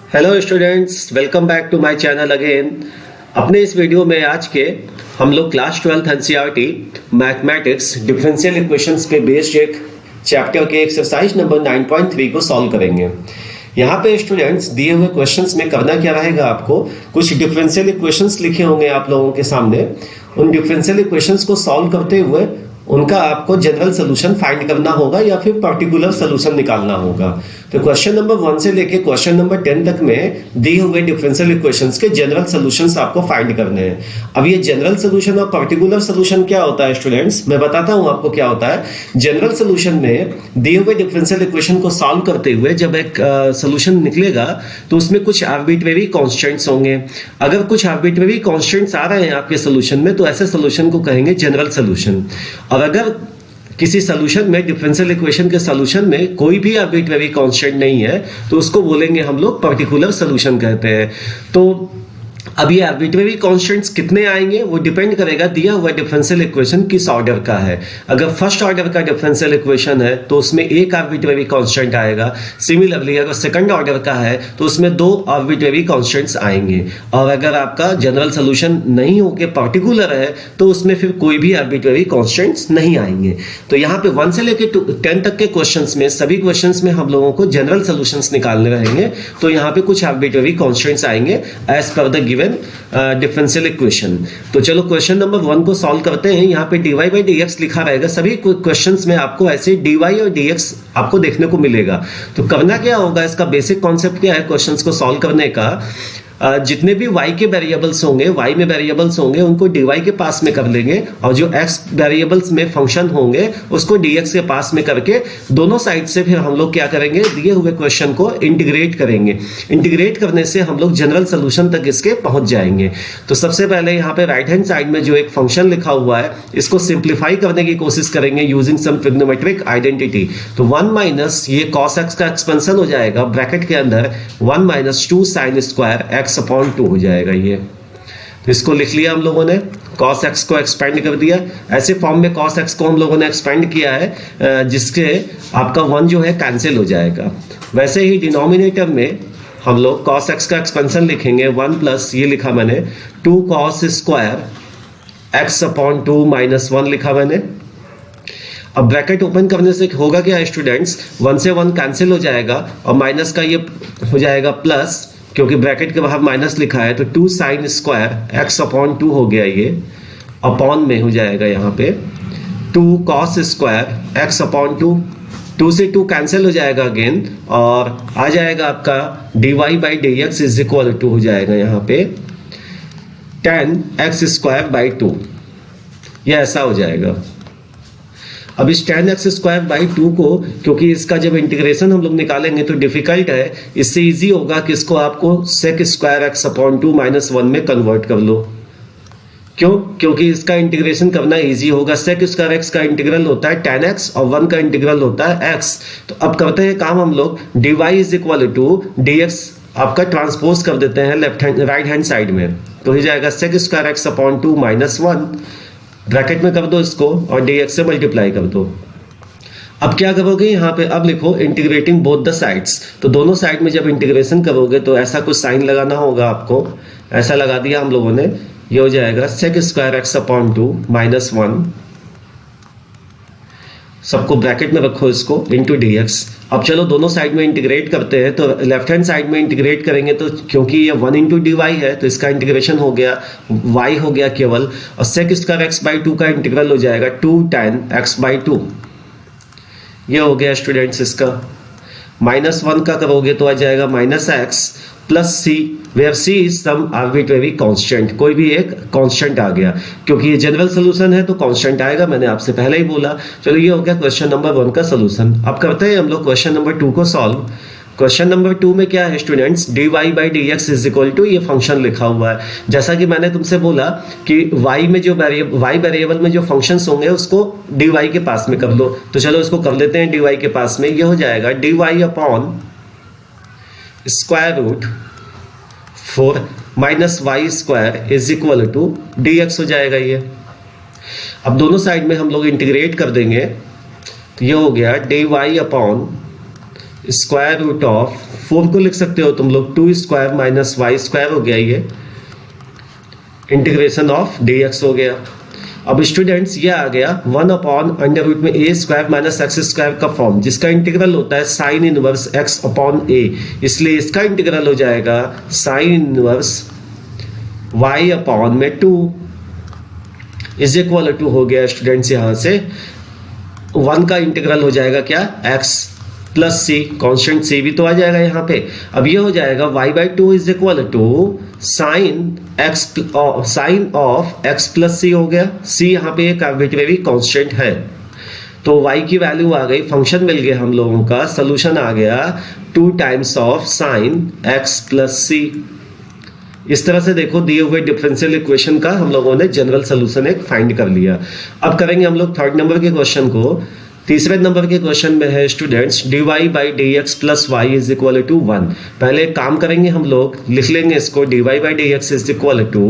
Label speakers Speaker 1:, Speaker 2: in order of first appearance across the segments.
Speaker 1: Hello students, welcome back to my channel again. अपने इस video में आज के हम लोग class 12th NCERT mathematics differential equations पे बेस्ड एक चैप्टर के एक्सरसाइज नंबर 9.3 को सॉल्व करेंगे। यहाँ पे स्टूडेंट्स दिए हुए क्वेश्चंस में करना क्या रहेगा, आपको कुछ डिफरेंशियल इक्वेशंस लिखे होंगे आप लोगों के सामने। उन डिफरेंशियल इक्वेशंस को सॉल्व करते हुए उनका आपको जनरल सोल्यूशन फाइंड करना होगा या फिर पर्टिकुलर सोल्यूशन निकालना होगा। तो क्वेश्चन नंबर 1 से लेके क्वेश्चन नंबर 10 तक में दिए हुए डिफरेंशियल इक्वेशंस के जनरल सोल्यूशंस आपको फाइंड करने हैं। अब ये जनरल सोल्यूशन और पर्टिकुलर सोल्यूशन क्या होता है स्टूडेंट्स, मैं बताता हूं आपको क्या होता है। जनरल सोल्यूशन में दिए हुए डिफरेंशियल इक्वेशन को सॉल्व करते हुए जब एक सोल्यूशन निकलेगा तो उसमें कुछ आर्बिट्रेरी कॉन्स्टेंट्स होंगे। अगर कुछ आर्बिट्रेरी कॉन्स्टेंट्स आ रहे हैं आपके सोल्यूशन में तो ऐसे सोल्यूशन को कहेंगे जनरल सोल्यूशन। और अगर किसी सॉल्यूशन में डिफरेंशियल इक्वेशन के सॉल्यूशन में कोई भी आर्बिट्रेरी कांस्टेंट नहीं है तो उसको बोलेंगे हम लोग पर्टिकुलर सॉल्यूशन कहते हैं। तो अब ये आर्बिट्रेरी कांस्टेंट्स कितने आएंगे वो डिपेंड करेगा दिया हुआ डिफरेंशियल इक्वेशन किस ऑर्डर का है। अगर फर्स्ट ऑर्डर का डिफरेंशियल इक्वेशन है तो उसमें एक आर्बिट्रेरी कांस्टेंट आएगा। सिमिलरली अगर सेकंड ऑर्डर का है तो उसमें दो आर्बिट्रेरी कांस्टेंट्स आएंगे। और अगर आपका जनरल सोल्यूशन नहीं होके पर्टिकुलर है तो उसमें फिर कोई भी आर्बिट्रेरी कांस्टेंट्स नहीं आएंगे। तो यहाँ पे 1 से लेके 10 तक के क्वेश्चंस में सभी क्वेश्चंस में हम लोगों को जनरल सोल्यूशंस निकालने रहेंगे। तो यहाँ पे कुछ आर्बिट्रेरी कांस्टेंट्स आएंगे as per the given differential equation. तो चलो क्वेश्चन नंबर 1 को सॉल्व करते हैं। यहाँ पे dy बाई dx लिखा रहेगा। सभी क्वेश्चंस में आपको ऐसे dy और dx आपको देखने को मिलेगा। तो करना क्या होगा, इसका बेसिक कॉन्सेप्ट क्या है क्वेश्चंस को सॉल्व करने का। जितने भी y के वेरिएबल्स होंगे, y में वेरिएबल्स होंगे उनको dy के पास में कर लेंगे और जो x वेरिएबल्स में फंक्शन होंगे उसको dx के पास में करके दोनों साइड से फिर हम लोग क्या करेंगे, दिए हुए क्वेश्चन को इंटीग्रेट करेंगे। इंटीग्रेट करने से हम लोग जनरल सोल्यूशन तक इसके पहुंच जाएंगे। तो सबसे पहले यहाँ पे राइट हैंड साइड में जो एक फंक्शन लिखा हुआ है इसको सिंप्लीफाई करने की कोशिश करेंगे यूजिंग सम ट्रिग्नोमेट्रिक आइडेंटिटी। तो 1 माइनस ये cos x का एक्सपेंशन हो जाएगा ब्रैकेट के अंदर 1 minus 2 sine square x upon 2 हो जाएगा ये। तो इसको लिख लिया हम लोगों ने, cos x को एक्सपेंड कर दिया। ऐसे फॉर्म में cos x को हम लोगों ने एक्सपेंड किया है जिसके आपका 1 जो है कैंसिल हो जाएगा। वैसे ही डिनोमिनेटर में हम लोग cos x का एक्सपेंशन लिखेंगे 1 प्लस ये लिखा मैंने 2 cos square x upon 2 minus 1 लिखा मैंने। अब ब्रैकेट ओपन करने से होगा क्या स्टूडेंट्स, 1 से 1 कैंसिल हो जाएगा और माइनस का ये हो जाएगा प्लस, क्योंकि ब्रैकेट के बाहर माइनस लिखा है। तो 2 साइन स्क्वायर x अपॉन 2 हो गया, ये अपॉन में हो जाएगा यहाँ पे 2 cos स्क्वायर x अपॉन 2। 2 से 2 कैंसिल हो जाएगा अगेन और आ जाएगा आपका dy by dx is equal to हो जाएगा यहाँ पे 10x स्क्वायर बाई 2। ये ऐसा हो जाएगा। अब इस 10x स्क्वायर बाई 2 को, क्योंकि इसका जब इंटीग्रेशन हम लोग निकालेंगे तो डिफिकल्ट है, इससे इजी होगा कि इसको आपको sec square x upon 2 minus 1 में कन्वर्ट कर लो। क्यों? क्योंकि इसका इंटीग्रेशन करना इजी होगा। sec स्क्वायर x का इंटीग्रल होता है 10x और 1 का इंटीग्रल होता है x। तो अब करते हैं काम हम लोग, dy is equal to dx आपका ट्रांसपोज कर देते हैं left hand right hand side में। तो हो जाएगा sec square x upon 2 minus 1, bracket में कर दो इसको और dx से मल्टीप्लाई कर दो। अब क्या करोगे यहाँ पे, अब लिखो इंटीग्रेटिंग बोथ द साइड्स। तो दोनों साइड में जब इंटीग्रेशन करोगे तो ऐसा कुछ साइन लगाना होगा आपको। ऐसा लगा दिया हम लोगों ने। ये हो जाएगा sec square x upon 2 minus 1, सबको ब्रैकेट में रखो इसको, इंटू dx। अब चलो दोनों साइड में इंटीग्रेट करते हैं। तो लेफ्ट हैंड साइड में इंटीग्रेट करेंगे तो क्योंकि ये 1 इंटू dy है तो इसका इंटीग्रेशन हो गया y हो गया केवल, और sec स्क्वायर x बाई 2 का इंटीग्रल हो जाएगा 2 tan x बाई 2। ये हो गया स्टूडेंट्स इसका। माइनस 1 का करोगे तो आ जाएगा minus x plus c, where c is some arbitrary constant. कोई भी एक कांस्टेंट आ गया, क्योंकि ये जनरल सोल्यूशन है तो कांस्टेंट आएगा, मैंने आपसे पहले ही बोला। चलो ये हो गया क्वेश्चन नंबर 1 का सोल्यूशन। अब करते हैं हम लोग क्वेश्चन नंबर 2 को सॉल्व। क्वेश्चन नंबर 2 में क्या है students, dy by dx is equal to ये फंक्शन लिखा हुआ है। जैसा कि मैंने तुमसे बोला कि y में जो y वेरिएबल में जो फंक्शंस होंगे उसको dy के पास में कर लो। तो चलो इसको कर लेते हैं dy के पास में। ये हो जाएगा dy upon square root 4 minus y square is equal to dx हो जाएगा ये। अब दोनों साइड में हम लोग इंटीग्रेट कर देंगे तो ये हो गया dy upon square root of 4 को लिख सकते हो तुम लोग 2 स्क्वायर माइनस वाई स्क्वायर हो गया, ये इंटीग्रेशन ऑफ dx हो गया। अब स्टूडेंट्स ये आ गया 1 अपॉन अंडर रूट में a square minus x square का फॉर्म, जिसका इंटीग्रल होता है sign inverse x upon a, इसलिए इसका इंटीग्रल हो जाएगा साइन इनवर्स y अपॉन में 2 इज इक्वल टू हो गया स्टूडेंट्स, यहां से 1 का इंटीग्रल हो जाएगा क्या x प्लस सी, कॉन्स्टेंट सी भी तो आ जाएगा यहाँ पे। अब ये हो जाएगा y by 2 is equal to sine of x plus C हो गया। c यहाँ पे एक आर्बिट्रेरी कांस्टेंट है, तो y की वैल्यू आ गई, फंक्शन मिल गया हम लोगों का, सोल्यूशन आ गया 2 times of sine x plus C. इस तरह से देखो दिए हुए डिफरेंशियल इक्वेशन का हम लोगों ने जनरल सोल्यूशन एक फाइंड कर लिया। अब करेंगे हम लोग थर्ड नंबर के क्वेश्चन को। तीसरे नंबर के क्वेश्चन में है students dy by d x plus y is equal to 1। पहले एक काम करेंगे हम लोग, लिख लेंगे इसको dy by d x is equal to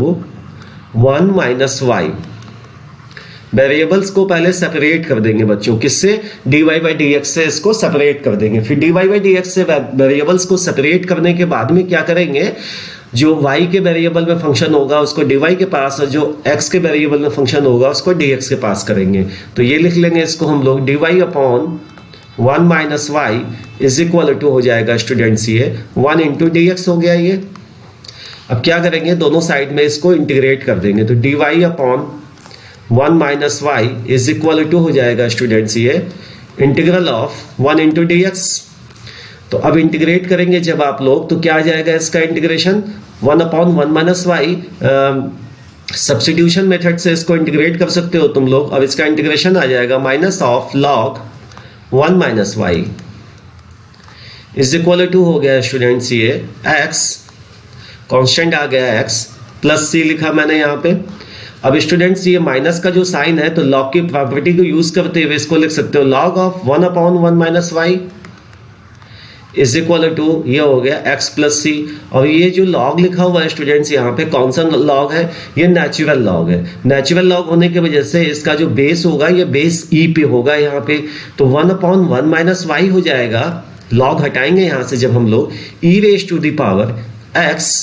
Speaker 1: 1 minus y. Variables को पहले सेपरेट कर देंगे बच्चों, किससे? dy बाई डी एक्स से इसको सेपरेट कर देंगे। फिर dy बाई डी एक्स से वेरिएबल्स को सेपरेट करने के बाद में क्या करेंगे, जो y के वेरिएबल में फंक्शन होगा उसको dy के पास, और जो x के वेरिएबल में फंक्शन होगा उसको dx के पास करेंगे। तो ये लिख लेंगे इसको हम लोग dy upon 1 minus y is equal to हो जाएगा स्टूडेंट्स ये 1 इंटू dx हो गया ये। अब क्या करेंगे, दोनों साइड में इसको इंटीग्रेट कर देंगे, तो dy upon 1 minus y is equal to हो जाएगा स्टूडेंट्स ये इंटीग्रल ऑफ 1 इंटू dx। तो अब इंटीग्रेट करेंगे जब आप लोग, तो क्या आ जाएगा इसका integration 1 upon 1 minus y. Substitution method से इसको इंटीग्रेट कर सकते हो तुम लोग। अब इसका इंटीग्रेशन आ जाएगा minus of log 1 minus y is equal to हो गया स्टूडेंट्स ये x, कांस्टेंट आ गया x प्लस सी लिखा मैंने यहाँ पे। अब स्टूडेंट्स ये माइनस का जो साइन है, तो लॉग की प्रॉपर्टी को यूज करते हुए इसको लिख सकते हो log of 1 upon 1 minus y is equal to ये हो गया x प्लस सी। और ये जो लॉग लिखा हुआ है स्टूडेंट्स यहाँ पे कौन सा लॉग है, ये नेचुरल लॉग है। नेचुरल लॉग होने की वजह से इसका जो बेस होगा ये बेस e पे होगा यहाँ पे, तो 1 अपॉन 1 माइनस वाई हो जाएगा। लॉग हटाएंगे यहाँ से जब हम लोग e raise to the power x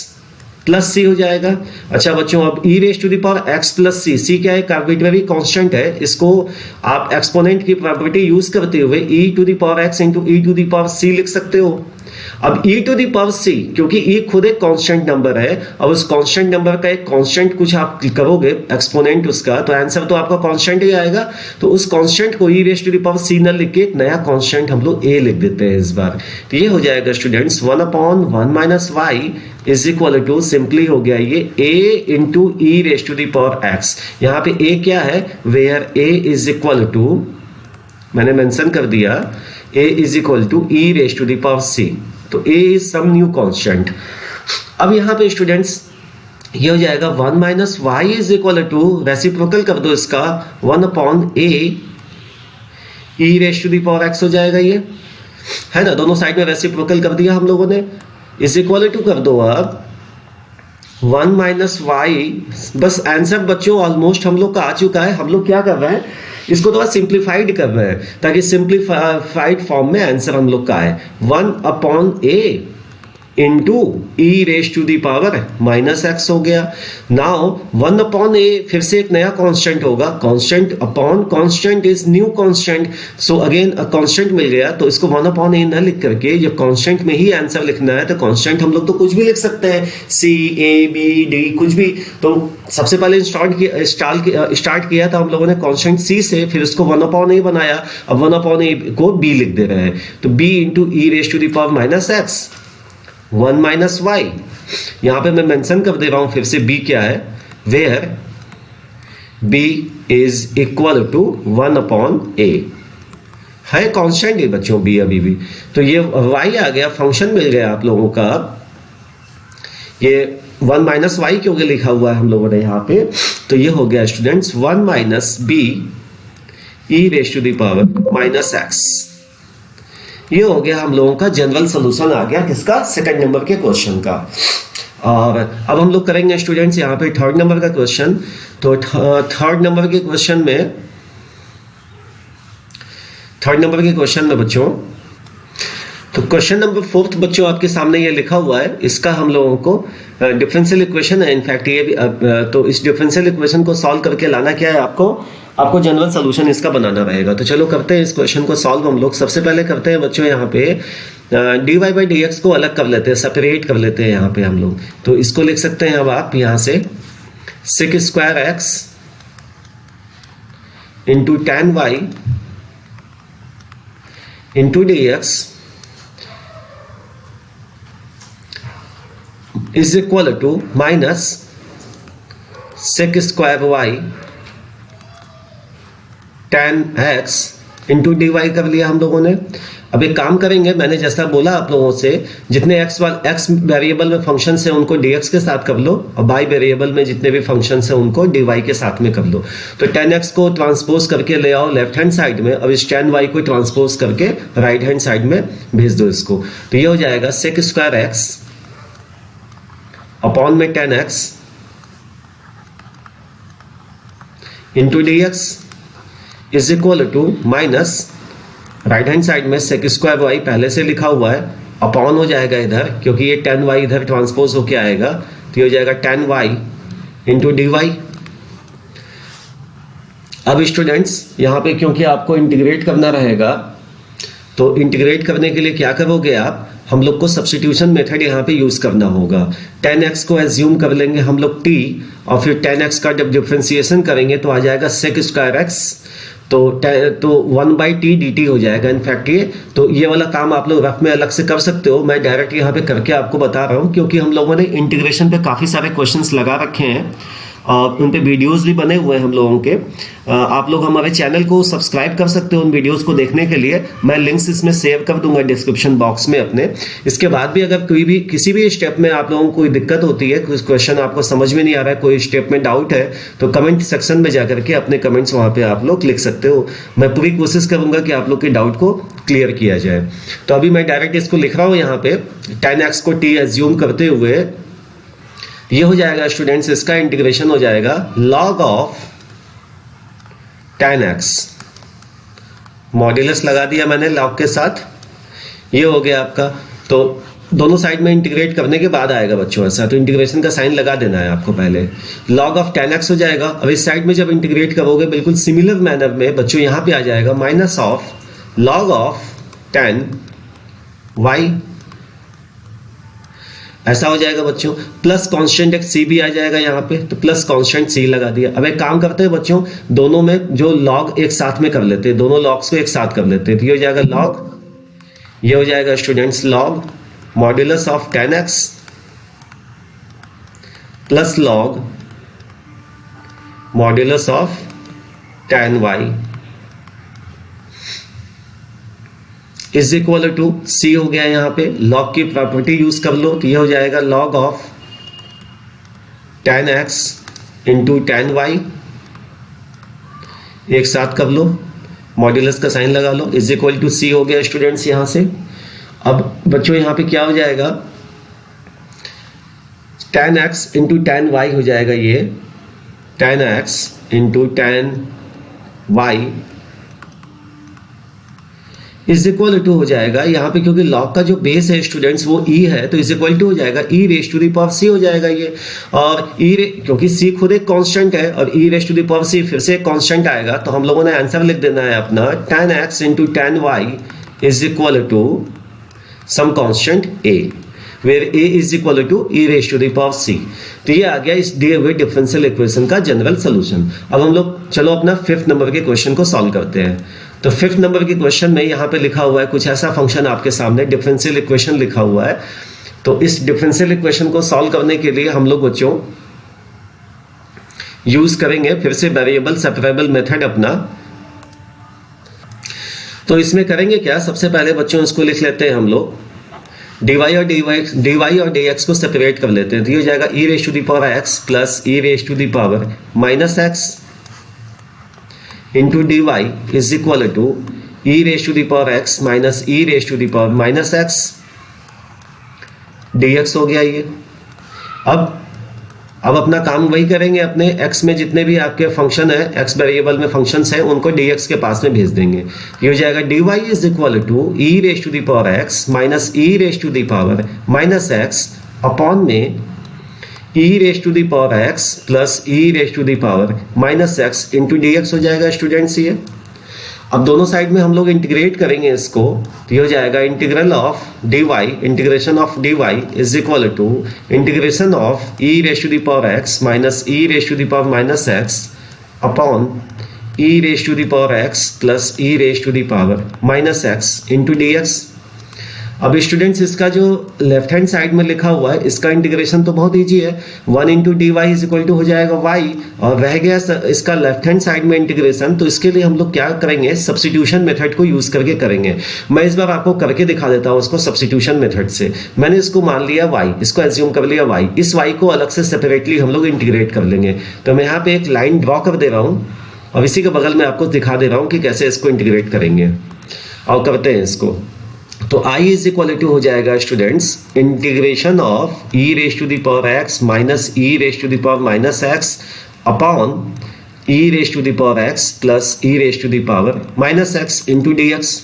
Speaker 1: plus C हो जाएगा। अच्छा बच्चों, अब e raise to the power x plus C, C क्या है, आर्बिट्रेरी कांस्टेंट है, इसको आप एक्सपोनेंट की प्रॉपर्टी यूज करते हुए e to the power x into e to the power c लिख सकते हो। अब e to the power c, क्योंकि e खुद एक कांस्टेंट नंबर है, और उस कांस्टेंट नंबर का एक कांस्टेंट कुछ आप करोगे एक्सपोनेंट उसका, तो आंसर तो आपका कांस्टेंट ही आएगा। तो उस कांस्टेंट को e raise to the power c न लिख के एक नया कांस्टेंट हम लोग a लिख देते हैं इस बार। तो ये हो जाएगा students 1 upon 1 minus y is equal to, simply हो गया ये a into e raise to the power x। यहाँ पे a क्या है, where a is equal to, मैंने मेंशन कर दिया a is equal to e raise to the power c, तो a is some new constant. अब यहाँ पे स्टूडेंट्स ये हो जाएगा 1 minus y is equal to, reciprocal कर दो इसका 1 upon a e raise to the power x हो जाएगा ये, है ना। दोनों साइड में रेसिप्रोकल कर दिया हम लोगों ने, इज इक्वल टू कर दो अब 1 माइनस वाई। बस आंसर बच्चों ऑलमोस्ट हम लोग का आ चुका है। हम लोग क्या कर रहे हैं, इसको थोड़ा सिंप्लीफाइड कर रहे हैं ताकि सिंप्लीफाइड फॉर्म में आंसर हम लोग का है 1 upon a into e raise to the power minus x हो गया। नाउ 1 अपॉन ए फिर से एक नया कांस्टेंट होगा, constant upon constant is new constant, so again constant मिल गया। तो इसको 1 अपॉन ए न लिख करके जब कांस्टेंट में ही आंसर लिखना है तो कांस्टेंट हम लोग तो कुछ भी लिख सकते हैं, सी ए बी डी कुछ भी। तो सबसे पहले स्टार्ट किया था हम लोगों ने कांस्टेंट सी से, फिर उसको 1 अपॉन ए बनाया। अब 1 अपॉन ए को बी लिख दे रहे हैं, तो b into e raise to the power minus x 1 minus y. यहां पे मैं मेंशन कर दे रहा हूं फिर से b क्या है, where b is equal to 1 upon a है, कांस्टेंट है बच्चों b अभी भी। तो ये y आ गया, फंक्शन मिल गया आप लोगों का। ये 1 माइनस वाई क्योंकि लिखा हुआ है हम लोगों ने यहाँ पे, तो ये हो गया students 1 minus b e raise to the power minus x. ये हो गया हम लोगों का जनरल सॉल्यूशन आ गया किसका, सेकंड नंबर के क्वेश्चन का। और अब हम लोग करेंगे स्टूडेंट्स यहाँ पे थर्ड नंबर का क्वेश्चन। तो थर्ड नंबर के क्वेश्चन में बच्चों तो क्वेश्चन नंबर 4 बच्चों आपके सामने ये लिखा हुआ है, इसका हम लोगों को डिफरेंशियल इक्वेशन है इनफैक्ट ये भी तो इस डिफरेंशियल इक्वेशन को सॉल्व करके लाना क्या है आपको जनरल सोल्यूशन इसका बनाना रहेगा। तो चलो करते हैं इस क्वेश्चन को सॉल्व हम लोग। सबसे पहले करते हैं बच्चों यहाँ पे dy बाई डी एक्स को अलग कर लेते हैं, सेपरेट कर लेते हैं यहाँ पे हम लोग। तो इसको लिख सकते हैं अब आप यहाँ से sec square x into tan y into d x is equal to minus sec square y tan x into d y कर लिया हम लोगों ने। अब एक काम करेंगे, मैंने जैसा बोला आप लोगों से, जितने x वेरिएबल में फंक्शन है उनको dx के साथ कर लो और y वेरिएबल में जितने भी फंक्शन है उनको dy के साथ में कर लो। तो tan x को ट्रांसपोज करके ले आओ लेफ्ट हैंड साइड में, अब इस tan y को ट्रांसपोज करके राइट हैंड साइड में भेज दो इसको। तो ये हो जाएगा सेक स्क्वायर एक्स अपॉन में tan x into d x is equal to minus right hand side में सेक स्क्वायर वाई पहले से लिखा हुआ है, अपॉन हो जाएगा इधर क्योंकि ये tan y इधर ट्रांसपोज होके आएगा, तो ये हो जाएगा tan y into d y. अब स्टूडेंट्स यहाँ पे क्योंकि आपको इंटीग्रेट करना रहेगा, तो इंटीग्रेट करने के लिए क्या करोगे आप, हम लोग को सब्स्टिट्यूशन मेथड यहाँ पे यूज करना होगा। tan x को एज्यूम कर लेंगे हम लोग t और फिर tan x का जब डिफरेंशिएशन करेंगे तो आ जाएगा सेक स्क्वायर x, तो 1 बाई टी डी टी हो जाएगा इनफैक्ट ये। तो ये वाला काम आप लोग रफ में अलग से कर सकते हो, मैं डायरेक्ट यहाँ पे करके आपको बता रहा हूँ क्योंकि हम लोगों ने इंटीग्रेशन पे काफ़ी सारे क्वेश्चंस लगा रखे हैं और उन पे वीडियोस भी बने हुए हैं हम लोगों के। आप लोग हमारे चैनल को सब्सक्राइब कर सकते हो उन वीडियोस को देखने के लिए, मैं लिंक्स इसमें सेव कर दूंगा डिस्क्रिप्शन बॉक्स में अपने। इसके बाद भी अगर किसी भी स्टेप में आप लोगों को कोई दिक्कत होती है, कोई क्वेश्चन आपको समझ में नहीं आ रहा है, कोई स्टेप में डाउट है, तो कमेंट सेक्शन में जाकर के अपने कमेंट्स वहाँ पे आप लोग लिख सकते हो। मैं पूरी कोशिश करूंगा कि आप लोग के डाउट को क्लियर किया जाए। तो अभी मैं डायरेक्ट इसको लिख रहा हूँ यहाँ पे, tan x को t एज्यूम करते हुए ये हो जाएगा स्टूडेंट्स, इसका इंटीग्रेशन हो जाएगा log of tan x, modulus लगा दिया मैंने log के साथ, ये हो गया आपका। तो दोनों साइड में इंटीग्रेट करने के बाद आएगा बच्चों ऐसा, तो इंटीग्रेशन का साइन लगा देना है आपको पहले। log ऑफ tan x हो जाएगा। अब इस साइड में जब इंटीग्रेट करोगे बिल्कुल सिमिलर मैनर में बच्चों यहाँ पे आ जाएगा minus of log of tan y, ऐसा हो जाएगा बच्चों। प्लस कांस्टेंट एक c भी आ जाएगा यहाँ पे, तो प्लस कांस्टेंट c लगा दिया। अब एक काम करते हैं बच्चों, दोनों में जो log एक साथ में कर लेते हैं, दोनों logs को एक साथ कर लेते हैं। तो ये हो जाएगा log, ये हो जाएगा students log modulus of tan x plus log modulus of tan y is equal to c हो गया। यहाँ पे log की प्रॉपर्टी यूज कर लो, तो ये हो जाएगा log of tan x into tan y, एक साथ कर लो, मॉड्यूलस का साइन लगा लो, इज इक्वल टू c हो गया स्टूडेंट्स यहाँ से। अब बच्चों यहाँ पे क्या हो जाएगा, tan x into tan y हो जाएगा, ये tan x into tan y is equal to हो जाएगा यहाँ पे, क्योंकि log का जो बेस है स्टूडेंट्स वो e है, तो इज इक्वल टू हो जाएगा e raise to the power c हो जाएगा ये। और क्योंकि c खुद एक कांस्टेंट है और e raise to the power c फिर से एक कांस्टेंट आएगा, तो हम लोगों ने आंसर लिख देना है अपना tan x into tan y is equal to some constant a, where a is equal to e raise to the power c। तो ये आ गया इस दिए हुए डिफरेंशियल इक्वेशन का जनरल सोल्यूशन। अब हम लोग चलो अपना 5th नंबर के क्वेश्चन को सॉल्व करते हैं। तो 5th नंबर के क्वेश्चन में यहाँ पे लिखा हुआ है कुछ ऐसा फंक्शन आपके सामने डिफरेंशियल इक्वेशन लिखा हुआ है। तो इस डिफरेंशियल इक्वेशन को सॉल्व करने के लिए हम लोग बच्चों यूज करेंगे फिर से वेरिएबल सेपरेबल मेथड अपना। तो इसमें करेंगे क्या, सबसे पहले बच्चों इसको लिख लेते हैं हम लोग, dy और dx को सेपरेट कर लेते हैं। तो ये हो जाएगा e raise to the power x plus e raise to the power minus x into dy is equal to e raise to the power x minus e raise to the power minus x dx हो गया ये। अब अब अपना काम वही करेंगे, अपने x में जितने भी आपके फंक्शन है, x वेरिएबल में फंक्शंस हैं, उनको dx के पास में भेज देंगे। ये हो जाएगा dy is equal to e raise to the power x minus e raise to the power minus x upon में e raise to the power x plus e raise to the power minus x into dx हो जाएगा students. ये अब दोनों side में हम लोग integrate करेंगे इसको, तो ये हो जाएगा integral of dy, integration of dy is equal to integration of e raise to the power x minus e raise to the power minus x upon e raise to the power x plus e raise to the power minus x into dx। अब students इसका जो left hand side में लिखा हुआ है इसका integration तो बहुत इजी है, 1 into d y is equal to हो जाएगा y, और रह गया इसका लेफ्ट हैंड साइड में इंटीग्रेशन। तो इसके लिए हम लोग क्या करेंगे, सब्स्टिट्यूशन मेथड को यूज करके करेंगे। मैं इस बार आपको करके दिखा देता हूँ उसको सब्स्टिट्यूशन मेथड से। मैंने इसको मान लिया y, इसको एज्यूम कर लिया y, इस y को अलग से सेपरेटली हम लोग इंटीग्रेट कर लेंगे। तो मैं यहाँ पे एक लाइन ड्रॉ कर दे रहा हूँ और इसी के बगल में आपको दिखा दे रहा हूँ कि कैसे इसको इंटीग्रेट करेंगे और करते हैं इसको। तो i इज इक्वल टू हो जाएगा students integration of e raise to the power x minus e raise to the power minus x upon e raise to the power x plus e raise to the power minus x into dx।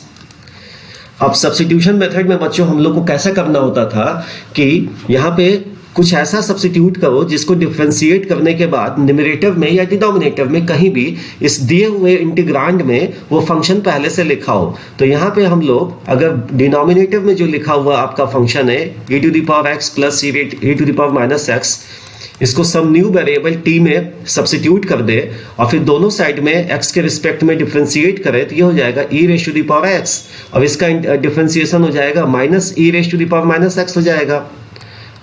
Speaker 1: अब substitution method में बच्चों हम लोग को कैसा करना होता था कि यहाँ पे कुछ ऐसा सब्स्टिट्यूट करो जिसको डिफरेंशिएट करने के बाद न्यूमरेटर में या डिनोमिनेटर में कहीं भी इस दिए हुए इंटीग्रांड में वो फंक्शन पहले से लिखा हो। तो यहाँ पे हम लोग अगर डिनोमिनेटर में जो लिखा हुआ आपका फंक्शन है e to the power x plus e to the power minus x, इसको सम न्यू वेरिएबल t में सब्स्टिट्यूट कर दे और फिर दोनों साइड में x के रिस्पेक्ट में डिफरेंशिएट करे, तो ये हो जाएगा e raise to the power x और इसका डिफरेंशिएशन हो जाएगा minus e raise to the power minus x हो जाएगा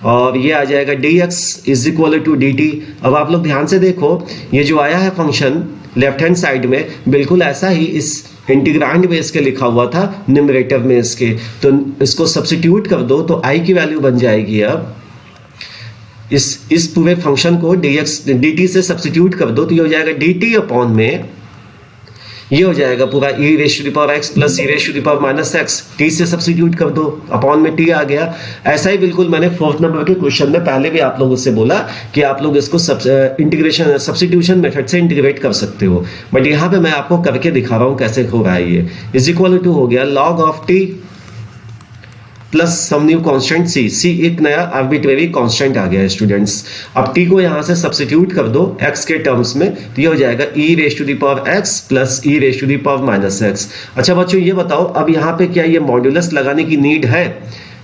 Speaker 1: और ये आ जाएगा dx is equal to dt। अब आप लोग ध्यान से देखो, ये जो आया है फंक्शन लेफ्ट हैंड साइड में बिल्कुल ऐसा ही इस इंटीग्रांड में इसके लिखा हुआ था न्यूमरेटर में इसके। तो इसको सब्स्टिट्यूट कर दो तो i की वैल्यू बन जाएगी, अब इस पूरे फंक्शन को dx dt से सब्स्टिट्यूट कर दो तो ये हो जाएगा dt अपॉन में ये हो जाएगा पूरा e raise to the power x plus e raise to the power minus x, t से सब्स्टिट्यूट कर दो अपॉन में t आ गया। ऐसा ही बिल्कुल मैंने 4th नंबर के क्वेश्चन में पहले भी आप लोगों से बोला कि आप लोग इसको इंटीग्रेशन सब्स्टिट्यूशन मेथड से इंटीग्रेट कर सकते हो, बट यहाँ पे मैं आपको करके दिखा रहा हूँ कैसे हो रहा है। ये इज इक्वल टू हो गया log of t plus some new constant c एक नया आर्बिट्रेरी कांस्टेंट आ गया है स्टूडेंट्स। अब t को यहाँ से सब्स्टिट्यूट कर दो x के टर्म्स में, तो ये हो जाएगा e raise to the power x plus e raise to the power minus x। अच्छा बच्चों ये बताओ, अब यहाँ पे क्या ये मॉड्यूलस लगाने की नीड है?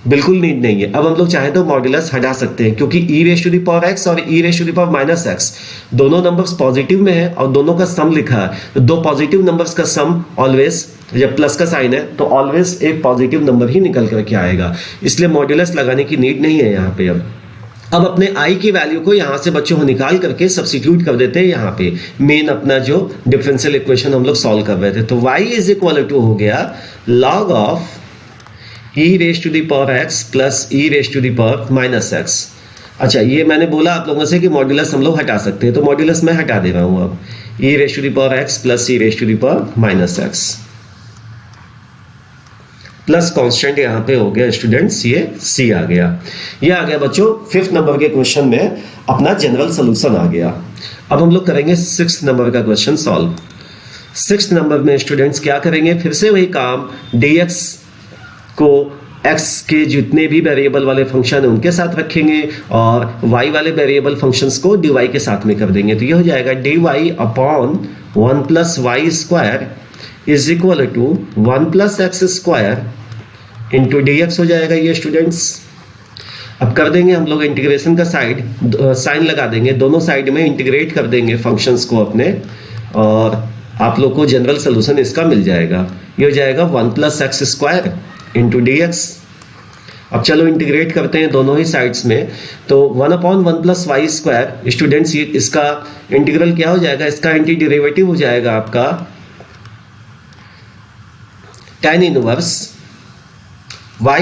Speaker 1: बिल्कुल नीड नहीं है। अब हम लोग चाहे तो मॉड्यूलस हटा सकते हैं क्योंकि e raise to the power x और e raise to the power minus x दोनों नंबर्स पॉजिटिव में है और दोनों का सम लिखा है। तो दो पॉजिटिव नंबर्स का सम ऑलवेज, जब प्लस का साइन है तो ऑलवेज एक पॉजिटिव नंबर ही निकल करके आएगा, इसलिए मॉड्यूलस लगाने की नीड नहीं है यहाँ पे। अब अपने i की वैल्यू को यहाँ से बच्चों निकाल करके सब्स्टिट्यूट कर देते हैं यहाँ पे मेन अपना जो डिफरेंशियल इक्वेशन हम लोग सॉल्व कर रहे थे। तो y इज इक्वल टू हो गया log of e raise to the power x plus e raise to the power minus x। अच्छा ये मैंने बोला आप लोगों से कि मॉड्यूलस हम लोग हटा सकते हैं, तो मॉड्यूलस मैं हटा दे रहा हूँ। अब e raise to the power x plus e raise to the power minus x plus constant यहाँ पे हो गया स्टूडेंट्स, ये c आ गया। ये आ गया बच्चों 5th नंबर के क्वेश्चन में अपना जनरल सोल्यूशन आ गया। अब हम लोग करेंगे 6th नंबर का क्वेश्चन सॉल्व। 6th नंबर में स्टूडेंट्स क्या करेंगे, फिर से वही काम, dx को x के जितने भी वेरिएबल वाले फंक्शन है उनके साथ रखेंगे और y वाले वेरिएबल फंक्शंस को dy के साथ में कर देंगे। तो ये हो जाएगा dy upon 1 plus y square is equal to 1 plus x square into dx हो जाएगा ये स्टूडेंट्स। अब कर देंगे हम लोग इंटीग्रेशन का साइन लगा देंगे, दोनों साइड में इंटीग्रेट कर देंगे फंक्शंस को अपने और आप लोग को जनरल सोल्यूशन इसका मिल जाएगा। ये हो जाएगा 1 plus x square into dx। अब चलो इंटीग्रेट करते हैं दोनों ही साइड्स में, तो 1 upon 1 plus y square students, ये इसका इंटीग्रल क्या हो जाएगा, इसका एंटी डेरिवेटिव हो जाएगा आपका tan inverse y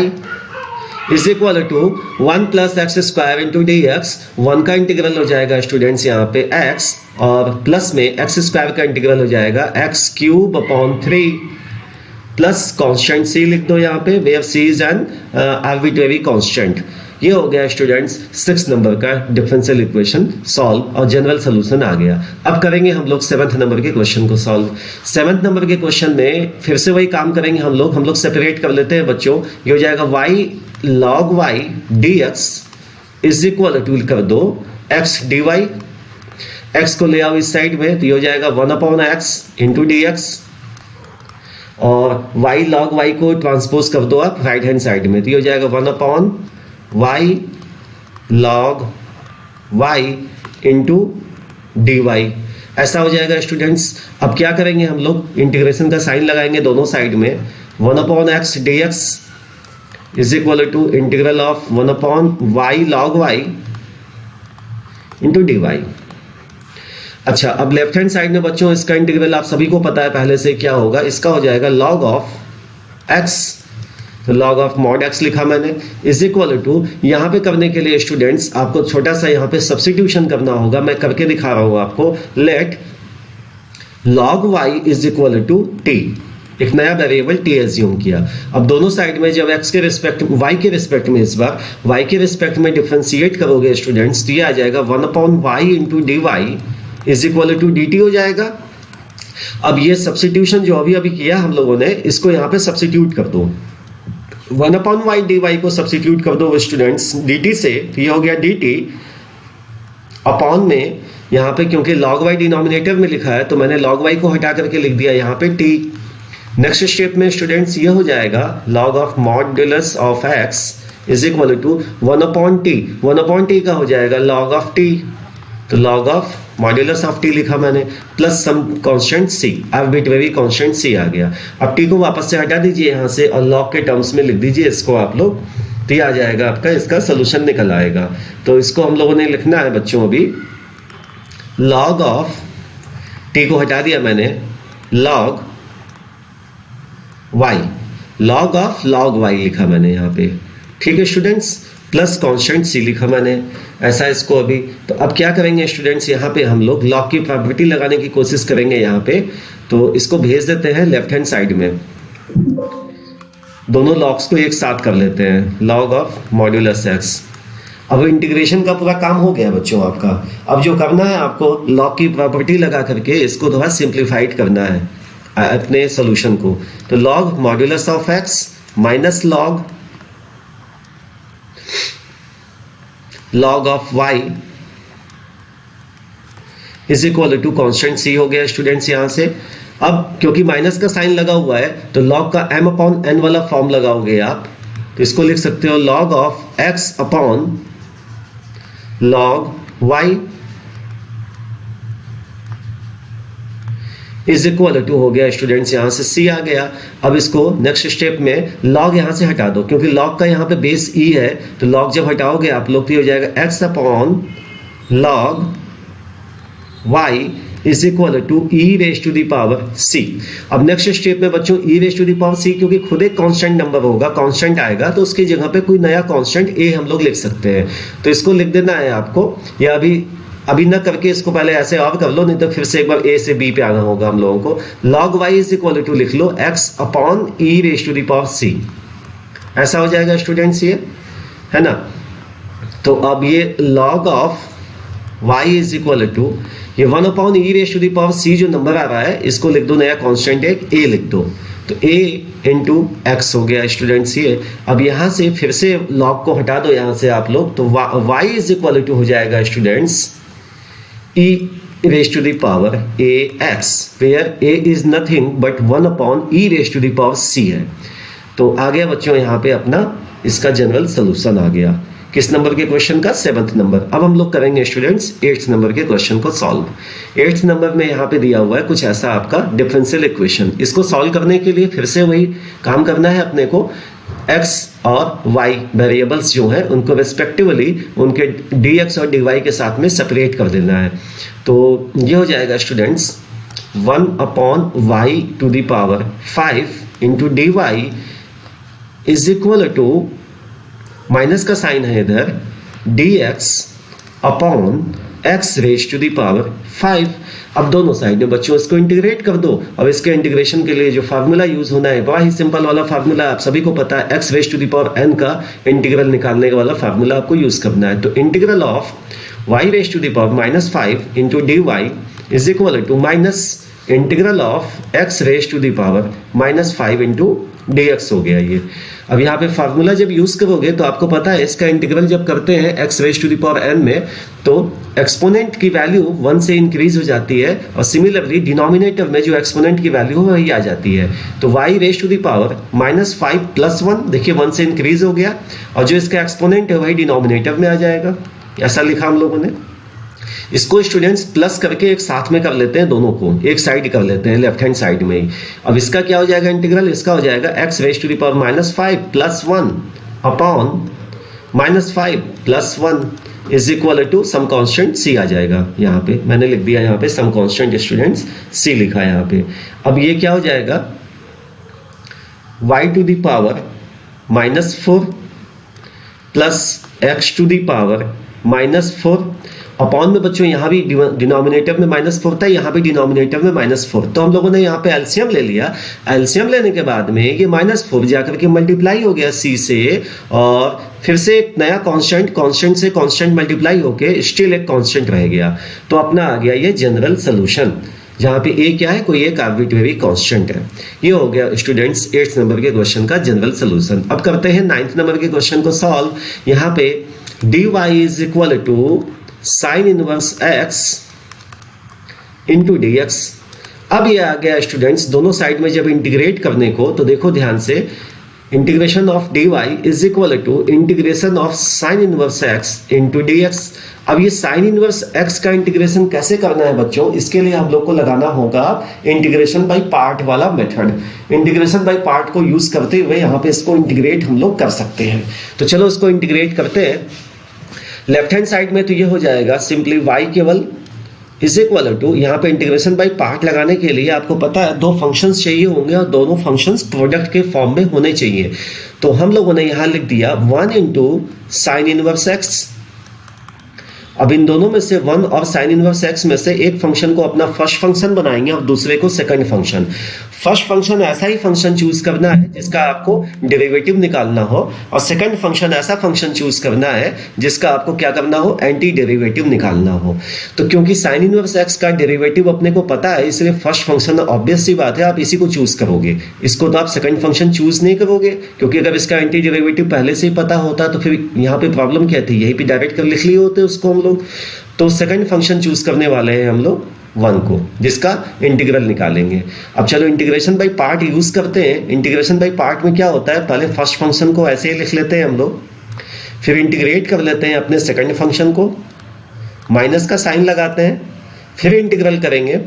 Speaker 1: is equal to 1 plus x square into dx। 1 का इंटीग्रल हो जाएगा स्टूडेंट्स यहाँ पे x और प्लस में एक्स स्क्वायर का इंटीग्रल हो जाएगा x cube upon 3 plus constant c लिख दो यहाँ पे, where c is an arbitrary constant. ये हो गया स्टूडेंट्स 6 नंबर का डिफरेंशियल इक्वेशन सॉल्व और जनरल सोल्यूशन आ गया। अब करेंगे हम लोग 7th नंबर के क्वेश्चन को सॉल्व। 7th नंबर के क्वेश्चन में फिर से वही काम करेंगे हम लोग सेपरेट कर लेते हैं बच्चों। ये हो जाएगा y log y dx is equal to कर दो x dy, x को ले आओ इस साइड में तो ये हो जाएगा 1/x इंटू डी एक्स, और y log y को ट्रांसपोज कर दो आप राइट हैंड साइड में तो ये हो जाएगा 1/y log y into d y. ऐसा हो जाएगा स्टूडेंट्स। अब क्या करेंगे हम लोग, इंटीग्रेशन का साइन लगाएंगे दोनों साइड में। 1/x dx is equal to integral of 1/y log y into d y. अच्छा, अब लेफ्ट हैंड साइड में बच्चों इसका इंटीग्रल आप सभी को पता है पहले से क्या होगा, इसका हो जाएगा log ऑफ x, तो log ऑफ mod x लिखा मैंने, इज इक्वल टू यहाँ पे करने के लिए स्टूडेंट्स आपको छोटा सा यहाँ पे सब्स्टिट्यूशन करना होगा, मैं करके दिखा रहा हूँ आपको। Let log y is equal to t, एक नया वेरिएबल t एज्यूम किया। अब दोनों साइड में जब x के रिस्पेक्ट y के रिस्पेक्ट में, इस बार y के रिस्पेक्ट में डिफरेंशिएट करोगे स्टूडेंट्स तो ये आ जाएगा 1/y into d y is equal to d t हो जाएगा। अब ये सब्स्टिट्यूशन जो अभी किया हम लोगों ने, इसको यहाँ पे सब्स्टिट्यूट कर दो। 1/y डी वाई को सब्स्टिट्यूट कर दो स्टूडेंट्स डी टी से, तो ये हो गया डी टी अपॉन में, यहाँ पे क्योंकि log y डिनोमिनेटर में लिखा है तो मैंने log y को हटा करके लिख दिया यहाँ पे t। नेक्स्ट स्टेप में स्टूडेंट्स ये हो जाएगा log of modulus of x is equal to 1/t, 1/t का हो जाएगा log ऑफ t, तो log of modulus of t लिखा मैंने, plus some constant c, arbitrary constant c आ गया। अब t को वापस से हटा दीजिए यहाँ से और log के टर्म्स में लिख दीजिए इसको आप लोग, तो ये आ जाएगा आपका, इसका सोल्यूशन निकल आएगा। तो इसको हम लोगों ने लिखना है बच्चों अभी, log ऑफ t को हटा दिया मैंने, log y, log of log y लिखा मैंने यहाँ पे, ठीक है स्टूडेंट्स, प्लस कांस्टेंट c लिखा मैंने, ऐसा इसको अभी। तो अब क्या करेंगे स्टूडेंट्स, यहाँ पे हम लोग log की प्रॉपर्टी लगाने की कोशिश करेंगे यहाँ पे, तो इसको भेज देते हैं लेफ्ट हैंड साइड में, दोनों लॉग्स को एक साथ कर लेते हैं, log ऑफ मॉड्यूलस x। अब इंटीग्रेशन का पूरा काम हो गया बच्चों आपका। अब जो करना है आपको, log की प्रॉपर्टी लगा करके इसको थोड़ा सिंप्लीफाइड करना है अपने सोल्यूशन को। तो log modulus of x minus log of y is equal to constant c हो गया स्टूडेंट्स यहाँ से। अब क्योंकि माइनस का साइन लगा हुआ है तो log का m/n वाला फॉर्म लगाओगे आप, तो इसको लिख सकते हो log of x upon log y is equal to हो गया स्टूडेंट्स, यहाँ से c आ गया। अब इसको नेक्स्ट स्टेप में log यहाँ से हटा दो, क्योंकि log का यहाँ पे बेस e है, तो log जब हटाओगे आप लोग तो हो जाएगा x upon log y is equal to e raise to the power c। अब नेक्स्ट स्टेप में बच्चों e raise to the power c, क्योंकि खुद एक कांस्टेंट नंबर होगा, कांस्टेंट आएगा तो उसकी जगह पे कोई नया कांस्टेंट a हम लोग लिख सकते हैं, तो इसको लिख देना है आपको। या अभी ना करके इसको पहले ऐसे और कर लो, नहीं तो फिर से एक बार a से b पे आना होगा हम लोगों को। log y is equal to लिख लो x upon e raise to the power c, ऐसा हो जाएगा स्टूडेंट्स, ये है ना। तो अब ये log of y is equal to ये 1/e raise to the power c जो नंबर आ रहा है, इसको लिख दो, नया कांस्टेंट एक a लिख दो, तो a इंटू x हो गया स्टूडेंट्स ये। अब यहाँ से फिर से log को हटा दो यहाँ से आप लोग, तो y इज इक्वल टू हो जाएगा students e raised to the power ax, where a is nothing but 1/e raised to the power c है। तो आ गया बच्चों यहाँ पे अपना इसका जनरल सोल्यूशन आ गया। किस नंबर के क्वेश्चन का? 7th number. अब हम लोग करेंगे स्टूडेंट्स 8th नंबर के क्वेश्चन को सॉल्व। 8th नंबर में यहाँ पे दिया हुआ है कुछ ऐसा आपका डिफरेंशियल इक्वेशन। इसको सॉल्व करने के लिए फिर से वही काम करना है अपने को, x और y वेरिएबल्स जो हैं उनको रिस्पेक्टिवली उनके dx और dy के साथ में सेपरेट कर देना है। तो ये हो जाएगा students 1/y to the power 5 into d y is equal to, minus का साइन है इधर, dx upon x raise to the power 5। अब दोनों साइड में बच्चों इसको इंटीग्रेट कर दो। अब इसके इंटीग्रेशन के लिए जो फार्मूला यूज होना है बड़ा ही सिंपल वाला फार्मूला, आप सभी को पता है, x raise to the power n का इंटीग्रल निकालने वाला फार्मूला आपको यूज करना है। तो integral of y raise to the power -5 into dy is equal to minus integral of x raise to the power -5 into dx हो गया ये। अब यहाँ पे फार्मूला जब यूज करोगे तो आपको पता है इसका इंटीग्रल जब करते हैं x raise to the power n में तो एक्सपोनेंट की वैल्यू 1 से इंक्रीज हो जाती है और सिमिलरली डिनोमिनेटर में जो एक्सपोनेंट की वैल्यू है वही आ जाती है। तो y raise to the power -5 plus 1, देखिए 1 से इंक्रीज हो गया और जो इसका एक्सपोनेंट है वही डिनोमिनेटर में आ जाएगा। ऐसा लिखा हम लोगों ने। इसको स्टूडेंट्स प्लस करके एक साथ में कर लेते हैं, दोनों को एक साइड कर लेते हैं, लेफ्ट हैंड साइड में ही। अब इसका क्या हो जाएगा इंटीग्रल, इसका हो जाएगा x raise to the power -5 plus 1 upon -5 plus 1 is equal to some constant c आ जाएगा। यहाँ पे मैंने लिख दिया, यहाँ पे सम कांस्टेंट स्टूडेंट्स c लिखा है यहाँ पे। अब ये क्या हो जाएगा, y to the power -4 plus x to the power -4 upon में बच्चों यहाँ भी डिनोमिनेटर में -4 था, यहाँ भी डिनोमिनेटर में -4। तो हम लोगों ने यहाँ पे एलसीएम ले लिया। एलसीएम लेने के बाद में ये -4 जाकर के मल्टीप्लाई हो गया c से और फिर से एक नया कांस्टेंट से कांस्टेंट मल्टीप्लाई होके स्टिल एक कांस्टेंट रह गया। तो अपना आ गया ये जनरल सोल्यूशन, जहाँ पे a क्या है, कोई एक आर्बिट्रेरी कांस्टेंट है। ये हो गया स्टूडेंट्स 8th नंबर के क्वेश्चन का जनरल सोल्यूशन। अब करते हैं 9th नंबर के क्वेश्चन को सॉल्व। यहाँ पे dy is equal to sine inverse x into dx। अब ये आ गया स्टूडेंट्स दोनों साइड में जब इंटीग्रेट करने को, तो देखो ध्यान से, integration of dy is equal to integration of sine inverse x into dx। अब ये साइन इनवर्स x का इंटीग्रेशन कैसे करना है बच्चों, इसके लिए हम लोग को लगाना होगा इंटीग्रेशन बाय पार्ट वाला मेथड। इंटीग्रेशन बाय पार्ट को यूज करते हुए यहाँ पे इसको इंटीग्रेट हम लोग कर सकते हैं। तो चलो इसको इंटीग्रेट करते हैं। लेफ्ट हैंड साइड में तो ये हो जाएगा सिंपली y केवल इज इक्वल टू, यहाँ पे इंटीग्रेशन बाय पार्ट लगाने के लिए आपको पता है दो फंक्शंस चाहिए होंगे और दोनों फंक्शंस प्रोडक्ट के फॉर्म में होने चाहिए। तो हम लोगों ने यहाँ लिख दिया 1 इंटू साइन इनवर्स x। अब इन दोनों में से 1 और साइन इनवर्स x में से एक फंक्शन को अपना फर्स्ट फंक्शन बनाएंगे और दूसरे को सेकंड फंक्शन। फर्स्ट फंक्शन ऐसा ही फंक्शन चूज करना है जिसका आपको डेरिवेटिव निकालना हो और सेकंड फंक्शन ऐसा फंक्शन चूज करना है जिसका आपको क्या करना हो, एंटी डेरिवेटिव निकालना हो। तो क्योंकि साइन इनवर्स x का डेरिवेटिव अपने को पता है, इसलिए फर्स्ट फंक्शन ऑब्वियस सी बात है आप इसी को चूज करोगे। इसको तो आप सेकंड फंक्शन चूज नहीं करोगे, क्योंकि अगर इसका एंटी डेरिवेटिव पहले से ही पता होता तो फिर यहाँ पे प्रॉब्लम क्या थी, यही पे डायरेक्ट कर लिख लिए होते उसको हम लोग। तो सेकंड फंक्शन चूज करने वाले हैं हम लोग 1 को, जिसका इंटीग्रल निकालेंगे। अब चलो इंटीग्रेशन बाय पार्ट यूज करते हैं। इंटीग्रेशन बाय पार्ट में क्या होता है, पहले फर्स्ट फंक्शन को ऐसे ही लिख लेते हैं हम लोग, फिर इंटीग्रेट कर लेते हैं अपने सेकंड फंक्शन को, माइनस का साइन लगाते हैं, फिर इंटीग्रल करेंगे।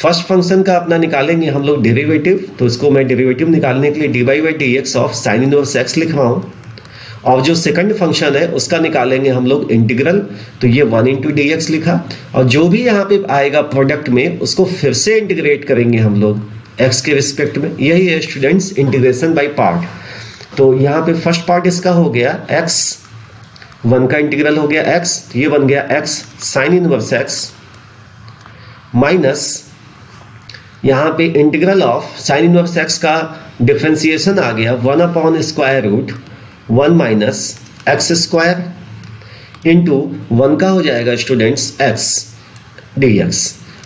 Speaker 1: फर्स्ट फंक्शन का अपना निकालेंगे हम लोग डेरिवेटिव, तो इसको मैं डेरिवेटिव निकालने के लिए dy by dx of sine inverse x लिख रहा हूँ। और जो सेकंड फंक्शन है उसका निकालेंगे हम लोग इंटीग्रल, तो ये 1 इंटू dx लिखा। और जो भी यहाँ पे आएगा प्रोडक्ट में उसको फिर से इंटीग्रेट करेंगे हम लोग x के रिस्पेक्ट में। यही है स्टूडेंट्स इंटीग्रेशन बाय पार्ट। तो यहाँ पे फर्स्ट पार्ट इसका हो गया x, 1 का इंटीग्रल हो गया x, ये बन गया x sine inverse x minus यहाँ पे integral of sine inverse x का डिफरेंशिएशन आ गया 1 upon square root 1 minus x square into 1 का हो जाएगा स्टूडेंट्स x dx।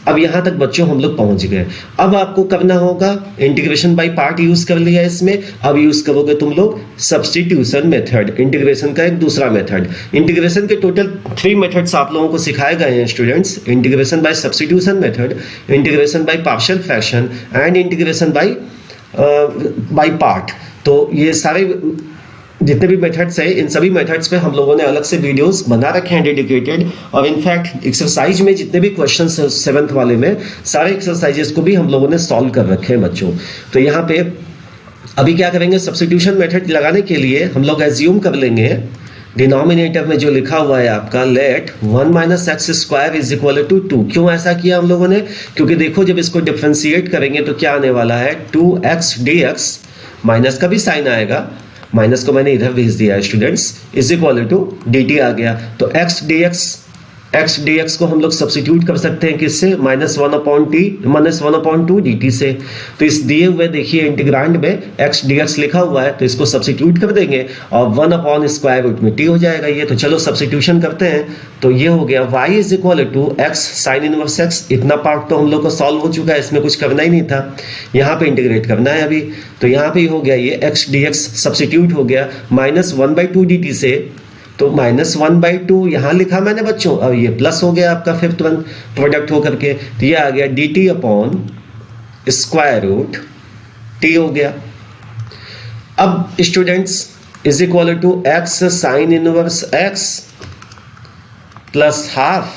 Speaker 1: अब यहां तक बच्चों हम लोग पहुंच गए। अब आपको करना होगा इंटीग्रेशन बाय पार्ट यूज कर लिया इसमें, अब यूज करोगे तुम लोग सब्स्टिट्यूशन मेथड, इंटीग्रेशन का एक दूसरा मेथड। इंटीग्रेशन के टोटल 3 मेथड्स आप लोगों को सिखाए गए हैं students, integration by substitution method, integration by partial fraction and integration by part. तो ये सारे जितने भी मेथड्स हैं, इन सभी मेथड्स पे हम लोगों ने अलग से वीडियोस बना रखे हैं डेडिकेटेड। और इनफैक्ट एक्सरसाइज में जितने भी क्वेश्चंस हैं 7th वाले में, सारे एक्सरसाइजेस को भी हम लोगों ने सॉल्व कर रखे हैं बच्चों। तो यहाँ पे अभी क्या करेंगे, सब्स्टिट्यूशन मेथड लगाने के लिए हम लोग एज्यूम कर लेंगे डिनोमिनेटर में जो लिखा हुआ है आपका let 1 minus x square is equal to 2। क्यों ऐसा किया हम लोगों ने, क्योंकि देखो जब इसको डिफ्रेंशिएट करेंगे तो क्या आने वाला है 2x dx, माइनस का भी साइन आएगा, माइनस को मैंने इधर भेज दिया है students, is equal to dt आ गया। तो x dx x d x को हम लोग सब्सिट्यूट कर सकते हैं किससे, -1/2 dt से। तो इस दिए हुए देखिए इंटीग्रांड में एक्स डी एक्स लिखा हुआ है, तो इसको सब्सिट्यूट कर देंगे और 1/√t हो जाएगा ये। तो चलो सब्सिट्यूशन करते हैं। तो ये हो गया y = x sin inverse x। इतना पार्ट तो हम लोग को सॉल्व हो चुका है, इसमें कुछ करना ही नहीं था, यहाँ पे इंटीग्रेट करना है अभी। तो यहाँ पे हो गया ये x dx सब्सिट्यूट हो गया -1/2 dt से। तो -1/2 यहाँ लिखा मैंने बच्चों, अब ये प्लस हो गया आपका फिर तुरंत प्रोडक्ट होकर के। तो ये आ गया dt/√t हो गया। अब students = x sin inverse x plus half,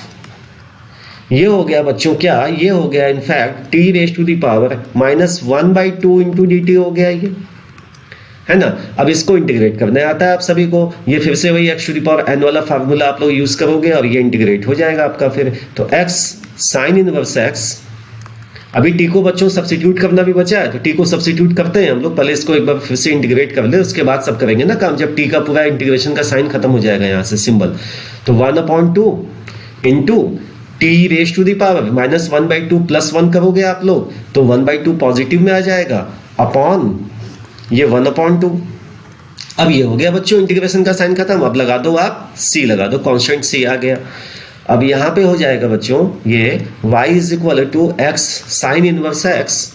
Speaker 1: ये हो गया बच्चों क्या, ये हो गया इनफैक्ट t⁻⁻1/2 × dt हो गया ये, है ना। अब इसको इंटीग्रेट करने आता है आप सभी को, ये फिर से वही x⁴n वाला फार्मूला आप लोग यूज करोगे और ये इंटीग्रेट हो जाएगा आपका फिर। तो x sin इनवर्स x, अभी t को बच्चों सब्सिट्यूट करना भी बचा है, तो t को सब्सिट्यूट करते हैं हम लोग। पहले इसको एक बार फिर से इंटीग्रेट कर ले, उसके बाद सब करेंगे ना काम, जब t का पूरा इंटीग्रेशन का साइन खत्म हो जाएगा यहाँ से सिंबल। तो 1/2 इंटू t⁻⁻1/2 प्लस 1 करोगे आप लोग, तो 1/2 पॉजिटिव में आ जाएगा अपॉन ये 1/2। अब ये हो गया बच्चों इंटीग्रेशन का साइन खत्म। अब लगा दो आप c, लगा दो, कांस्टेंट c आ गया। अब यहां पे हो जाएगा बच्चों ये y = x sin inverse x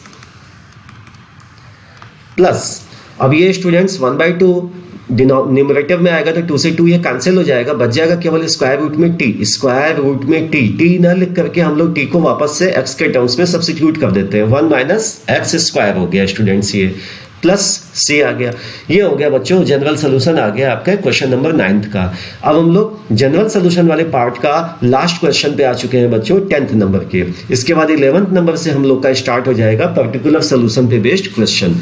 Speaker 1: plus, अब ये स्टूडेंट्स 1/2 न्यूमरेटर में आएगा तो 2 से 2 ये कैंसिल हो जाएगा, बच जाएगा केवल स्क्वायर रूट में t। t ना लिख करके हम लोग t को वापस से x के टर्म्स में सब्स्टिट्यूट कर देते हैं। 1 - x² हो गया स्टूडेंट्स ये, प्लस c आ गया। ये हो गया बच्चों जनरल सोल्यूशन आ गया आपका क्वेश्चन नंबर 9 का। अब हम लोग जनरल सोल्यूशन वाले पार्ट का लास्ट क्वेश्चन पे आ चुके हैं बच्चों 10th नंबर के। इसके बाद 11th नंबर से हम लोग का स्टार्ट हो जाएगा पर्टिकुलर सोल्यूशन पे बेस्ड क्वेश्चन।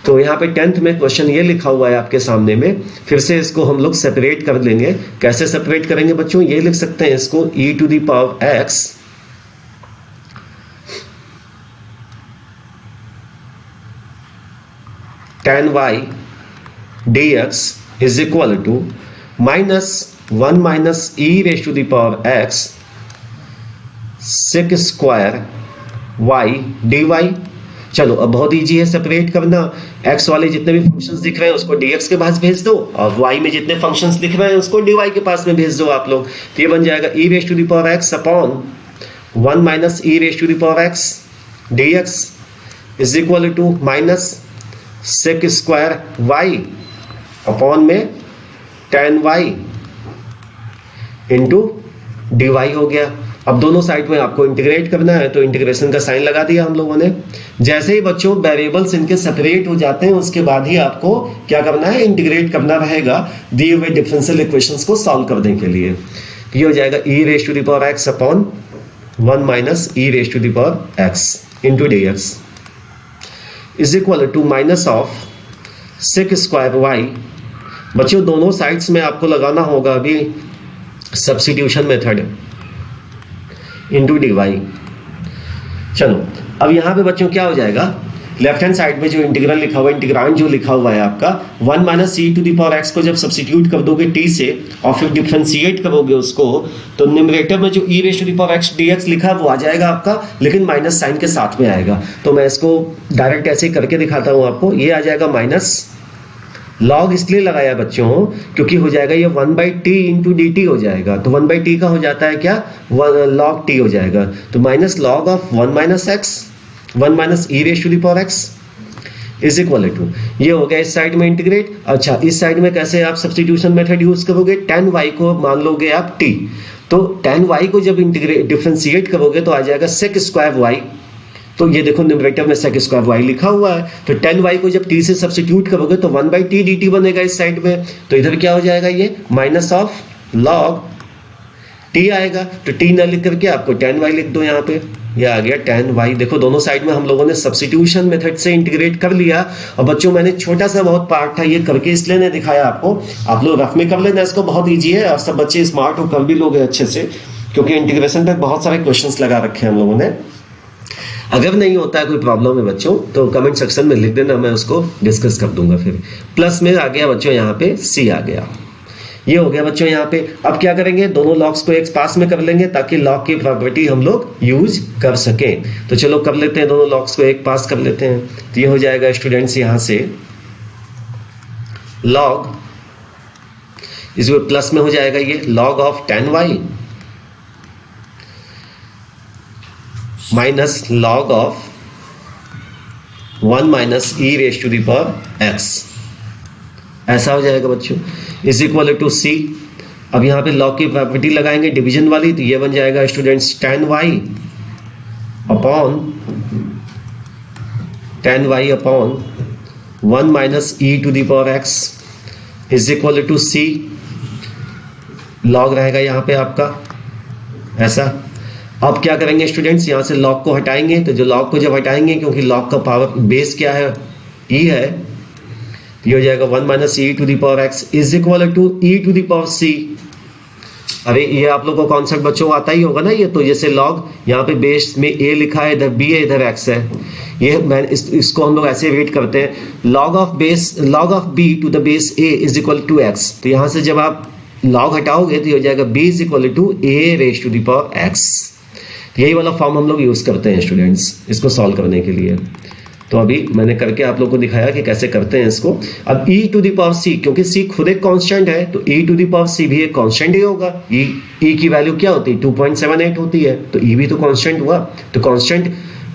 Speaker 1: तो यहाँ पे 10th में क्वेश्चन ये लिखा हुआ है आपके सामने में, फिर से इसको हम लोग सेपरेट कर लेंगे। कैसे सेपरेट करेंगे बच्चों, ये लिख सकते हैं इसको e⁻x tan y dx is equal to -1 - e⁻x sec square y dy। चलो अब बहुत इजी है सेपरेट करना। x वाले जितने भी फंक्शंस दिख रहे हैं उसको dx के पास भेज दो, और y में जितने फंक्शंस दिख रहे हैं उसको dy के पास में भेज दो आप लोग। तो ये बन जाएगा e⁻x upon 1 - e⁻x dx is equal to minus sec square y upon में tan y इंटू dy हो गया। अब दोनों साइड में आपको इंटीग्रेट करना है, तो इंटीग्रेशन का साइन लगा दिया हम लोगों ने। जैसे ही बच्चों वेरिएबल्स इनके सेपरेट हो जाते हैं उसके बाद ही आपको क्या करना है, इंटीग्रेट करना रहेगा दिए हुए डिफरेंशियल इक्वेशंस को सॉल्व करने के लिए। ये हो जाएगा e⁻x upon 1 - e⁻x into dx is equal to minus of sec square y। बच्चों दोनों साइड्स में आपको लगाना होगा अभी सब्स्टिट्यूशन मेथड इंटू dy। चलो अब यहां पे बच्चों क्या हो जाएगा, लेफ्ट हैंड साइड में जो इंटीग्रल लिखा हुआ है, इंटीग्रांड जो लिखा हुआ है आपका 1 - e⁻x को जब सब्स्टिट्यूट कर दोगे t से और फिर डिफरेंशिएट करोगे उसको, तो न्यूमरेटर में जो e⁻x dx लिखा है वो आ जाएगा आपका, लेकिन माइनस साइन के साथ में आएगा। तो मैं इसको डायरेक्ट ऐसे करके दिखाता हूं आपको। ये आ जाएगा माइनस, लॉग इसलिए लगाया बच्चों क्योंकि हो जाएगा ये 1/t इंटू dt हो जाएगा। तो 1/t का हो जाता है क्या, log t हो जाएगा। तो minus log of 1 - x 1 - e⁻x is equal to, ये हो गया इस साइड में इंटीग्रेट। अच्छा इस साइड में कैसे आप सब्स्टिट्यूशन मेथड यूज करोगे, tan y को मान लोगे आप t, तो tan y को जब इंटीग्रेट डिफरेंशिएट करोगे तो आ जाएगा सेक स्क्वायर y। तो ये देखो न्यूमरेटर में सेक स्क्वायर y लिखा हुआ है, तो tan y को जब t से सब्स्टिट्यूट करोगे तो 1/t dt बनेगा इस साइड में। तो इधर क्या हो जाएगा, ये माइनस ऑफ log t आएगा। तो t ना लिख करके आपको tan y लिख दो यहाँ पे, ये आ गया tan y। देखो दोनों साइड में हम लोगों ने सब्स्टिट्यूशन मेथड से इंटीग्रेट कर लिया। और बच्चों मैंने छोटा सा बहुत पार्ट था ये करके इसलिए नहीं दिखाया आपको, आप लोग रफ में कर लेना, इसको बहुत ईजी है और सब बच्चे स्मार्ट हो कर भी लोग अच्छे से, क्योंकि इंटीग्रेशन पे बहुत सारे क्वेश्चंस लगा रखे हैं हम लोगों ने। अगर नहीं होता है कोई प्रॉब्लम है बच्चों तो कमेंट सेक्शन में लिख देना, मैं उसको डिस्कस कर दूंगा। फिर प्लस में आ गया बच्चों यहाँ पे c आ गया। ये हो गया बच्चों यहाँ पे। अब क्या करेंगे, दोनों लॉग्स को एक पास में कर लेंगे ताकि लॉग की प्रॉपर्टी हम लोग यूज कर सकें। तो चलो कर लेते हैं, दोनों लॉग्स को एक पास कर लेते हैं। तो ये हो जाएगा स्टूडेंट्स यहाँ से लॉग इसको प्लस में हो जाएगा ये log of 10y minus log of 1 minus e raise to the power x, ऐसा हो जाएगा बच्चों, इज इक्वल टू c। अब यहाँ पे लॉग की प्रॉपर्टी लगाएंगे डिवीजन वाली, तो ये बन जाएगा students 10y upon 1 minus e to the power x is equal to c। Log रहेगा यहाँ पे आपका ऐसा। अब क्या करेंगे स्टूडेंट्स, यहाँ से लॉग को हटाएंगे, तो जो लॉग को जब हटाएंगे, क्योंकि लॉग का पावर बेस क्या है, e है, तो ये हो जाएगा 1 minus e to the power x is equal to e to the power c। अरे ये आप लोगों को कॉन्सेप्ट बच्चों आता ही होगा ना। ये तो जैसे लॉग यहाँ पे बेस में a लिखा है, इधर b है, इधर x है, ये मैं इसको हम लोग ऐसे रीड करते हैं, log of b to the base a is equal to x। तो यहाँ से जब आप लॉग हटाओगे तो हो जाएगा b is equal to a raise to the power x। यही वाला फॉर्म हम लोग यूज करते हैं स्टूडेंट्स इसको सॉल्व करने के लिए। तो अभी मैंने करके आप लोगों को दिखाया कि कैसे करते हैं इसको। अब e to the power c, क्योंकि c खुद एक कांस्टेंट है, तो e to the power c भी एक कांस्टेंट ही होगा। e की वैल्यू क्या होती है, 2.78 होती है, तो e भी तो कांस्टेंट हुआ। तो कांस्टेंट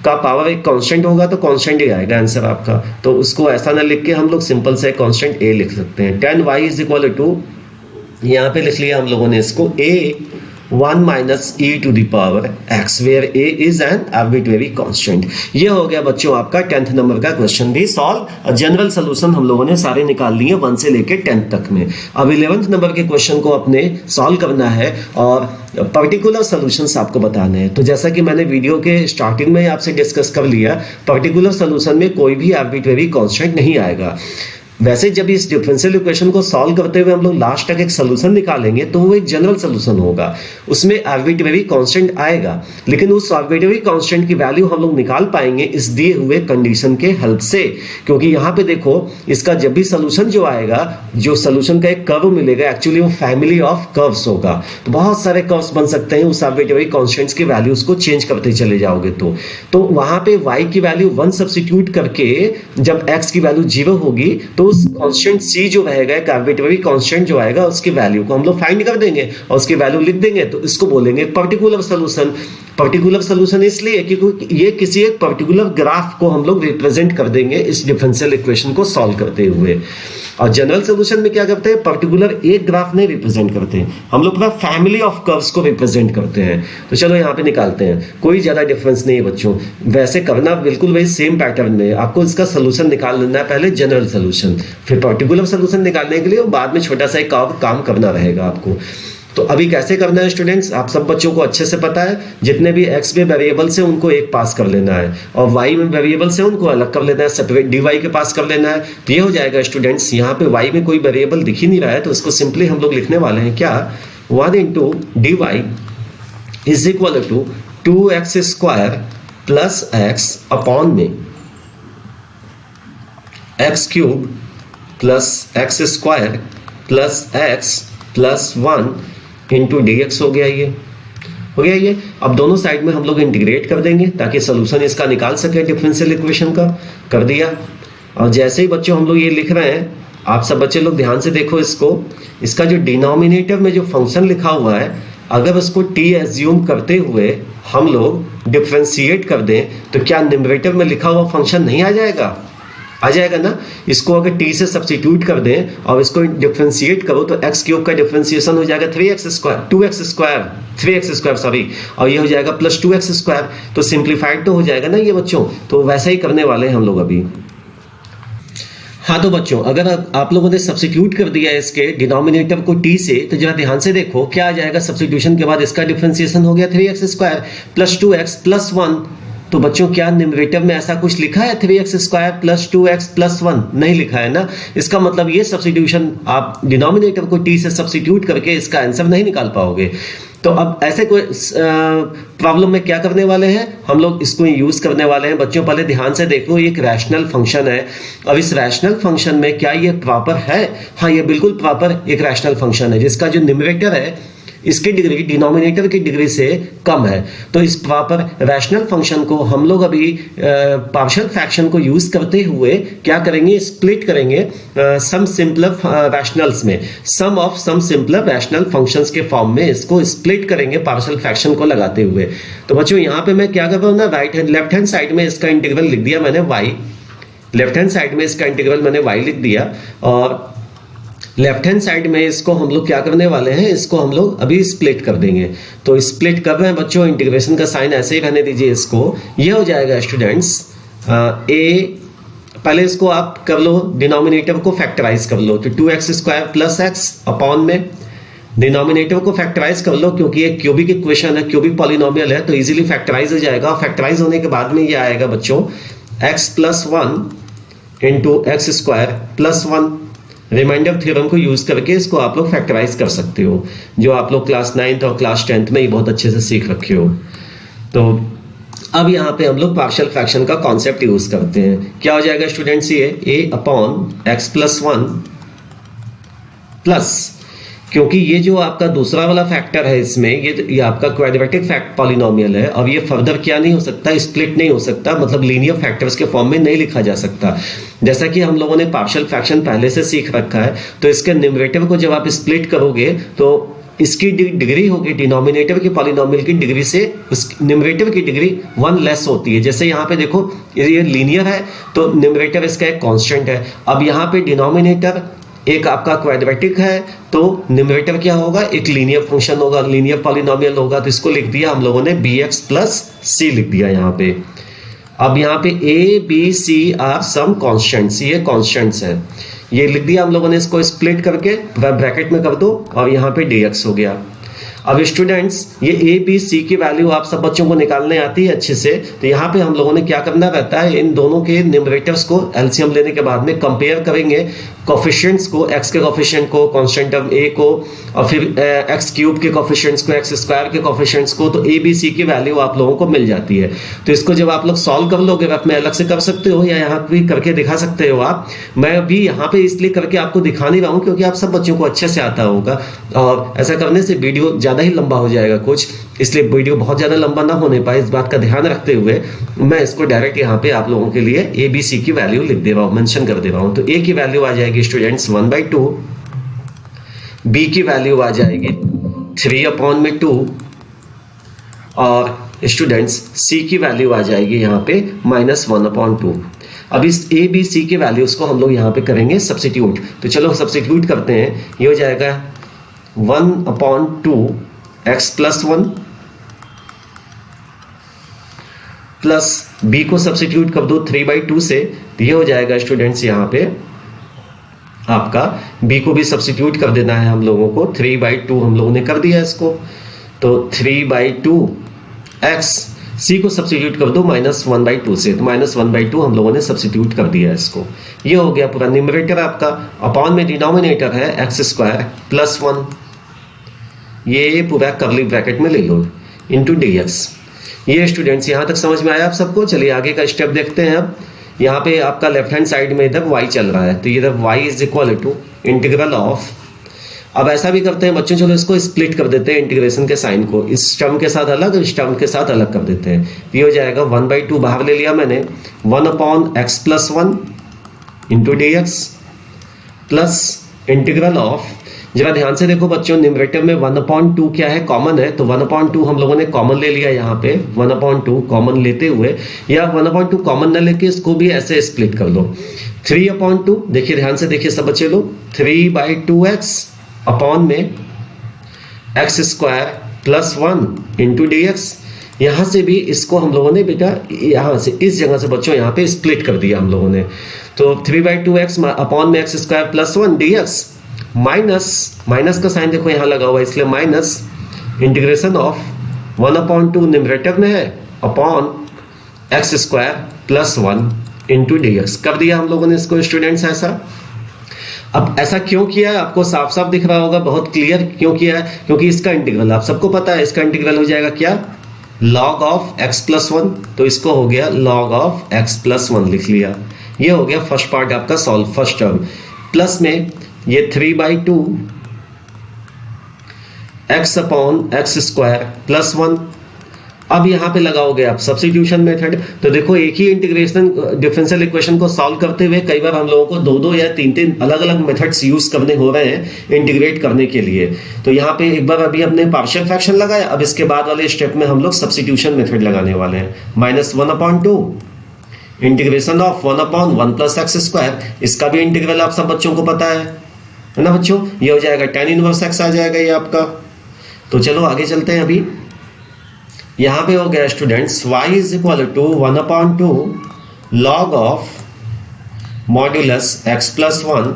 Speaker 1: का पावर एक कांस्टेंट होगा तो कांस्टेंट ही आएगा आंसर आपका। तो उसको ऐसा ना लिख के हम लोग सिंपल से कांस्टेंट a लिख सकते हैं। 10y इज इक्वल टू, यहाँ पे लिख लिया हम लोगों ने इसको a 1 minus e to the power x where a is an arbitrary constant. ये हो गया बच्चों आपका 10th नंबर का क्वेश्चन भी सॉल्व। जनरल सोल्यूशन हम लोगों ने सारे निकाल लिए 1 से लेके 10 तक में। अब 11th नंबर के क्वेश्चन को अपने सॉल्व करना है और पर्टिकुलर सॉल्यूशंस आपको बताने हैं। तो जैसा कि मैंने वीडियो के स्टार्टिंग में आपसे डिस्कस कर लिया, पर्टिकुलर सॉल्यूशन में कोई भी आर्बिट्रेरी कांस्टेंट नहीं आएगा। वैसे जब इस डिफरेंशियल इक्वेशन को सॉल्व करते हुए हम लोग लास्ट तक एक सोल्यूशन निकालेंगे तो वो एक जनरल सोल्यूशन होगा, उसमें आर्बिट्रेरी कांस्टेंट आएगा, लेकिन उस आर्बिट्रेरी कांस्टेंट की वैल्यू हम लोग निकाल पाएंगे इस दिए हुए कंडीशन के हेल्प से। क्योंकि यहाँ पे देखो, इसका जब भी सोल्यूशन जो आएगा, जो सोल्यूशन का एक कर्व मिलेगा, एक्चुअली वो फैमिली ऑफ कर्व्स होगा। तो बहुत सारे कर्व्स बन सकते हैं उस आर्बिट्रेरी कांस्टेंट्स की वैल्यूज को चेंज करते चले जाओगे तो वहां पे y की वैल्यू 1 सब्स्टिट्यूट करके जब x की वैल्यू 0 होगी तो उस कांस्टेंट c जो रहेगा, एक आर्बिट्रेरी कांस्टेंट जो आएगा, उसकी वैल्यू को हम लोग फाइंड कर देंगे और उसकी वैल्यू लिख देंगे। तो इसको बोलेंगे पर्टिकुलर सॉल्यूशन। पर्टिकुलर सॉल्यूशन इसलिए क्योंकि ये किसी एक पर्टिकुलर ग्राफ को हम लोग रिप्रेजेंट कर देंगे इस डिफरेंशियल इक्वेशन को सॉल्व करते हुए। और जनरल सॉल्यूशन में क्या करते हैं, पर्टिकुलर एक ग्राफ नहीं रिप्रेजेंट करते हैं, हम लोग पूरा फैमिली ऑफ कर्व्स को रिप्रेजेंट करते हैं। तो चलो यहाँ पे निकालते हैं, कोई ज्यादा डिफरेंस नहीं है बच्चों, वैसे करना बिल्कुल वही सेम पैटर्न में। आपको इसका सोल्यूशन निकाल लेना है, पहले जनरल सोल्यूशन, फिर पर्टिकुलर सोल्यूशन निकालने के लिए बाद में छोटा सा एक काम करना रहेगा आपको। तो अभी कैसे करना है स्टूडेंट्स, आप सब बच्चों को अच्छे से पता है। जितने भी x में वेरिएबल से उनको एक पास कर लेना है और y में वेरिएबल से उनको अलग कर लेना है, सेपरेट dy के पास कर लेना है। तो ये हो जाएगा स्टूडेंट्स, यहाँ पे y में कोई वेरिएबल दिख ही नहीं रहा है, तो इसको सिंपली हम लोग लिखने वाले हैं क्या, 1 into d y is equal to 2x square plus x upon में x cube plus x square plus x plus 1 into dx हो गया ये। अब दोनों साइड में हम लोग इंटीग्रेट कर देंगे ताकि सोल्यूशन इसका निकाल सके डिफरेंशियल इक्वेशन का। कर दिया। और जैसे ही बच्चों हम लोग ये लिख रहे हैं, आप सब बच्चे लोग ध्यान से देखो इसको, इसका जो डिनोमिनेटर में जो फंक्शन लिखा हुआ है, अगर उसको t एज्यूम करते हुए हम लोग डिफरेंशिएट कर दें तो क्या न्यूमरेटर में लिखा हुआ फंक्शन नहीं आ जाएगा? आ जाएगा ना। इसको अगर t से सब्स्टिट्यूट कर दें और इसको डिफरेंशिएट करो तो x क्यूब का डिफरेंशिएशन हो जाएगा 3x स्क्वायर सॉरी, और ये हो जाएगा प्लस 2x स्क्वायर। तो सिंप्लीफाइड तो हो जाएगा ना ये बच्चों। तो वैसा ही करने वाले हैं हम लोग अभी। हाँ तो बच्चों, अगर आप लोगों ने सब्स्टिट्यूट कर दिया है इसके डिनोमिनेटर को t से, तो जरा ध्यान से देखो क्या आ जाएगा। सब्स्टिट्यूशन के बाद इसका डिफरेंशिएशन हो गया 3x square plus 2x plus 1 तो बच्चों क्या न्यूमरेटर में ऐसा कुछ लिखा है 3x square plus 2x plus 1? नहीं लिखा है ना। इसका मतलब ये सब्स्टिट्यूशन आप डिनोमिनेटर को t से सब्स्टिट्यूट करके इसका आंसर नहीं निकाल पाओगे। तो अब ऐसे कोई प्रॉब्लम में क्या करने वाले हैं हम लोग, इसको यूज करने वाले हैं। बच्चों पहले ध्यान से देखो, ये एक रैशनल फंक्शन है। अब इस रैशनल फंक्शन में क्या ये प्रॉपर है? हाँ, ये बिल्कुल प्रॉपर एक रैशनल फंक्शन है जिसका जो न्यूमरेटर है इसकी डिग्री डिनोमिनेटर की डिग्री से कम है। तो इस प्रॉपर रैशनल फंक्शन को हम लोग अभी पार्शियल फ्रैक्शन को यूज करते हुए क्या करेंगे, स्प्लिट करेंगे सम सिंपलर रैशनल्स में, sum of some simpler rational functions के फॉर्म में इसको स्प्लिट करेंगे पार्शियल फ्रैक्शन को लगाते हुए। तो बच्चों यहाँ पे मैं क्या कर रहा हूँ ना, लेफ्ट हैंड साइड में इसका इंटीग्रल लिख दिया मैंने y, लेफ्ट हैंड साइड में इसका इंटीग्रल मैंने y लिख दिया, और लेफ्ट हैंड साइड में इसको हम लोग क्या करने वाले हैं, इसको हम लोग अभी स्प्लिट कर देंगे। तो स्प्लिट कर रहे हैं बच्चों, इंटीग्रेशन का साइन ऐसे ही रहने दीजिए इसको। ये हो जाएगा स्टूडेंट्स ए, पहले इसको आप कर लो, डिनोमिनेटर को फैक्टराइज कर लो। तो 2x square plus x upon में डिनोमिनेटर को फैक्टराइज कर लो, क्योंकि ये क्यूबिक इक्वेशन है, क्यूबिक पॉलिनोमियल है, तो इजीली फैक्टराइज हो जाएगा। फैक्टराइज होने के बाद में ये आएगा बच्चों x plus 1 into x square plus 1। Remainder theorem को यूज करके इसको आप लोग फैक्टराइज कर सकते हो, जो आप लोग क्लास 9th और क्लास 10th में ही बहुत अच्छे से सीख रखे हो। तो अब यहाँ पे हम लोग पार्शियल फ्रैक्शन का कॉन्सेप्ट यूज करते हैं। क्या हो जाएगा स्टूडेंट्स, ये a upon x plus 1 plus, क्योंकि ये जो आपका दूसरा वाला फैक्टर है इसमें, ये आपका क्वाड्रेटिक फैक्ट पॉलिनोमियल है, और ये फर्दर क्या नहीं हो सकता, स्प्लिट नहीं हो सकता, मतलब लीनियर फैक्टर्स के फॉर्म में नहीं लिखा जा सकता। जैसा कि हम लोगों ने पार्शियल फ्रैक्शन पहले से सीख रखा है, तो इसके न्यूमरेटर को जब आप स्प्लिट करोगे तो इसकी डिग्री होगी डिनोमिनेटर के पॉलिनोमियल की डिग्री से उस न्यूमरेटर की डिग्री 1 लेस होती है। जैसे यहाँ पे देखो ये लीनियर है तो न्यूमरेटर इसका एक कांस्टेंट है। अब यहाँ पे डिनोमिनेटर एक आपका क्वाड्रेटिक है तो न्यूमरेटर क्या होगा, एक लीनियर फंक्शन होगा, लीनियर पॉलिनोमियल होगा। तो इसको लिख दिया हम लोगों ने bx प्लस c लिख दिया यहाँ पे। अब यहाँ पे a b c are some constants, ये कॉन्स्टेंट्स है, ये लिख दिया हम लोगों ने। इसको स्प्लिट करके ब्रैकेट में कर दो और यहाँ पे dx हो गया। अब स्टूडेंट्स ये a b c की वैल्यू आप सब बच्चों को निकालने आती है अच्छे से, तो यहाँ पे हम लोगों ने क्या करना रहता है, इन दोनों के न्यूमरेटर्स को एलसीएम लेने के बाद में कंपेयर करेंगे कोफिशिएंट्स को, x के कोफिशिएंट को, कांस्टेंट टर्म a को, और फिर x क्यूब के कोफिशिएंट्स को, x स्क्वायर के कोफिशिएंट्स को, तो a b c की वैल्यू आप लोगों को मिल जाती है। तो इसको जब आप लोग सॉल्व कर लोगे, आप में अलग से कर सकते हो या यहाँ भी करके दिखा सकते हो आप। मैं अभी यहाँ पे इसलिए करके आपको दिखा नहीं रहा हूँ क्योंकि आप सब बच्चों को अच्छे से आता होगा, और ऐसा करने से वीडियो ज्यादा ही लंबा हो जाएगा कुछ, इसलिए वीडियो बहुत ज्यादा लंबा ना होने पाए, इस बात का ध्यान रखते हुए मैं इसको डायरेक्ट यहाँ पे आप लोगों के लिए ए बी सी की वैल्यू लिख दे रहा हूँ, मेंशन कर दे रहा हूँ। तो ए की वैल्यू आ जाएगी स्टूडेंट्स 1/2, बी की वैल्यू आ जाएगी 3/2, और स्टूडेंट्स सी की वैल्यू आ जाएगी यहाँ पे -1/2। अब इस ए बी सी के वैल्यूज को हम लोग यहाँ पे करेंगे सब्स्टिट्यूट। तो चलो सब्स्टिट्यूट करते हैं। ये हो जाएगा 1/2 x प्लस 1 प्लस b को सब्स्टिट्यूट कर दो 3/2 से, तो ये हो जाएगा स्टूडेंट्स यहाँ पे आपका b को भी सब्स्टिट्यूट कर देना है हम लोगों को। 3/2 हम लोगों ने कर दिया इसको, तो 3/2 x, c को सब्स्टिट्यूट कर दो -1/2 से, तो -1/2 हम लोगों ने सब्स्टिट्यूट कर दिया इसको। ये हो गया पूरा न्यूमरेटर आपका। अपॉन में डिनोमिनेटर है x स्क्वायर प्लस 1, ये पूरा कर्ली ब्रैकेट में ले लो, इंटू dx। ये स्टूडेंट्स यहाँ तक समझ में आया आप सबको। चलिए आगे का स्टेप देखते हैं। अब यहाँ पे आपका लेफ्ट हैंड साइड में इधर y चल रहा है, तो इधर y is equal to integral of, अब ऐसा भी करते हैं बच्चों, चलो इसको स्प्लिट कर देते हैं इंटीग्रेशन के साइन को, इस टर्म के साथ अलग, इस टर्म के साथ अलग कर देते हैं। ये हो जाएगा 1/2 बाहर ले लिया मैंने, 1/x plus 1 into dx plus integral of, जरा ध्यान से देखो बच्चों, न्यूमरेटर में 1/2 क्या है, कॉमन है, तो 1/2 हम लोगों ने कॉमन ले लिया यहाँ पे। 1/2 कॉमन लेते हुए, या 1/2 कॉमन न लेके इसको भी ऐसे स्प्लिट कर लो। 3/2, देखिए ध्यान से देखिए सब बच्चे लोग, 3/2x अपॉन में x square plus 1 into dx। यहां से भी इसको हम लोगों ने बेटा यहां से इस जगह से बच्चों यहाँ पे स्प्लिट कर दिया हम लोगों ने, तो 3/2x अपॉन में x square plus 1 dx minus का साइन देखो यहाँ लगा हुआ है, इसलिए माइनस इंटीग्रेशन ऑफ 1/2 न्यूमरेटर में है upon x square plus 1 into d x. कर दिया हम लोगों ने इसको स्टूडेंट्स ऐसा। अब ऐसा क्यों किया है आपको साफ साफ दिख रहा होगा, बहुत क्लियर क्यों किया है, क्योंकि इसका इंटीग्रल आप सबको पता है, इसका इंटीग्रल हो जाएगा क्या, log ऑफ x प्लस 1, तो इसको हो गया log ऑफ x प्लस 1 लिख लिया। ये हो गया फर्स्ट पार्ट आपका सॉल्व, फर्स्ट टर्म। प्लस में ये 3/2 x upon x square plus 1। अब यहां पे लगाओगे आप सब्स्टिट्यूशन मेथड, तो देखो एक ही इंटीग्रेशन डिफरेंशियल इक्वेशन को सॉल्व करते हुए कई बार हम लोगों को दो दो या तीन तीन अलग अलग मेथड्स यूज करने हो रहे हैं इंटीग्रेट करने के लिए। तो यहाँ पे एक बार अभी हमने पार्शियल फ्रैक्शन लगाया, अब इसके बाद वाले स्टेप में हम लोग सब्स्टिट्यूशन मेथड लगाने वाले हैं। -1/2 integration of 1/1 plus x square, इसका भी इंटीग्रल आप सब बच्चों को पता है ना बच्चों, ये हो जाएगा tan इनवर्स x आ जाएगा ये आपका। तो चलो आगे चलते हैं। अभी यहां पे हो गया students y is equal to 1/2 log of modulus x plus 1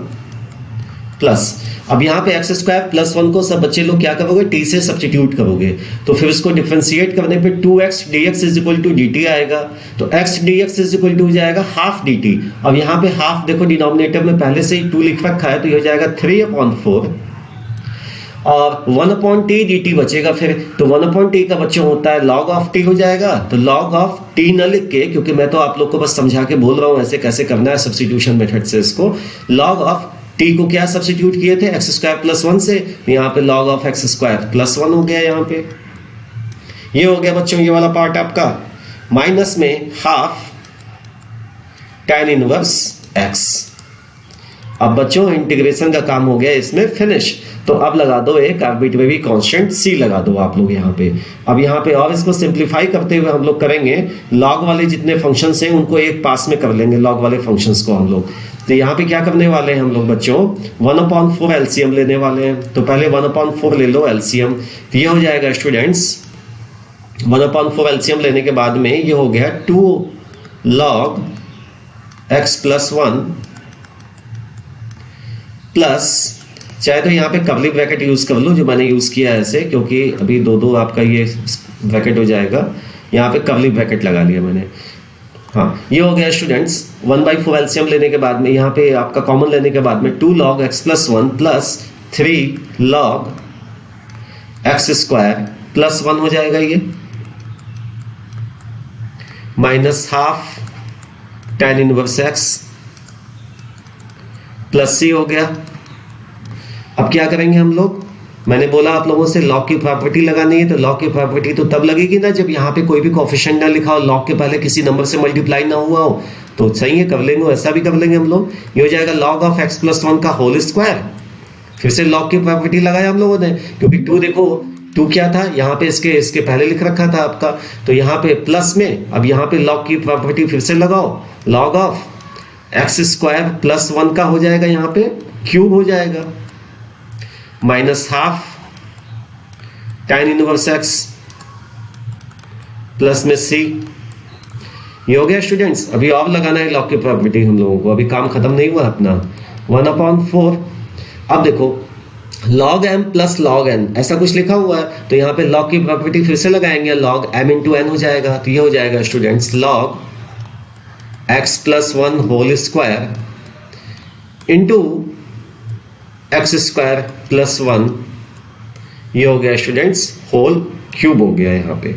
Speaker 1: plus, अब यहाँ पे एक्स स्क्वायर प्लस 1 को सब बच्चे लोग क्या करोगे, t से सब्स्टिट्यूट करोगे, तो फिर इसको डिफरेंशिएट करने पे 2x dx is equal to dt आएगा, तो x dx is equal to हो जाएगा हाफ dt। अब यहाँ पे हाफ देखो डिनोमिनेटर में पहले से ही 2 लिख रखा है, तो ये हो जाएगा 3/4 और 1/t dt बचेगा फिर, तो 1/t का बच्चों होता है log ऑफ t हो जाएगा, तो log ऑफ t न लिख के, क्योंकि मैं तो आप लोग को बस समझा के बोल रहा हूँ ऐसे कैसे करना है सब्स्टिट्यूशन मेथड से इसको। log ऑफ t को क्या सब्स्टिट्यूट किए थे एक्स स्क्वायर प्लस 1 से, यहाँ पे log of x square plus 1 हो गया यहाँ पे। ये हो गया बच्चों ये वाला पार्ट आपका, माइनस में हाफ tan इनवर्स x। अब बच्चों इंटीग्रेशन का काम हो गया इसमें फिनिश, तो अब लगा दो एक आर्बिट्रेरी कांस्टेंट c लगा दो आप लोग यहाँ पे। अब यहाँ पे और इसको सिंप्लीफाई करते हुए हम लोग करेंगे log वाले जितने फंक्शंस हैं उनको एक पास में कर लेंगे, log वाले फंक्शंस को हम लोग। तो यहाँ पे क्या करने वाले हैं हम लोग बच्चों, 1/4 एलसीएम लेने वाले हैं। तो पहले 1/4 ले लो एलसीएम, तो ये हो जाएगा स्टूडेंट्स 1/4 एलसीएम लेने के बाद में ये हो गया 2 log x प्लस 1 प्लस, चाहे तो यहाँ पे कर्ली ब्रैकेट यूज कर लो जो मैंने यूज किया है ऐसे, क्योंकि अभी दो आपका ये ब्रैकेट हो जाएगा, यहाँ पे कर्ली ब्रैकेट लगा लिया मैंने। हाँ ये हो गया स्टूडेंट्स 1/4 एलसीएम लेने के बाद में यहाँ पे आपका कॉमन लेने के बाद में 2 log x plus 1 plus 3 log x square plus 1 हो जाएगा ये, minus half tan inverse x plus c हो गया। अब क्या करेंगे हम लोग, मैंने बोला आप लोगों से लॉग की प्रॉपर्टी लगानी है, तो लॉग की प्रॉपर्टी तो तब लगेगी ना जब यहाँ पे कोई भी कोएफिशिएंट ना लिखा हो, लॉग के पहले किसी नंबर से मल्टीप्लाई ना हुआ हो, तो सही है कर लेंगे, ऐसा भी कर लेंगे हम लोग। ये हो जाएगा log ऑफ x प्लस 1 का होल स्क्वायर, फिर से लॉग की प्रॉपर्टी लगाया हम लोगों ने, क्योंकि 2 देखो 2 क्या था यहाँ पे इसके पहले लिख रखा था आपका, तो यहाँ पे प्लस में अब यहाँ पे लॉग की प्रॉपर्टी फिर से लगाओ, log of x square plus 1 का हो जाएगा यहाँ पे क्यूब हो जाएगा, minus half tan inverse x plus में c। ये हो गया स्टूडेंट्स। अभी और लगाना है लॉग की प्रॉपर्टी हम लोगों को, अभी काम खत्म नहीं हुआ अपना। 1/4, अब देखो log m plus log n ऐसा कुछ लिखा हुआ है, तो यहाँ पे log की प्रॉपर्टी फिर से लगाएंगे, log m इंटू n हो जाएगा, तो ये हो जाएगा students log x plus 1 whole square into x square plus 1, ये हो गया स्टूडेंट्स होल क्यूब हो गया, यहाँ पे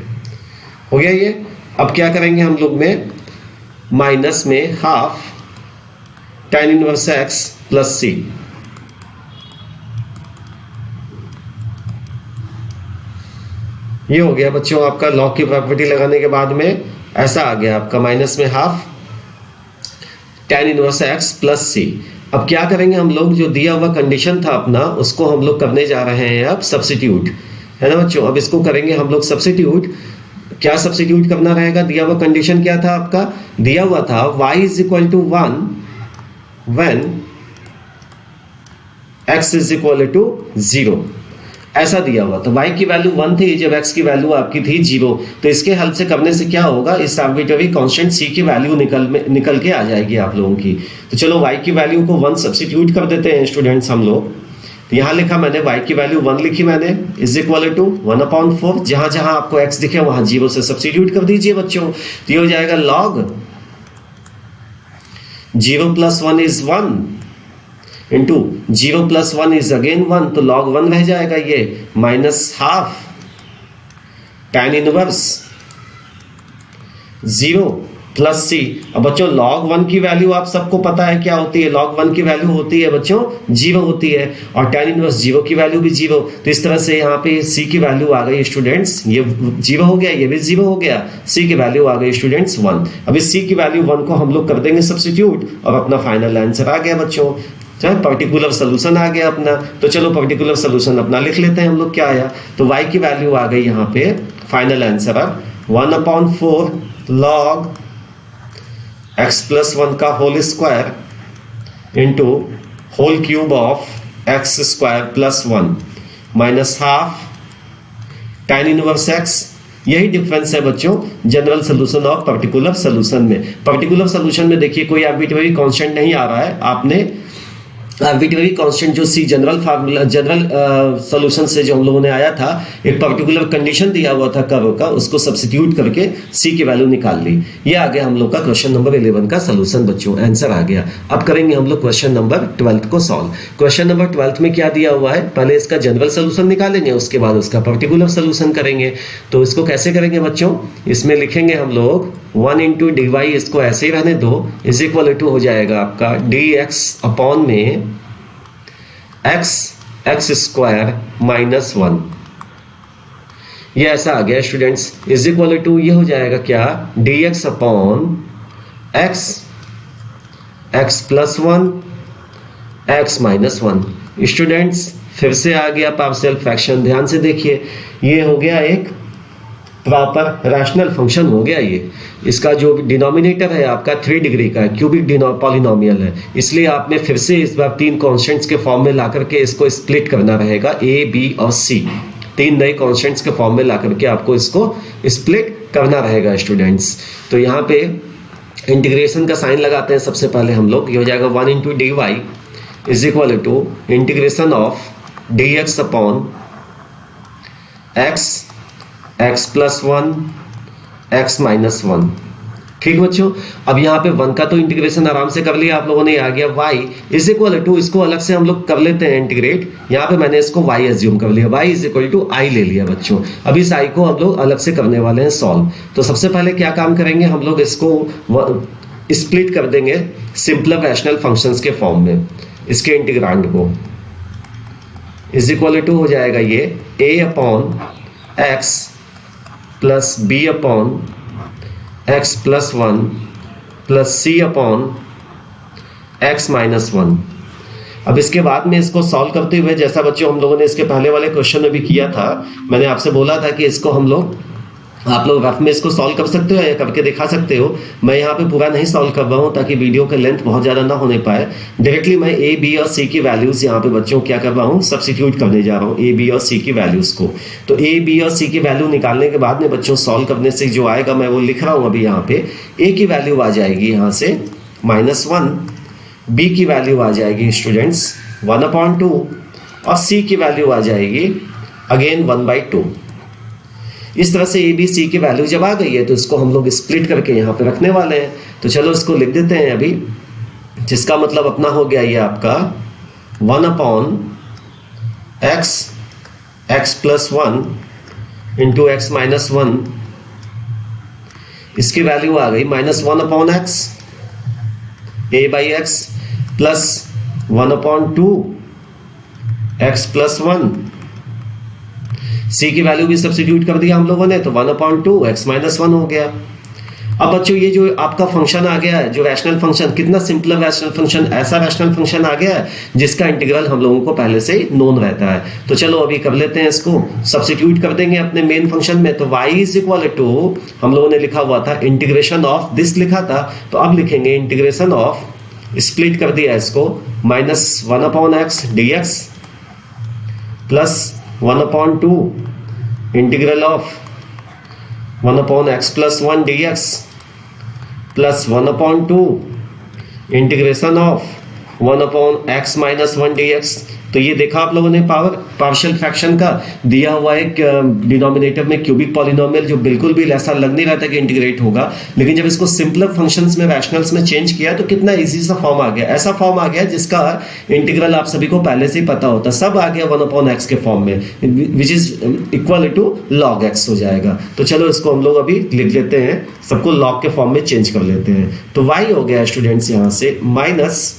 Speaker 1: हो गया ये। अब क्या करेंगे हम लोग में, माइनस में half tan inverse x plus c, ये हो गया बच्चों आपका लॉग की प्रॉपर्टी लगाने के बाद में ऐसा आ गया आपका, माइनस में half tan inverse x plus c। अब क्या करेंगे हम लोग, जो दिया हुआ कंडीशन था अपना उसको हम लोग करने जा रहे हैं अब सब्स्टिट्यूट, है ना बच्चों। अब इसको करेंगे हम लोग सब्स्टिट्यूट। क्या सब्स्टिट्यूट करना रहेगा, दिया हुआ कंडीशन क्या था आपका, दिया हुआ था y is equal to 1 when x is equal to 0, ऐसा दिया हुआ। तो y की वैल्यू 1 थी जब x की वैल्यू आपकी थी 0, तो इसके हल से करने से क्या होगा, इस आर्बिट्रेरी कांस्टेंट c की वैल्यू निकल के आ जाएगी आप लोगों की। तो चलो y की वैल्यू को 1 सब्स्टिट्यूट कर देते हैं स्टूडेंट्स हम लोग, तो यहाँ लिखा मैंने y की वैल्यू 1 लिखी मैंने, इज इक्वल टू 1/4। जहां जहां आपको x दिखे वहां 0 से सब्स्टिट्यूट कर दीजिए बच्चों। तो ये हो जाएगा log 0 + 1 is 1 into 0 + 1 is again 1, तो log 1 रह जाएगा ये, -½ tan इनवर्स 0 प्लस c। अब बच्चों log 1 की वैल्यू आप सबको पता है क्या होती है, log 1 की वैल्यू होती है बच्चों 0 होती है, और tan इनवर्स 0 की वैल्यू भी 0। तो इस तरह से यहाँ पे c की वैल्यू आ गई स्टूडेंट्स, ये 0 हो गया, ये भी 0 हो गया, c की वैल्यू आ गई स्टूडेंट्स 1। अब इस c की वैल्यू 1 को हम लोग कर देंगे सब्स्टिट्यूट, और अपना फाइनल आंसर आ गया बच्चों। चलो पर्टिकुलर सोल्यूशन आ गया अपना। तो चलो पर्टिकुलर सोल्यूशन अपना लिख लेते हैं हम लोग, क्या आया, तो y की वैल्यू आ गई यहाँ पे, फाइनल आंसर अब 1/4 log x + 1 का whole square into whole cube of x² + 1 -½ tan inverse x। यही डिफरेंस है बच्चों जनरल सोल्यूशन और पर्टिकुलर सोल्यूशन में। पर्टिकुलर सोल्यूशन में देखिए कोई आर्बिट्रेरी कांस्टेंट नहीं आ रहा है, आपने आर्बिट्रेरी कांस्टेंट जो सी जनरल फार्मूला जनरल सॉल्यूशन से जो हम लोगों ने आया था, एक पर्टिकुलर कंडीशन दिया हुआ था कर्व का, उसको सब्स्टिट्यूट करके सी की वैल्यू निकाल ली। ये आ गया हम लोग का क्वेश्चन नंबर 11 का सॉल्यूशन बच्चों, आंसर आ गया। अब करेंगे हम लोग क्वेश्चन नंबर 12 को सॉल्व। क्वेश्चन नंबर 12 में क्या दिया हुआ है, पहले इसका जनरल सॉल्यूशन निकालेंगे, उसके बाद उसका पर्टिकुलर सॉल्यूशन करेंगे। तो इसको कैसे करेंगे बच्चों, इसमें लिखेंगे हम लोग 1 × dy, इसको ऐसे ही रहने दो, इज इक्वल टू हो जाएगा आपका dx/ में x² -1। ये ऐसा आ गया स्टूडेंट्स, इज इक्वल टू ये हो जाएगा क्या, dx/ x + 1 x -1। स्टूडेंट्स फिर से आ गया पार्शियल फ्रैक्शन, ध्यान से देखिए, ये हो गया एक प्रॉपर रैशनल फंक्शन हो गया ये। इसका जो डिनोमिनेटर है आपका 3 डिग्री का है, क्यूबिक पॉलिनोमियल है, इसलिए आपने फिर से इस बार 3 कांस्टेंट्स के फॉर्म में ला करके इसको स्प्लिट करना रहेगा, a, b और c। 3 नए कांस्टेंट्स के फॉर्म में ला करके आपको इसको स्प्लिट करना रहेगा स्टूडेंट्स। तो यहाँ पे इंटीग्रेशन का साइन लगाते हैं सबसे पहले हम लोग, ये हो जाएगा 1 × dy is equal to integration of dx/ x + 1 x -1। ठीक बच्चों, अब यहाँ पे 1 का तो इंटीग्रेशन आराम से कर लिया आप लोगों ने, आ गया y इज इक्वल टू, इसको अलग से हम लोग कर लेते हैं इंटीग्रेट। यहाँ पे मैंने इसको y एज्यूम कर लिया, y is equal to i ले लिया बच्चों। अब इस i को हम लोग अलग से करने वाले हैं सॉल्व। तो सबसे पहले क्या काम करेंगे हम लोग, इसको स्प्लिट कर देंगे सिंपलर रैशनल फंक्शंस के फॉर्म में, इसके इंटीग्रांड को, इज इक्वल टू हो जाएगा ये a/x + b/x + 1 + c/x -1। अब इसके बाद में इसको सॉल्व करते हुए, जैसा बच्चों हम लोगों ने इसके पहले वाले क्वेश्चन में भी किया था, मैंने आपसे बोला था कि इसको हम लोग, आप लोग रफ में इसको सॉल्व कर सकते हो या करके दिखा सकते हो। मैं यहाँ पे पूरा नहीं सॉल्व कर रहा हूँ ताकि वीडियो का लेंथ बहुत ज़्यादा ना होने पाए। डायरेक्टली मैं a, b और c की वैल्यूज़ यहाँ पे बच्चों क्या कर रहा हूँ, सब्स्टिट्यूट करने जा रहा हूँ a, b और c की वैल्यूज़ को। तो a, b और c की वैल्यू निकालने के बाद में बच्चों सॉल्व करने से जो आएगा मैं वो लिख रहा हूँ अभी यहाँ पे। a की वैल्यू आ जाएगी यहाँ से -1, b की वैल्यू आ जाएगी स्टूडेंट्स 1/2 और c की वैल्यू आ जाएगी अगेन 1/2। इस तरह से a, b, c की वैल्यू जब आ गई है तो इसको हम लोग स्प्लिट करके यहाँ पे रखने वाले हैं। तो चलो इसको लिख देते हैं अभी, जिसका मतलब अपना हो गया ये आपका 1/x x + 1 × x -1, इसकी वैल्यू आ गई -1/x a/x + 1/2 x + 1। c की वैल्यू भी सब्स्टिट्यूट कर दिया हम लोगों ने, तो 1/2 x -1 हो गया। अब बच्चों ये जो आपका फंक्शन आ गया है, जो रैशनल फंक्शन, कितना सिंपल रैशनल फंक्शन, ऐसा रैशनल फंक्शन आ गया है जिसका इंटीग्रल हम लोगों को पहले से ही नोन रहता है। तो चलो अभी कर लेते हैं, इसको सब्स्टिट्यूट कर देंगे अपने मेन फंक्शन में। तो y इज इक्वल टू, हम लोगों ने लिखा हुआ था इंटीग्रेशन ऑफ दिस लिखा था, तो अब लिखेंगे इंटीग्रेशन ऑफ, स्प्लिट कर दिया इसको, -1/x dx + 1/2 integral of 1/x + 1 dx + 1/2 integration of 1/x - 1 dx तो ये देखा आप लोगों ने पावर पार्शियल फ्रैक्शन का दिया हुआ एक डिनोमिनेटर में क्यूबिक पॉलिनोमियल जो बिल्कुल भी ऐसा लग नहीं रहा था कि इंटीग्रेट होगा, लेकिन जब इसको सिंपलर फंक्शंस में रैशनल्स में चेंज किया तो कितना इजी सा फॉर्म आ गया, ऐसा फॉर्म आ गया जिसका इंटीग्रल आप सभी को पहले से ही पता होता, सब आ गया 1/x के फॉर्म में, which is equal to log x हो जाएगा। तो चलो इसको हम लोग अभी लिख लेते हैं, सबको log के फॉर्म में चेंज कर लेते हैं। तो y हो गया स्टूडेंट्स यहां से minus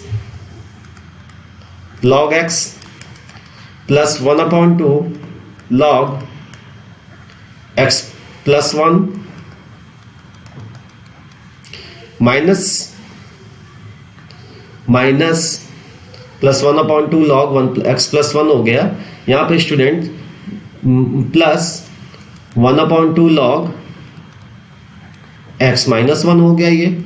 Speaker 1: log x plus 1/2 log x plus 1 minus plus 1/2 log 1 x plus 1 हो गया यहां पे student, plus 1/2 log x minus 1 हो गया ये।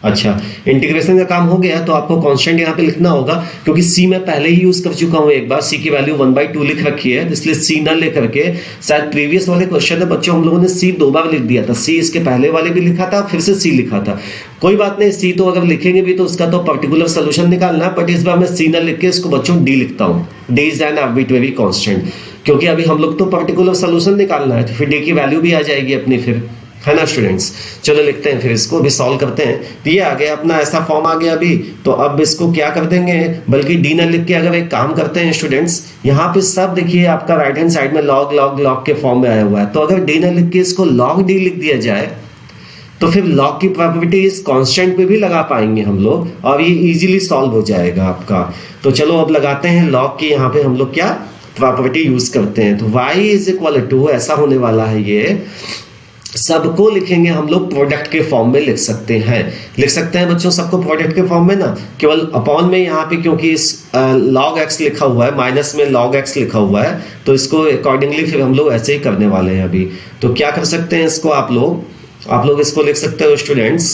Speaker 1: अच्छा, इंटीग्रेशन का काम हो गया तो आपको कांस्टेंट यहाँ पे लिखना होगा, क्योंकि c मैं पहले ही यूज कर चुका हूं एक बार, c की वैल्यू 1/2 लिख रखी है, इसलिए c न लेकर के, शायद प्रीवियस वाले क्वेश्चन में बच्चों हम लोगों ने c 2 बार लिख दिया था, c इसके पहले वाले भी लिखा था फिर से c लिखा था। कोई बात नहीं, c तो अगर लिखेंगे भी तो उसका तो पर्टिकुलर सोल्यूशन निकालना है, बट इस बार मैं c न लिख के इसको बच्चों d लिखता हूँ, d is an arbitrary constant, क्योंकि अभी हम लोग तो पर्टिकुलर सोल्यूशन निकालना है, तो फिर d की वैल्यू भी आ जाएगी अपनी फिर, है ना स्टूडेंट्स। चलो लिखते हैं फिर इसको, अभी सॉल्व करते हैं। तो ये आ गया अपना, ऐसा फॉर्म आ गया अभी, तो अब इसको क्या कर देंगे, बल्कि डी न लिख के अगर एक काम करते हैं स्टूडेंट्स, यहाँ पे सब देखिए आपका राइट हैंड साइड में लॉग लॉग लॉग के फॉर्म में आया हुआ है, तो अगर डी न लिख के इसको लॉग डी लिख दिया जाए तो फिर लॉग की प्रॉपर्टी इस कांस्टेंट पे भी लगा पाएंगे हम लोग, और ये इजीली सॉल्व हो जाएगा आपका। तो चलो अब लगाते हैं लॉग की, यहाँ पे हम लोग क्या प्रॉपर्टी यूज करते हैं, तो y इज इक्वल टू, ऐसा होने वाला है ये, सबको लिखेंगे हम लोग प्रोडक्ट के फॉर्म में लिख सकते हैं बच्चों, सबको प्रोडक्ट के फॉर्म में ना, केवल अपॉन में यहाँ पे क्योंकि इस log x लिखा हुआ है, माइनस में log x लिखा हुआ है, तो इसको अकॉर्डिंगली फिर हम लोग ऐसे ही करने वाले हैं अभी। तो क्या कर सकते हैं इसको आप लोग इसको लिख सकते हो स्टूडेंट्स,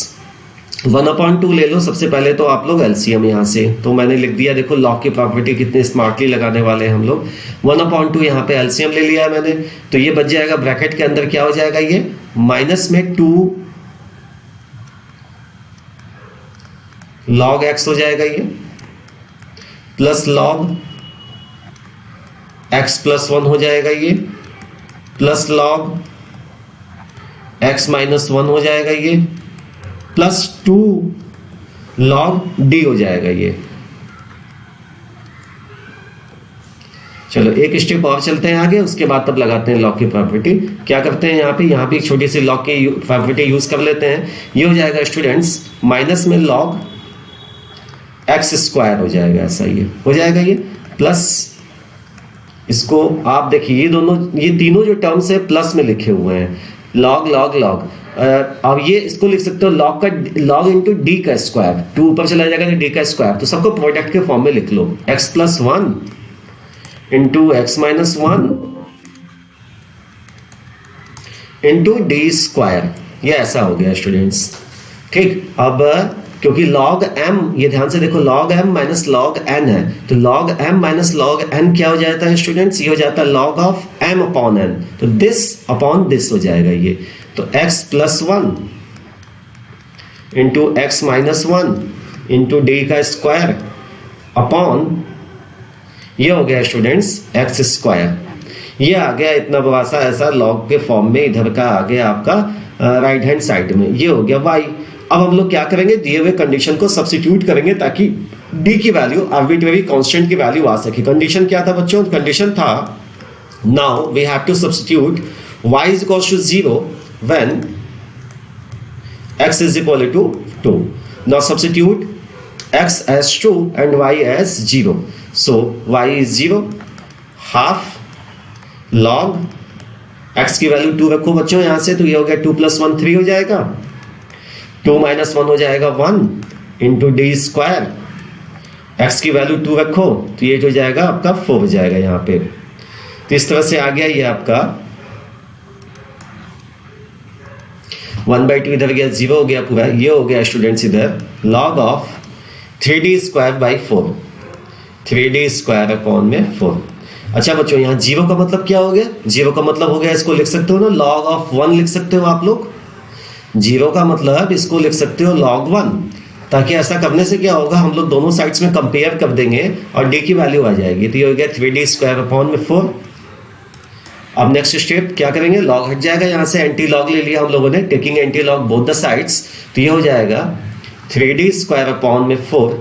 Speaker 1: 1/2 ले लो सबसे पहले तो आप लोग एलसीएम यहाँ से, तो मैंने लिख दिया, देखो लॉग की प्रॉपर्टी कितने स्मार्टली लगाने वाले हैं हम लोग, 1/2 यहाँ पे एलसीएम ले लिया है मैंने, तो ये बच जाएगा ब्रैकेट के अंदर क्या हो जाएगा, ये माइनस में 2 log x हो जाएगा ये, प्लस log x प्लस 1 हो जाएगा ये, प्लस log x माइनस 1 हो जाएगा ये, प्लस 2 log d हो जाएगा ये। चलो एक स्टेप और चलते हैं आगे, उसके बाद तब लगाते हैं लॉग की प्रॉपर्टी। क्या करते हैं यहाँ पे एक छोटी सी लॉग की प्रॉपर्टी यूज कर लेते हैं। ये हो जाएगा स्टूडेंट्स माइनस में log x स्क्वायर हो जाएगा, ऐसा ये हो जाएगा ये, प्लस इसको आप देखिए ये तीनों जो टर्म्स है प्लस में लिखे हुए हैं, log log log, अब ये इसको लिख सकते हो log का log इंटू डी का स्क्वायर, 2 ऊपर चला जाएगा तो डी का स्क्वायर, तो सबको प्रोडक्ट के फॉर्म में लिख लो, x plus 1 into x minus 1 into D square, ये ऐसा हो गया स्टूडेंट्स। ठीक, अब क्योंकि log m, ये ध्यान से देखो log m minus log n है, तो log m minus log n क्या हो जाता है स्टूडेंट्स, ये हो जाता है log of m upon n, तो दिस अपॉन दिस हो जाएगा ये, तो x plus 1 into x minus 1 into D का स्क्वायर अपॉन, ये हो गया स्टूडेंट्स x स्क्वायर, ये आ गया इतना बड़ा सा ऐसा log के फॉर्म में, इधर का आ गया आपका राइट हैंड साइड में, ये हो गया y। अब हम लोग क्या करेंगे, दिए हुए कंडीशन को सब्स्टिट्यूट करेंगे ताकि d की वैल्यू आर्बिट्रेरी कांस्टेंट की वैल्यू आ सके। कंडीशन क्या था बच्चों, कंडीशन था now we have to substitute y is equal to 0 when x is equal to 2। Now substitute x as 2 and y as 0, so y is 0 half log x की value 2 रखो बच्चों यहां से, तो ये हो गया 2 प्लस 1 3 हो जाएगा, 2 माइनस 1 हो जाएगा 1 इंटू डी स्क्वायर, x की वैल्यू 2 रखो तो ये जो जाएगा आपका 4 हो जाएगा यहाँ पे। तो इस तरह से आ गया ये आपका 1/2 इधर गया, 0 हो गया पूरा, ये हो गया स्टूडेंट्स इधर log of 3d square by 4, 3d square upon में 4। अच्छा बच्चों यहाँ 0 का मतलब क्या हो गया, 0 का मतलब हो गया, इसको लिख सकते हो ना log ऑफ 1 लिख सकते हो आप लोग, 0 का मतलब इसको लिख सकते हो log 1, ताकि ऐसा करने से क्या होगा, हम लोग दोनों साइड्स में कंपेयर कर देंगे और डी की वैल्यू आ जाएगी। तो ये हो गया 3d स्क्वायर अपॉन में 4। अब नेक्स्ट स्टेप क्या करेंगे, लॉग हट जाएगा, यहाँ से एंटी लॉग ले लिया हम लोगों ने, taking anti log both the sides. तो ये हो जाएगा 3d स्क्वायर अपॉन में 4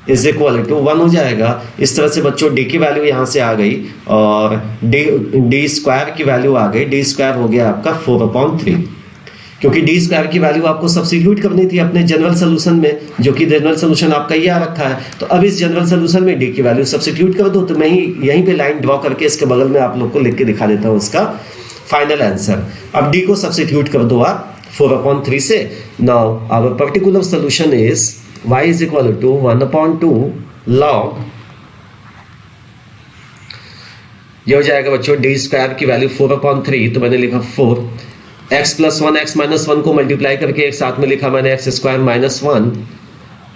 Speaker 1: इज इक्वल टू 1 हो जाएगा। इस तरह से बच्चों डी की वैल्यू यहाँ से आ गई और डी स्क्वायर की वैल्यू आ गई। डी स्क्वायर हो गया आपका 4/3, क्योंकि डी स्क्वायर की वैल्यू आपको सब्स्टिट्यूट करनी थी अपने जनरल सोल्यूशन में, जो कि जनरल सोल्यूशन आपका ये आ रखा है। तो अब इस जनरल सोल्यूशन में डी की वैल्यू सब्स्टिट्यूट कर दो। तो मैं यहीं पे लाइन ड्रॉ करके इसके बगल में आप लोग को लिख के दिखा देता हूँ उसका फाइनल आंसर। अब डी को सब्स्टिट्यूट कर दो आप 4/3 से। Now our particular solution is y is equal to 1/2 log, ये हो जाएगा बच्चों डी स्क्वायर की वैल्यू 4/3, तो मैंने लिखा 4, x प्लस 1 x माइनस 1 को मल्टीप्लाई करके एक साथ में लिखा मैंने x square minus 1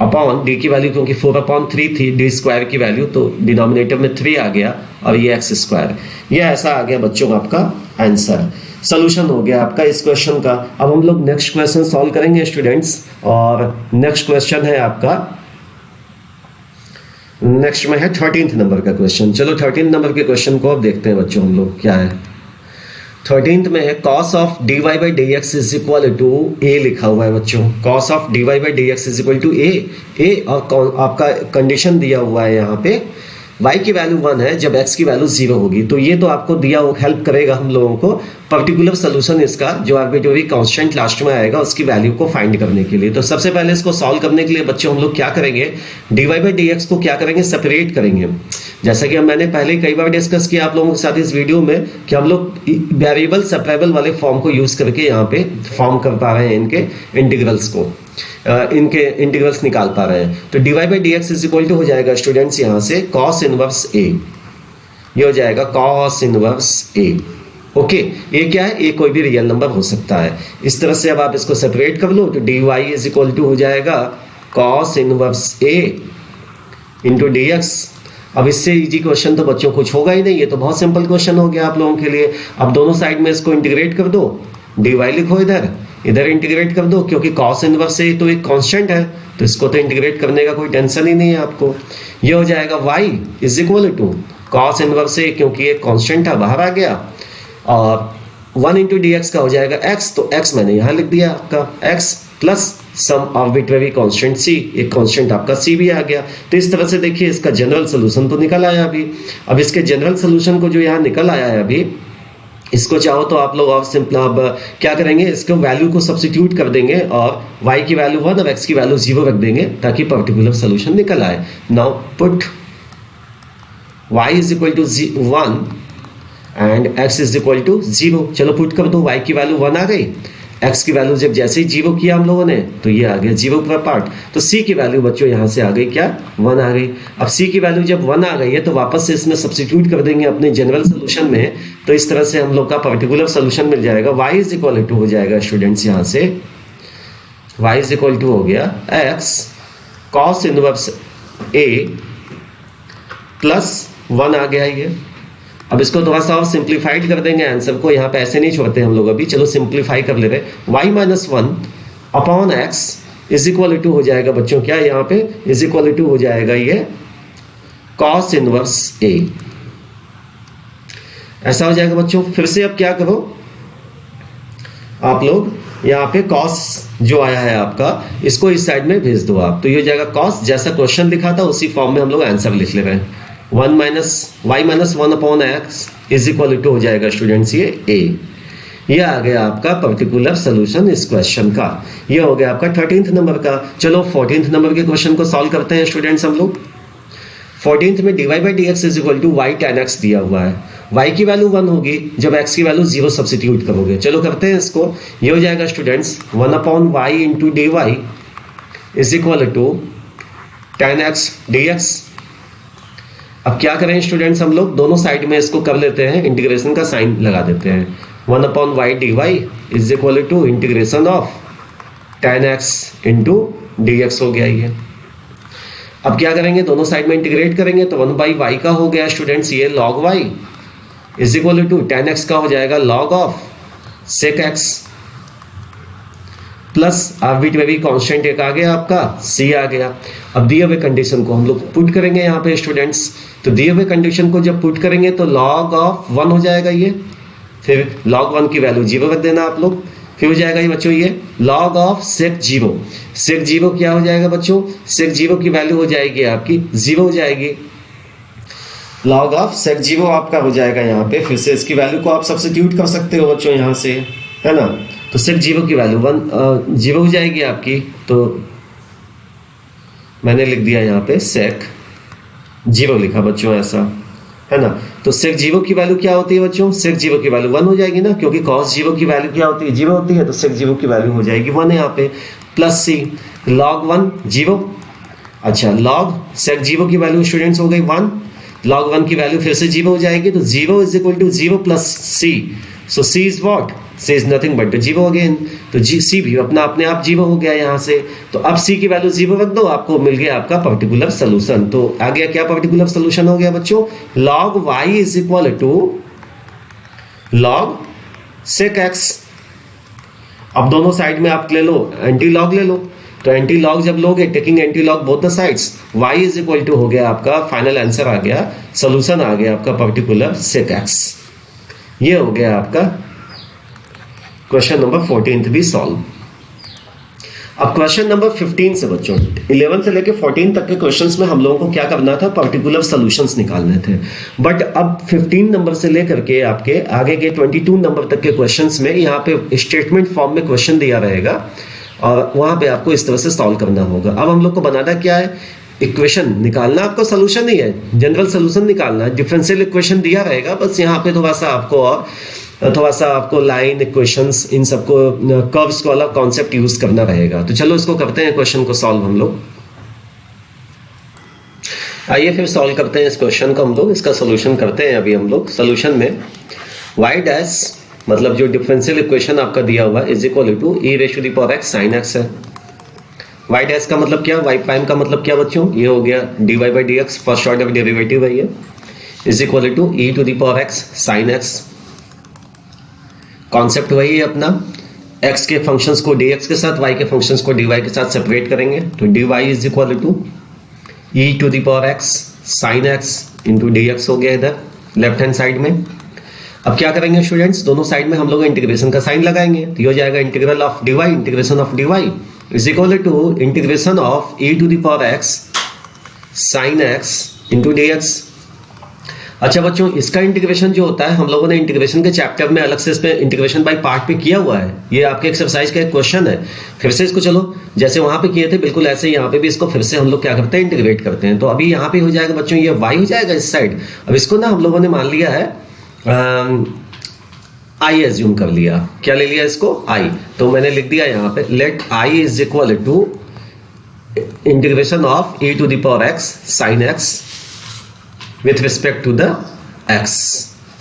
Speaker 1: upon D की वैल्यू, क्योंकि 4/3 थी डी स्क्वायर की वैल्यू, तो डिनोमिनेटर में 3 आ गया और ये x स्क्वायर। ये ऐसा आ गया बच्चों आपका आंसर, सोल्यूशन हो गया आपका इस क्वेश्चन का। अब हम लोग नेक्स्ट क्वेश्चन सॉल्व करेंगे स्टूडेंट्स, और नेक्स्ट क्वेश्चन है आपका, नेक्स्ट में है 13th नंबर का क्वेश्चन। चलो 13th नंबर के क्वेश्चन को अब देखते हैं बच्चों हम लोग क्या है। 13th में है cos of dy by d x is equal to a लिखा हुआ है बच्चों। cos of dy by d x is equal to a और आपका कंडीशन दिया हुआ है यहाँ पे y की वैल्यू 1 है जब x की वैल्यू 0 होगी। तो ये तो आपको दिया हो, हेल्प करेगा हम लोगों को पर्टिकुलर सोल्यूशन इसका, जो आर्बिट्रेरी कांस्टेंट लास्ट में आएगा उसकी वैल्यू को फाइंड करने के लिए। तो सबसे पहले इसको सॉल्व करने के लिए बच्चों हम लोग क्या करेंगे, dy बाई डी एक्स को क्या करेंगे, सेपरेट करेंगे। जैसा कि मैंने पहले कई बार डिस्कस किया आप लोगों के साथ इस वीडियो में कि हम लोग वेरिएबल सेपरेबल वाले फॉर्म को यूज करके यहाँ पे फॉर्म कर पा रहे हैं इनके इंटीग्रल्स को, इनके इंटीग्रल्स निकाल पा रहे हैं। तो dy by d x is equal to हो जाएगा स्टूडेंट्स यहाँ से cos इनवर्स a, ये हो जाएगा cos इनवर्स a। ओके, ये क्या है, ये कोई भी रियल नंबर हो सकता है। इस तरह से अब आप इसको सेपरेट कर लो तो dy इज इक्वल टू हो जाएगा cos inverse a into dx। अब इससे इजी क्वेश्चन तो बच्चों कुछ होगा ही नहीं, ये तो बहुत सिंपल क्वेश्चन हो गया आप लोगों के लिए। अब दोनों साइड में इसको इंटीग्रेट कर दो, dy लिखो इधर इंटीग्रेट कर दो, क्योंकि cos इनवर्स से तो एक कांस्टेंट है तो इसको तो इंटीग्रेट करने का कोई टेंशन ही नहीं है आपको। ये हो जाएगा y is equal to cos inverse से, क्योंकि एक कांस्टेंट था बाहर आ गया, और 1 इंटू डी एक्स का हो जाएगा x, तो x मैंने यहाँ लिख दिया आपका x प्लस सम आर्बिट्रेरी कांस्टेंट c, एक कांस्टेंट आपका c भी आ गया। तो इस तरह से देखिए इसका जनरल सोल्यूशन तो निकल आया अभी। अब इसके जनरल सोल्यूशन को जो यहाँ निकल आया है अभी, इसको चाहो तो आप लोग और सिंपल अब क्या करेंगे, इसको वैल्यू को सब्स्टिट्यूट कर देंगे और y की वैल्यू 1 और x की वैल्यू 0 रख देंगे ताकि पर्टिकुलर सोल्यूशन निकल आए। Now put y is equal to 1 and x is equal to 0। चलो पुट कर दो, y की वैल्यू 1 आ गई, x की वैल्यू जब जैसे ही 0 किया हम लोगों ने तो ये आ गया 0 पर पार्ट। तो c की वैल्यू बच्चों यहाँ से आ गई क्या, 1 आ गई। अब c की वैल्यू जब 1 आ गई है तो वापस से इसमें सब्स्टिट्यूट कर देंगे अपने जनरल सोल्यूशन में। तो इस तरह से हम लोग का पर्टिकुलर सोल्यूशन मिल जाएगा। y इज इक्वल टू हो जाएगा स्टूडेंट्स यहाँ से, y इज इक्वल टू हो गया x cos inverse a plus 1 आ गया ये। अब इसको थोड़ा सा और सिंप्लीफाइड कर देंगे आंसर को, यहाँ पे ऐसे नहीं छोड़ते हम लोग अभी, चलो सिंप्लीफाई कर ले रहे। y minus 1 upon x is equal to हो जाएगा बच्चों क्या, यहाँ पे इज इक्वल टू हो जाएगा ये cos इनवर्स a, ऐसा हो जाएगा बच्चों। फिर से अब क्या करो आप लोग, यहाँ पे cos जो आया है आपका इसको इस साइड में भेज दो आप, तो ये हो जाएगा cos, जैसा क्वेश्चन लिखा था उसी फॉर्म में हम लोग आंसर लिख ले रहे हैं। y minus 1 upon x is equal to हो जाएगा स्टूडेंट्स ये a। ये आ गया आपका पर्टिकुलर सोल्यूशन इस क्वेश्चन का। ये हो गया आपका 13th नंबर का। चलो 14th नंबर के क्वेश्चन को सॉल्व करते हैं स्टूडेंट्स हम लोग। 14th में dy by d x is equal to y tan x दिया हुआ है। y की वैल्यू 1 होगी जब x की वैल्यू 0 सब्स्टिट्यूट करोगे। चलो करते हैं इसको। ये हो जाएगा students 1 upon y into d y is equal to tan x dx। अब क्या करें स्टूडेंट्स, हम लोग दोनों साइड में इसको कर लेते हैं, इंटीग्रेशन का साइन लगा देते हैं। 1 upon y d y is equal to integration of tan x into d x हो गया ये। अब क्या करेंगे, दोनों साइड में इंटीग्रेट करेंगे तो 1 बाई वाई का हो गया स्टूडेंट्स ये log y is equal to tan x का हो जाएगा log of sec x plus arbitrary constant एक आ गया आपका c आ गया। अब दिए हुए कंडीशन को हम लोग पुट करेंगे यहाँ पे स्टूडेंट्स, तो दिए हुए कंडीशन को जब पुट करेंगे तो log ऑफ 1 हो जाएगा ये, फिर log 1 की वैल्यू 0 रख देना आप लोग, फिर हो जाएगा ये बच्चों ये log ऑफ sec 0, sec 0 क्या हो जाएगा बच्चों, sec 0 की वैल्यू हो जाएगी आपकी 0 हो जाएगी, log ऑफ sec 0 आपका हो जाएगा यहाँ पे, फिर से इसकी वैल्यू को आप सब्स्टिट्यूट कर सकते हो बच्चों यहाँ से, है ना। तो sec 0 की वैल्यू 0 हो जाएगी आपकी, तो मैंने लिख दिया यहाँ पे sec 0 लिखा बच्चों ऐसा, है ना। तो sec 0 की वैल्यू क्या होती है बच्चों, sec 0 की वैल्यू 1 हो जाएगी ना, क्योंकि cos 0 की वैल्यू क्या होती है 0 होती है, तो sec 0 की वैल्यू हो जाएगी 1 यहाँ पे, प्लस c log 1 0। अच्छा log sec 0 की वैल्यू स्टूडेंट्स हो गई 1, log 1 की वैल्यू फिर से 0 हो जाएगी, तो 0 is equal to 0 plus c, so c is what, c is nothing but 0 again, तो c भी अपने आप 0 हो गया यहाँ से। तो अब c की वैल्यू 0 रख दो, आपको मिल गया आपका पर्टिकुलर सोल्यूशन। तो आ गया क्या पर्टिकुलर सोल्यूशन हो गया बच्चों, log y is equal to log sec x। अब दोनों साइड में आप ले लो एंटी लॉग ले लो, तो एंटी लॉग जब लोगे taking anti log both the sides, y is equal to हो गया आपका फाइनल आंसर आ गया, सोल्यूशन आ गया आपका पर्टिकुलर sec x। ये हो गया आपका क्वेश्चन नंबर 14 भी सॉल्व। अब क्वेश्चन नंबर 15 से बच्चों 11 से लेके 14 तक के क्वेश्चंस में हम लोगों को क्या करना था, पर्टिकुलर सॉल्यूशंस निकालने थे। बट अब 15 नंबर से लेकर के आपके आगे के 22 नंबर तक के क्वेश्चंस में यहाँ पे स्टेटमेंट फॉर्म में क्वेश्चन दिया रहेगा और वहां पे आपको इस तरह से सॉल्व करना होगा। अब हम लोग को बनाना क्या है, इक्वेशन निकालना, आपको सोल्यूशन नहीं है, जनरल सोल्यूशन निकालना है। डिफरेंशियल इक्वेशन दिया रहेगा, बस यहाँ पे थोड़ा सा आपको लाइन इक्वेशंस इन सबको कर्व्स वाला कॉन्सेप्ट यूज करना रहेगा। तो चलो इसको करते हैं क्वेश्चन को सॉल्व हम लोग। आइए फिर सॉल्व करते हैं इस क्वेश्चन को हम लोग, इसका सोल्यूशन करते हैं अभी हम लोग। सोल्यूशन में y डैश मतलब जो डिफरेंशियल इक्वेशन आपका दिया हुआ is equal to e raise to the power x sin x है। y डैश का मतलब क्या, y प्राइम का मतलब क्या बच्चों, ये हो गया dy by d x, first order derivative है ये, is equal to e to the power x sin x। Concept वही है अपना, x के फंक्शंस को dx के साथ, y के फंक्शंस को dy के साथ सेपरेट करेंगे, तो dy is equal to e to the power x sin x into dx हो गया इधर लेफ्ट हैंड साइड में। अब क्या करेंगे स्टूडेंट्स, दोनों साइड में हम लोग इंटीग्रेशन का साइन लगाएंगे, तो ये हो जाएगा integral of dy, integration of dy is equal to integration of e to the power x sin x into dx। अच्छा बच्चों, इसका इंटीग्रेशन जो होता है हम लोगों ने इंटीग्रेशन के चैप्टर में अलग से इस पे इंटीग्रेशन बाय पार्ट पे किया हुआ है, ये आपके एक्सरसाइज का एक क्वेश्चन है। फिर से इसको चलो जैसे वहां पे किए थे बिल्कुल ऐसे ही यहाँ पे भी इसको फिर से हम लोग क्या करते हैं, इंटीग्रेट करते हैं। तो अभी यहाँ पे हो जाएगा बच्चों ये y हो जाएगा इस साइड। अब इसको ना हम लोगों ने मान लिया है आई एज्यूम कर लिया, क्या ले लिया इसको आई, तो मैंने लिख दिया यहाँ पे let I is equal to integration of e to the power x sin x with respect to the x,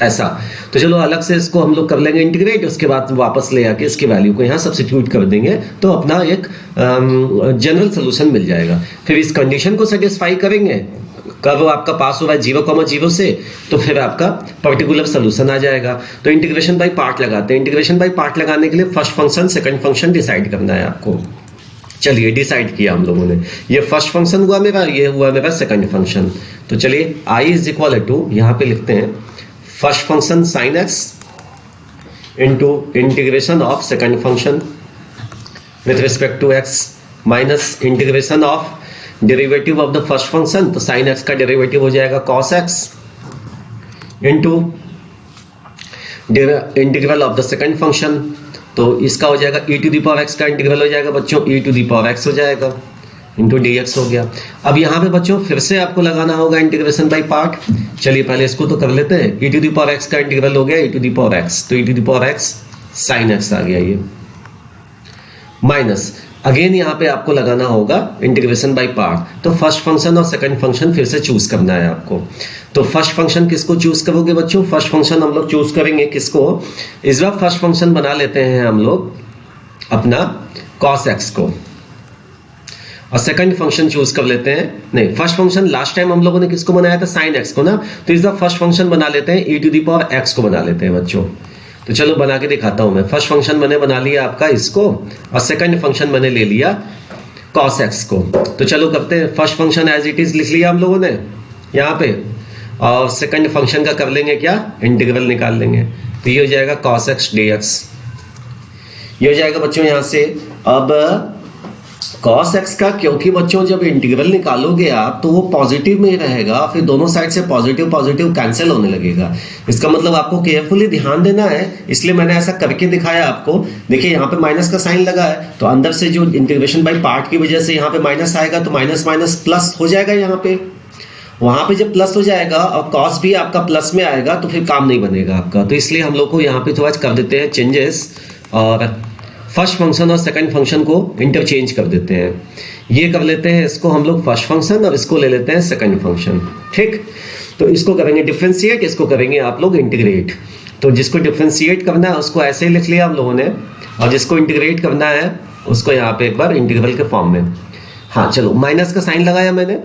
Speaker 1: ऐसा। तो चलो अलग से इसको हम लोग कर लेंगे इंटीग्रेट, उसके बाद वापस ले आके इसके वैल्यू को यहाँ सब्स्टिट्यूट कर देंगे, तो अपना एक जनरल सोल्यूशन मिल जाएगा। फिर इस कंडीशन को सेटिस्फाई करेंगे, कब आपका पास हुआ है 0,0 से, तो फिर आपका पर्टिकुलर सोल्यूशन आ जाएगा। तो इंटीग्रेशन बाय पार्ट लगाते हैं। इंटीग्रेशन बाय पार्ट लगाने के लिए first function second function decide करना है आपको। चलिए डिसाइड किया हम लोगों ने, ये फर्स्ट फंक्शन हुआ मेरा, ये हुआ मेरा सेकंड फंक्शन। तो चलिए i इज इक्वल टू यहाँ पे लिखते हैं first function sin x into integration of second function with respect to x minus integration of derivative of the first function, तो sin x का डेरिवेटिव हो जाएगा cos x into integral of the second function, तो इसका हो जाएगा e to the power x का integral हो जाएगा बच्चों e to the power x हो जाएगा इंटू dx हो गया। अब यहाँ पे बच्चों फिर से आपको लगाना होगा इंटीग्रेशन बाय पार्ट। चलिए पहले इसको तो कर लेते हैं, e to the power x का इंटीग्रल हो गया e to the power x, तो e to the power x sin x आ गया ये, माइनस अगेन यहाँ पे आपको लगाना होगा इंटीग्रेशन बाय पार्ट। तो फर्स्ट फंक्शन और सेकंड फंक्शन फिर से चूज करना है आपको। तो फर्स्ट फंक्शन किसको चूज करोगे बच्चों, फर्स्ट फंक्शन हम लोग चूज करेंगे किसको, इस बार फर्स्ट फंक्शन बना लेते हैं हम लोग अपना cos x को, और सेकंड फंक्शन चूज कर लेते हैं, नहीं फर्स्ट फंक्शन लास्ट टाइम हम लोगों ने किसको बनाया था sin x को ना, तो इस बार फर्स्ट फंक्शन बना लेते हैं e to the power x को बना लेते हैं बच्चों। तो चलो बना के दिखाता हूं मैं। फर्स्ट फंक्शन मैंने बना लिया आपका इसको, और सेकंड फंक्शन मैंने ले लिया cos x को। तो चलो करते हैं। First function as it is लिख लिया हम लोगों ने यहाँ पे, और सेकंड फंक्शन का कर लेंगे क्या, इंटीग्रल निकाल लेंगे। तो ये हो जाएगा cos x dx, ये हो जाएगा बच्चों यहाँ से। अब cos x का, क्योंकि बच्चों जब इंटीग्रल निकालोगे आप तो वो पॉजिटिव में ही रहेगा, फिर दोनों साइड से पॉजिटिव पॉजिटिव कैंसिल होने लगेगा। इसका मतलब आपको केयरफुली ध्यान देना है, इसलिए मैंने ऐसा करके दिखाया आपको। देखिए यहाँ पे माइनस का साइन लगा है, तो अंदर से जो इंटीग्रेशन बाय पार्ट की वजह से यहाँ पे माइनस आएगा, तो माइनस माइनस प्लस हो जाएगा यहाँ पे। वहां पे जब प्लस हो जाएगा और cos भी आपका प्लस में आएगा तो फिर काम नहीं बनेगा आपका। तो इसलिए हम लोग को यहाँ पे थोड़ा कर देते हैं चेंजेस, और फर्स्ट फंक्शन और सेकंड फंक्शन को इंटरचेंज कर देते हैं। ये कर लेते हैं इसको हम लोग फर्स्ट फंक्शन, और इसको ले लेते हैं सेकंड फंक्शन। ठीक, तो इसको करेंगे डिफरेंशिएट, इसको करेंगे आप लोग इंटीग्रेट। तो जिसको डिफरेंशिएट करना है उसको ऐसे ही लिख लिया हम लोगों ने, और जिसको इंटीग्रेट करना है उसको यहाँ पे एक बार इंटीग्रल के फॉर्म में। हाँ चलो, माइनस का साइन लगाया मैंने,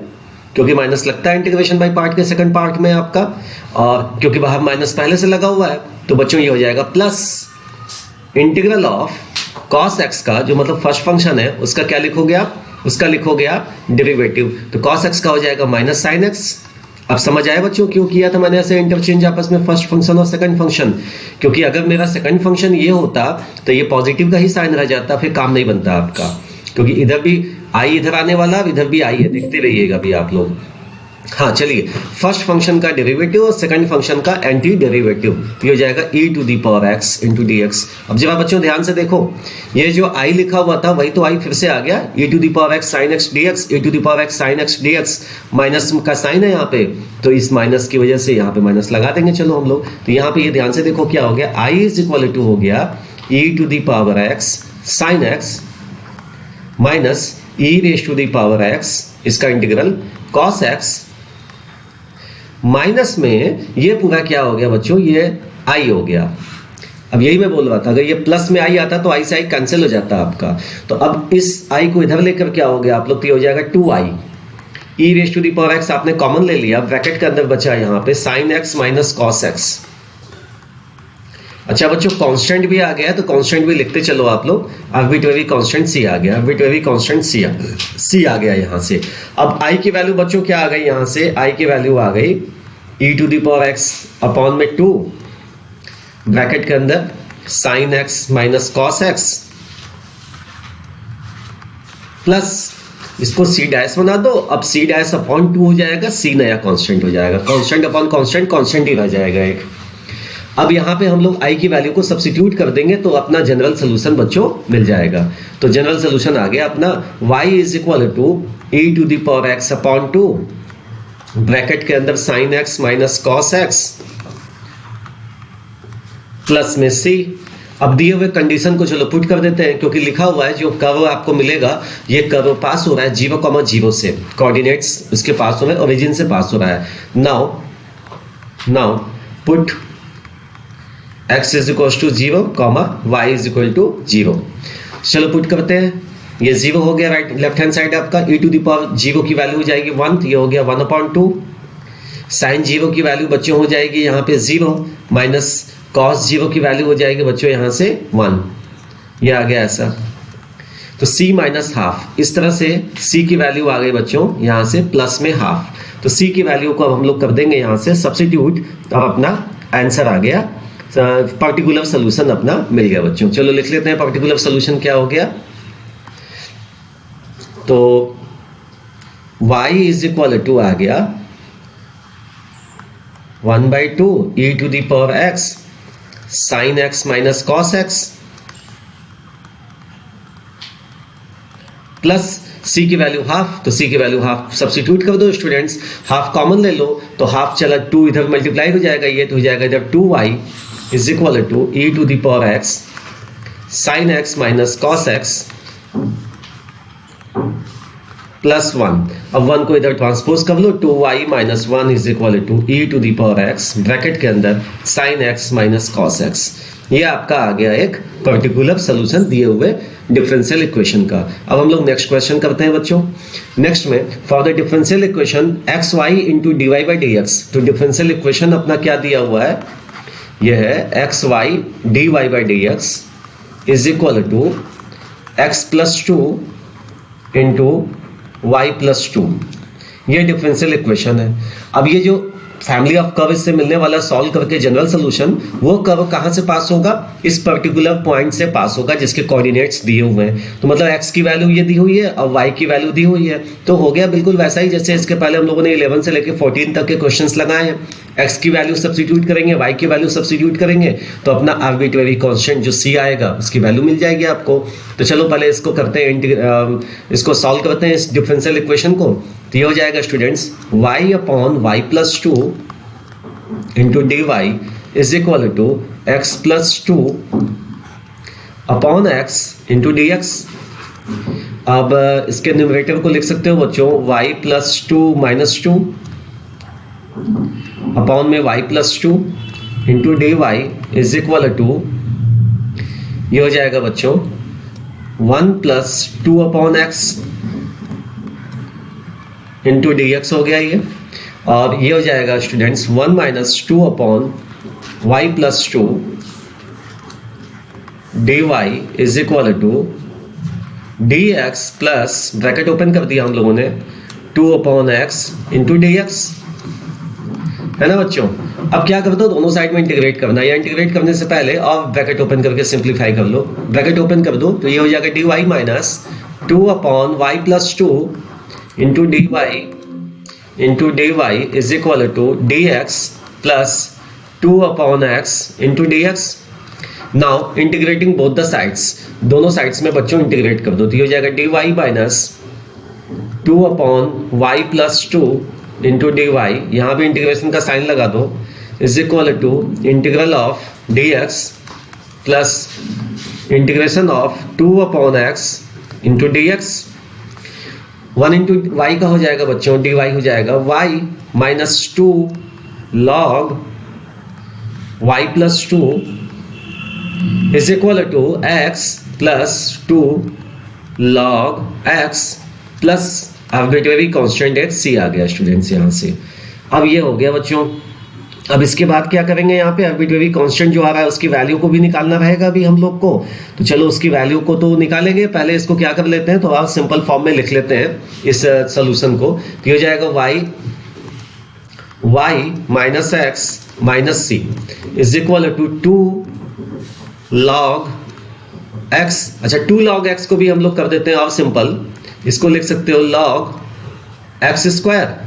Speaker 1: क्योंकि माइनस लगता है इंटीग्रेशन बाय पार्ट के सेकंड पार्ट में आपका, और क्योंकि बाहर माइनस पहले से लगा हुआ है तो बच्चों ये हो जाएगा plus integral of cos x का, जो मतलब फर्स्ट फंक्शन है उसका क्या लिखोगे आप, उसका लिखोगे आप डेरिवेटिव। तो cos x का हो जाएगा माइनस साइन x। अब समझ आया बच्चों क्यों किया था मैंने ऐसे इंटरचेंज आपस में फर्स्ट फंक्शन और सेकंड फंक्शन, क्योंकि अगर मेरा सेकंड फंक्शन ये होता तो ये पॉजिटिव का ही साइन रह जाता, फिर काम नहीं बनता आपका, क्योंकि इधर भी आई इधर आने वाला, इधर भी आई है, देखते रहिएगा भी आप लोग। हाँ चलिए, फर्स्ट फंक्शन का डेरिवेटिव और सेकंड फंक्शन का एंटी डेरिवेटिव, ये हो जाएगा e to the power x into dx। अब जरा बच्चों ध्यान से देखो, ये जो i लिखा हुआ था वही तो i फिर से आ गया, e to the power x sin x dx, e to the power x sin x dx। Minus का साइन है यहाँ पे, तो इस माइनस की वजह से यहाँ पे माइनस लगा देंगे चलो हम लोग। तो यहाँ पे ये ध्यान से देखो क्या हो गया, i इज इक्वल टू हो गया e to the power x sin x minus e raise to the power x, इसका इंटीग्रल cos x माइनस में ये पूरा क्या हो गया बच्चों, ये आई हो गया। अब यही मैं बोल रहा था, अगर ये प्लस में आई आता तो आई से आई कैंसिल हो जाता आपका। तो अब इस आई को इधर लेकर क्या हो गया आप लोग, तो ये हो जाएगा 2i e raise to the power x आपने कॉमन ले लिया, ब्रैकेट के अंदर बचा यहाँ पे sin x minus cos x। अच्छा बच्चों, कांस्टेंट भी आ गया है तो कांस्टेंट भी लिखते चलो आप लोग। आर्बिट्रेरी कांस्टेंट c आ गया, आर्बिट्रेरी कांस्टेंट c आ गया यहाँ से। अब i की वैल्यू बच्चों क्या आ गई, यहाँ से i की वैल्यू आ गई e to the power x upon में 2 ब्रैकेट के अंदर sin x minus cos x plus इसको c डैश बना दो। अब c डैश अपॉन 2 हो जाएगा, c नया कांस्टेंट हो जाएगा, कांस्टेंट अपॉन कांस्टेंट, कांस्टेंट ही रह जाएगा एक। अब यहाँ पे हम लोग i की वैल्यू को सब्स्टिट्यूट कर देंगे तो अपना जनरल सोल्यूशन बच्चों मिल जाएगा। तो जनरल सोल्यूशन आ गया अपना y is equal to e to the power x upon 2 bracket के अंदर sin x minus cos x plus में c। अब दिए हुए कंडीशन को चलो पुट कर देते हैं, क्योंकि लिखा हुआ है जो कर्व आपको मिलेगा, ये कर्व पास हो रहा है 0,0 से, कोऑर्डिनेट्स उसके पास हो रहे हैं, ओरिजिन से पास हो रहा है। Now put x is equal to 0, y is equal to 0। चलो पुट करते हैं, ये 0 हो गया राइट लेफ्ट हैंड साइड आपका, e टू दी पावर 0 की वैल्यू हो जाएगी 1, तो ये हो गया 1/2। साइन 0 की वैल्यू बच्चों हो जाएगी यहाँ पे 0, माइनस cos 0 की वैल्यू हो जाएगी बच्चों यहाँ से 1, ये आ गया ऐसा। तो c माइनस हाफ, इस तरह से c की वैल्यू आ गई बच्चों यहाँ से प्लस में हाफ। तो c की वैल्यू को अब हम लोग कर देंगे यहाँ से सब्स्टिट्यूट, अब अपना आंसर आ गया, पर्टिकुलर सोल्यूशन अपना मिल गया बच्चों। चलो लिख लेते हैं पर्टिकुलर सोल्यूशन क्या हो गया। तो y इज इक्वल टू आ गया 1/2 e to the power x sin x minus cos x plus c की वैल्यू हाफ, तो c की वैल्यू हाफ सब्स्टिट्यूट कर दो स्टूडेंट्स, हाफ कॉमन ले लो तो हाफ चला 2 इधर मल्टीप्लाई हो जाएगा, ये तो हो जाएगा इधर 2y is equal to e to the power x sin x minus cos x plus 1। अब 1 को इधर ट्रांसपोज कर लो, 2y minus 1 is equal to e to the power x bracket के अंदर sin x minus cos x। ये आपका आ गया एक पर्टिकुलर सोल्यूशन दिए हुए डिफरेंशियल इक्वेशन का। अब हम लोग नेक्स्ट क्वेश्चन करते हैं बच्चों। नेक्स्ट में for the differential equation xy into dy by dx, तो डिफरेंशियल इक्वेशन अपना क्या दिया हुआ है, ये है x y d y by d x is equal to x plus two into y plus two. ये डिफरेंशियल इक्वेशन है। अब ये जो फैमिली ऑफ कर्व से मिलने वाला सॉल्व करके जनरल सोल्यूशन, वो कर्व कहां से पास होगा? इस पर्टिकुलर पॉइंट से पास होगा जिसके कोऑर्डिनेट्स दिए हुए हैं। तो मतलब x की वैल्यू ये दी हुई है और y की वैल्यू दी हुई है, तो हो गया बिल्कुल वैसा ही जैसे इसके पहले हम लोगों ने 11 से लेकर 14 तक के क्वेश्चंस लगाए हैं। x की वैल्यू सब्स्टिट्यूट करेंगे, y की वैल्यू सब्स्टिट्यूट करेंगे, तो अपना आर्बिट्रेरी कांस्टेंट जो c आएगा उसकी वैल्यू मिल जाएगी आपको। तो चलो पहले इसको करते हैं, इसको सॉल्व करते हैं इस डिफरेंशियल इक्वेशन को। तो ये हो जाएगा students y upon y plus two into d y is equal to x plus two upon x into d x. अब इसके न्यूमरेटर को लिख सकते हो बच्चों y plus two minus two upon में y plus two into d y is equal to, ये हो जाएगा बच्चों 1 plus two upon x into d x हो गया ये। और ये हो जाएगा students 1 minus two upon y plus two d y is equal to d x plus bracket open कर दिया हम लोगों ने 2 upon x into d x, है ना बच्चों। अब क्या कर दो, दोनों साइड में इंटीग्रेट करना है, या इंटीग्रेट करने से पहले और ब्रैकेट ओपन करके सिंप्लीफाई कर लो। ब्रैकेट ओपन कर दो तो ये हो जाएगा d y minus 2 upon y plus two into d y is equal to d x plus 2 upon x into d x. Now integrating both the sides, दोनों sides में बच्चों इंटीग्रेट कर दो तो ये हो जाएगा d y minus 2 upon y plus two into d y, यहाँ भी इंटीग्रेशन का साइन लगा दो, is equal to integral of d x plus integration of 2 upon x into d x. 1 into y का हो जाएगा बच्चों, डी वाई हो जाएगा y minus two log y plus two is equal to x plus two log x plus arbitrary constant x C आ गया students यहाँ से। अब ये हो गया बच्चों। अब इसके बाद क्या करेंगे, यहाँ पे आर्बिट्रेरी कांस्टेंट जो आ रहा है उसकी वैल्यू को भी निकालना रहेगा अभी हम लोग को। तो चलो उसकी वैल्यू को तो निकालेंगे, पहले इसको क्या कर लेते हैं, तो आप सिंपल फॉर्म में लिख लेते हैं इस सोल्यूशन को। तो ये हो जाएगा y minus x minus c is equal to 2 log x। अच्छा 2 log x को भी हम लोग कर देते हैं और सिंपल, इसको लिख सकते हो log x स्क्वायर।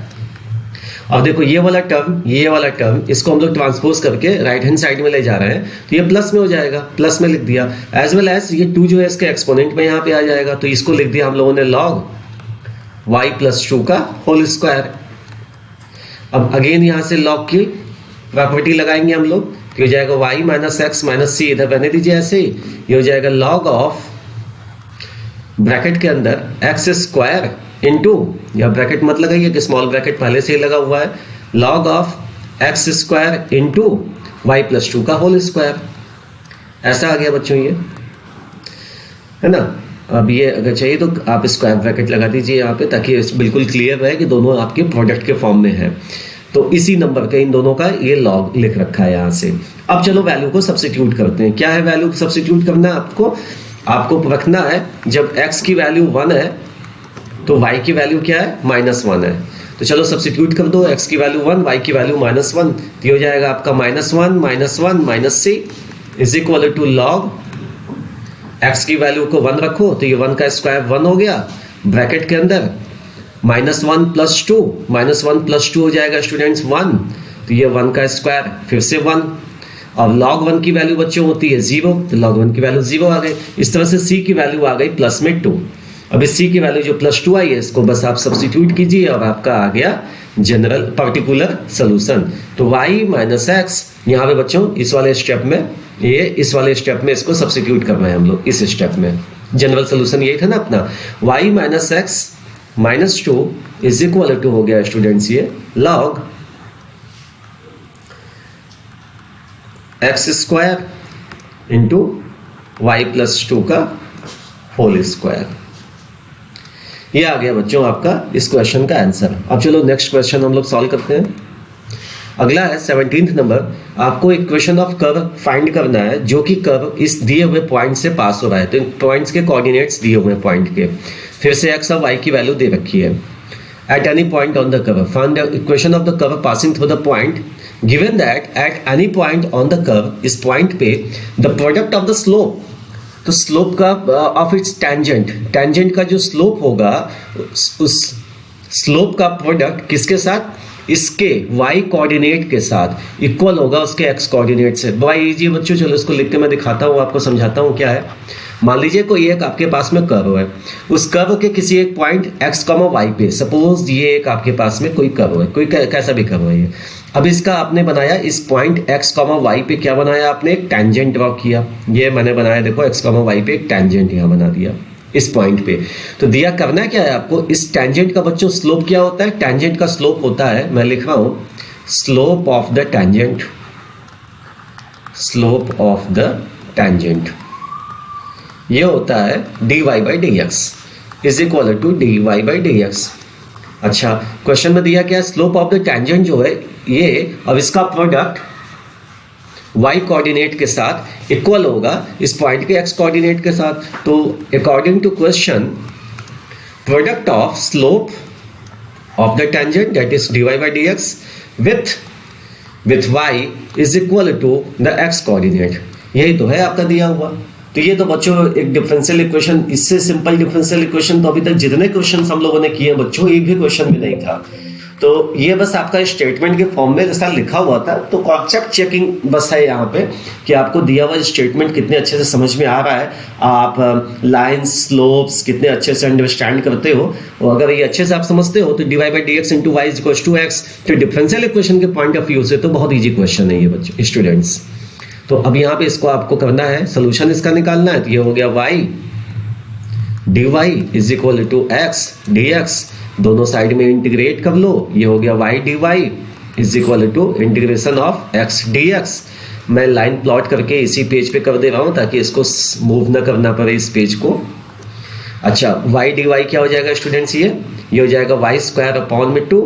Speaker 1: और देखो ये वाला टर्म इसको हम लोग ट्रांसपोज करके राइट हैंड साइड में ले जा रहे हैं, तो ये प्लस में हो जाएगा, प्लस में लिख दिया। एज वेल एज ये 2 जो है इसके एक्सपोनेंट में यहाँ पे आ जाएगा, तो इसको लिख दिया हम लोगों ने log y प्लस टू का होल स्क्वायर। अब अगेन यहाँ से log की प्रॉपर्टी लगाएंगे हम लोग, तो हो जाएगा y माइनस एक्स माइनस सी, इधर रहने दीजिए ऐसे ही। ये हो जाएगा log ऑफ ब्रैकेट के अंदर एक्स स्क्वायर इंटू, या ब्रैकेट मत लगाइए कि स्मॉल ब्रैकेट पहले से ही लगा हुआ है, log of x square into y plus two का होल स्क्वायर। ऐसा आ गया बच्चों ये, है ना। अब ये अगर चाहिए तो आप स्क्वायर ब्रैकेट लगा दीजिए यहाँ पे, ताकि बिल्कुल क्लियर रहे कि दोनों आपके प्रोडक्ट के फॉर्म में है। तो इसी नंबर का इन दोनों का ये लॉग लिख रखा है यहाँ से। अब चलो वैल्यू को सब्स्टिट्यूट करते हैं। क्या है वैल्यू सब्स्टिट्यूट करना है आपको रखना है, जब x की वैल्यू 1 है तो y की वैल्यू क्या है, -1 है। तो चलो सब्स्टिट्यूट कर दो, x की वैल्यू 1, y की वैल्यू -1, तो ये हो जाएगा आपका -1 -1 minus c is equal to log x की वैल्यू को 1 रखो, तो ये 1 का स्क्वायर 1 हो गया, ब्रैकेट के अंदर -1 प्लस 2, -1 प्लस 2 हो जाएगा स्टूडेंट्स 1, तो ये 1 का स्क्वायर फिर से 1। अब log 1 की वैल्यू बच्चों होती है 0, तो log 1 की वैल्यू 0 आ गई। इस तरह से c की वैल्यू आ गई प्लस में 2। अब इस c की वैल्यू जो प्लस 2 आई है, इसको बस आप सब्स्टिट्यूट कीजिए और आपका आ गया जनरल पर्टिकुलर सोल्यूशन। तो y माइनस एक्स, यहाँ पे बच्चों इस वाले स्टेप में इसको सब्स्टिट्यूट करना है हम लोग। इस स्टेप में जनरल सोल्यूशन यही था ना अपना, y minus x minus 2 is equal to हो गया स्टूडेंट्स ये log x square into y plus 2 का होल स्क्वायर। ये आ गया बच्चों आपका इस क्वेश्चन का आंसर। अब चलो नेक्स्ट क्वेश्चन हम लोग सॉल्व करते हैं। अगला है 17th नंबर, आपको इक्वेशन ऑफ कर्व फाइंड करना है जो कि कर्व इस दिए हुए पॉइंट से पास हो रहा है। तो इन पॉइंट्स के कोऑर्डिनेट्स दिए हुए पॉइंट के, फिर से एक्स और वाई की वैल्यू दे रखी है। At any point on the curve find the equation of the curve passing through the point given that at any point on the curve, इस पॉइंट पे the product of the slope, तो slope का of its tangent, tangent का जो slope होगा उस slope का product किसके साथ, इसके y कोऑर्डिनेट के साथ इक्वल होगा उसके x कोऑर्डिनेट से। बड़ा इजी बच्चों, चलो इसको लिख के मैं दिखाता हूँ, आपको समझाता हूँ क्या है। मान लीजिए कोई एक आपके पास में कर्व है, उस कर्व के किसी एक पॉइंट x, y पे, सपोज ये एक आपके पास में कोई कर्व है, कोई कैसा भी कर्व है ये। अब इसका आपने बनाया इस पॉइंट x, y पे क्या बनाया आपने, एक टेंजेंट ड्रॉ किया। ये मैंने बनाया देखो x, y पे एक टेंजेंट यहाँ बना दिया इस पॉइंट पे। तो दिया करना क्या है आपको, इस टेंजेंट का बच्चों स्लोप क्या होता है, टेंजेंट का स्लोप होता है, मैं लिख रहा हूं slope of the tangent, slope of the tangent ये होता है dy by d x is equal to dy by d x. अच्छा, क्वेश्चन में दिया क्या है, स्लोप ऑफ द टेंजेंट जो है ये, अब इसका प्रोडक्ट y कोऑर्डिनेट के साथ इक्वल होगा इस पॉइंट के x कोऑर्डिनेट के साथ। तो according to question, product of slope of the tangent that is dy by d x with y is equal to the x coordinate, यही तो है आपका दिया हुआ। तो ये तो बच्चों एक डिफरेंशियल इक्वेशन, इससे सिंपल डिफरेंशियल इक्वेशन तो अभी तक जितने क्वेश्चन हम लोगों ने किए बच्चों, एक भी क्वेश्चन भी नहीं था। तो ये बस आपका स्टेटमेंट के फॉर्म में ऐसा लिखा हुआ था, तो कॉन्सेप्ट चेकिंग बस है यहाँ पे कि आपको दिया हुआ स्टेटमेंट कितने अच्छे से समझ में आ रहा है, आप लाइंस स्लोप्स कितने अच्छे से अंडरस्टैंड करते हो। और अगर ये अच्छे से आप समझते हो तो dy by d x into y is equal to x, तो डिफरेंशियल इक्वेशन के पॉइंट ऑफ व्यू से तो बहुत ईजी क्वेश्चन है ये बच्चों स्टूडेंट्स। तो अब यहाँ पे इसको आपको करना है, सोल्यूशन इसका निकालना है। तो ये हो गया y dy is equal to x d x, दोनों साइड में इंटीग्रेट कर लो, ये हो गया y dy is equal to integration of x dx। मैं लाइन प्लॉट करके इसी पेज पे कर दे रहा हूं ताकि इसको मूव ना करना पड़े इस पेज को। अच्छा, y dy क्या हो जाएगा स्टूडेंट्स, ये हो जाएगा y स्क्वायर अपॉन में 2,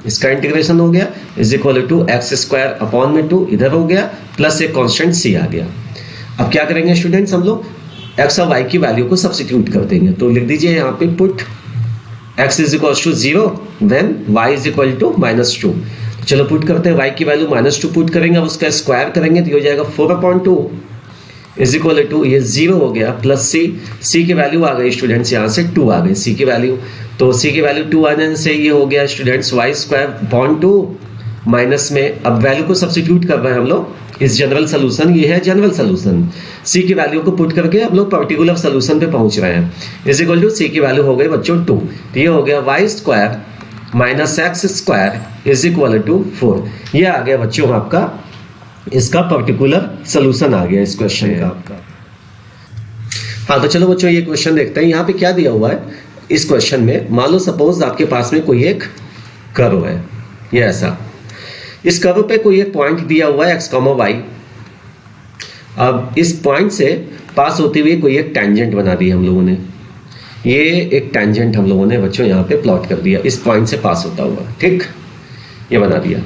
Speaker 1: इसका इंटीग्रेशन हो गया, is equal to x square upon में 2 इधर हो गया, प्लस एक कांस्टेंट c आ गया। अब क्या करेंगे स्टूडेंट्स, हम लोग x और y की वैल्यू को सब्स्टिट्यूट कर देंगे। तो लिख दीजिए यहाँ पे put x is equal to 0 when y is equal to -2। चलो पुट करते हैं, y की वैल्यू -2 पुट करेंगे, अब उसका स्क्वायर करेंगे तो ये हो जाएगा 4/2 इज इक्वल टू, ये 0 हो गया, प्लस c की वैल्यू आ गई स्टूडेंट्स, यहाँ से 2 आ गई c की वैल्यू। तो c की वैल्यू 2 आने से ये हो गया students y square upon 2 minus में, अब वैल्यू को सब्स्टिट्यूट कर रहे हैं हम लोग इस जनरल सोल्यूशन, ये है जनरल सोल्यूशन। c की वैल्यू को पुट करके हम लोग पर्टिकुलर सोल्यूशन पे पहुंच रहे हैं, इज इक्वल टू c की वैल्यू हो गई बच्चों 2, तो ये हो गया y square minus x square is equal to 4। ये आ गया बच्चों आपका इसका पर्टिकुलर सोल्यूशन आ गया इस क्वेश्चन का आपका। हाँ, तो चलो बच्चों ये क्वेश्चन देखते हैं। यहाँ पे क्या दिया हुआ है इस क्वेश्चन में, मान लो सपोज आपके पास में कोई एक कर्व है, ये ऐसा, इस कर्व पे कोई एक पॉइंट दिया हुआ है x, y। अब इस पॉइंट से पास होते हुए कोई एक टेंजेंट बना दी हम लोगों ने, ये एक टेंजेंट हम लोगों ने बच्चों यहाँ पे प्लॉट कर दिया, इस पॉइंट से पास होता हुआ, ठीक, ये बना दिया,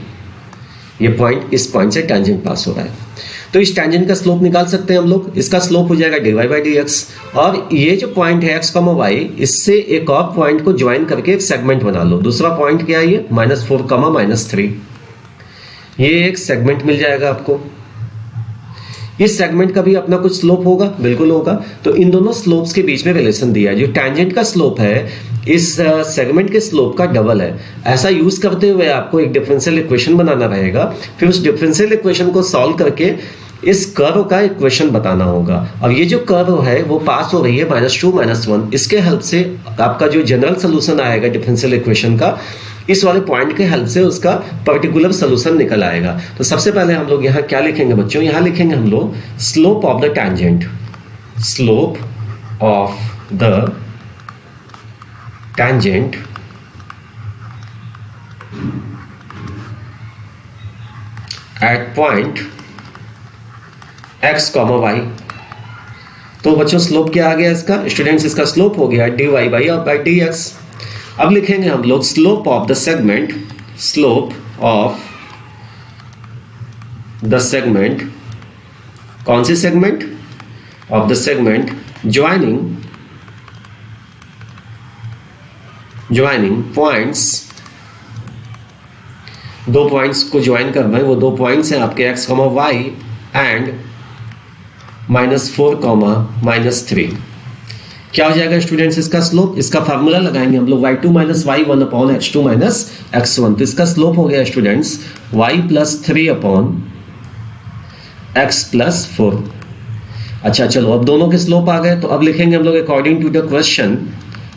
Speaker 1: ये पॉइंट इस पॉइंट से टेंजेंट पास हो रहा है। तो इस टेंजेंट का स्लोप निकाल सकते हैं हम लोग, इसका स्लोप हो जाएगा dy बाई डी एक्स, और ये जो पॉइंट है x, y, इससे एक और पॉइंट को ज्वाइन करके एक सेगमेंट बना लो। दूसरा पॉइंट क्या है, ये -4, -3, ये एक सेगमेंट मिल जाएगा आपको। इस सेगमेंट का भी अपना कुछ स्लोप होगा, बिल्कुल होगा। तो इन दोनों स्लोप्स के बीच में रिलेशन दिया है, जो टेंजेंट का स्लोप है इस सेगमेंट के स्लोप का डबल है। ऐसा यूज करते हुए आपको एक डिफरेंशियल इक्वेशन बनाना रहेगा, फिर उस डिफरेंशियल इक्वेशन को सॉल्व करके इस कर्व का इक्वेशन बताना होगा। अब ये जो कर्व है वो पास हो रही है -2, -1, इसके हेल्प से आपका जो जनरल सोल्यूशन आएगा डिफरेंशियल इक्वेशन का, इस वाले पॉइंट के हेल्प से उसका पर्टिकुलर सोल्यूशन निकल आएगा। तो सबसे पहले हम लोग यहाँ क्या लिखेंगे बच्चों, यहाँ लिखेंगे हम लोग slope of the tangent, slope of the tangent at point x, y। तो बच्चों स्लोप क्या आ गया इसका स्टूडेंट्स, इसका स्लोप हो गया dy बाई डी एक्स। अब लिखेंगे हम लोग slope of the segment, slope of the segment, कौन सी segment? Of the segment joining points, दो पॉइंट्स को ज्वाइन कर रहे हैं, वो दो पॉइंट्स हैं आपके x, y एंड -4, -3। क्या हो जाएगा स्टूडेंट्स इसका स्लोप? इसका फार्मूला लगाएंगे हम लोग y2 - y1 upon x2 - x1। तो इसका स्लोप हो गया स्टूडेंट्स y + 3 अपॉन x + 4। अच्छा चलो, अब दोनों के स्लोप आ गए, तो अब लिखेंगे हम लोग अकॉर्डिंग टू द क्वेश्चन।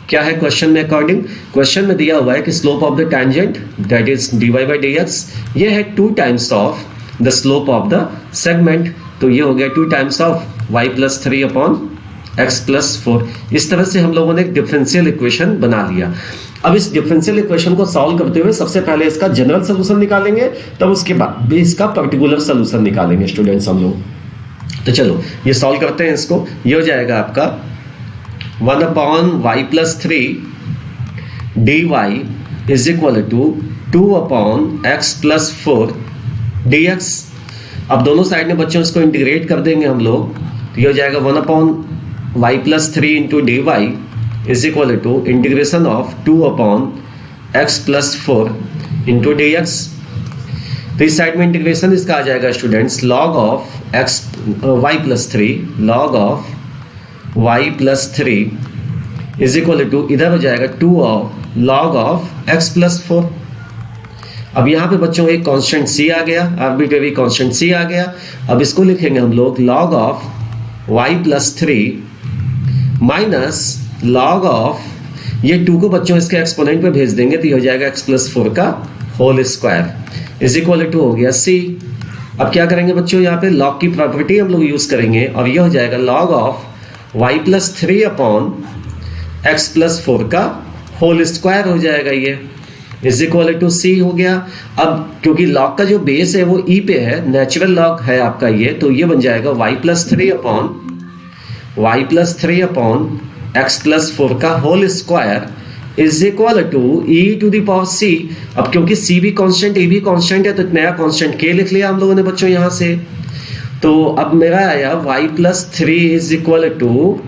Speaker 1: क्या है क्वेश्चन में? अकॉर्डिंग क्वेश्चन में दिया हुआ है कि slope of the tangent that is dy/dx, ये है 2 times of the slope of the segment. तो ये हो गया 2 times of y + 3 upon x + 4। इस तरह से हम लोगों ने एक डिफरेंशियल इक्वेशन बना लिया। अब इस डिफरेंशियल इक्वेशन को सॉल्व करते हुए सबसे पहले इसका जनरल सोल्यूशन निकालेंगे, तब उसके बाद भी इसका पर्टिकुलर सोल्यूशन निकालेंगे स्टूडेंट्स हम लोग। तो चलो ये सॉल्व करते हैं इसको। ये हो जाएगा आपका 1 upon y + 3 dy is equal to 2 upon x + 4 dx। अब दोनों साइड में बच्चों इसको इंटीग्रेट कर देंगे हम लोग, तो ये हो जाएगा 1 upon y + 3 into dy is equal to integration of 2 upon x + 4 into dx। तो इस साइड में इंटीग्रेशन इसका आ जाएगा students log of y + 3 log of y + 3 is equal to इधर हो जाएगा 2 ऑफ log ऑफ x + 4। अब यहाँ पे बच्चों एक कांस्टेंट c आ गया, आर्बिट्रेरी कांस्टेंट c आ गया। अब इसको लिखेंगे हम लोग log of y + 3 minus log of, ये 2 को बच्चों इसके एक्सपोनेंट पे भेज देंगे, तो ये हो जाएगा x + 4 का whole square is equal to हो गया c। अब क्या करेंगे बच्चों, यहाँ पे log की प्रॉपर्टी हम लोग यूज करेंगे, और ये हो जाएगा log of y + 3 upon x + 4 का होल स्क्वायर हो जाएगा, ये इज इक्वल टू c हो गया। अब क्योंकि log का जो बेस है वो e पे है, नेचुरल log है आपका ये, तो ये बन जाएगा y + 3 अपॉन x + 4 का whole square is equal to e⁻c। अब क्योंकि c भी कांस्टेंट e भी कांस्टेंट है, तो नया कांस्टेंट k लिख लिया हम लोगों ने बच्चों यहाँ से। तो अब मेरा आया y + 3 is equal to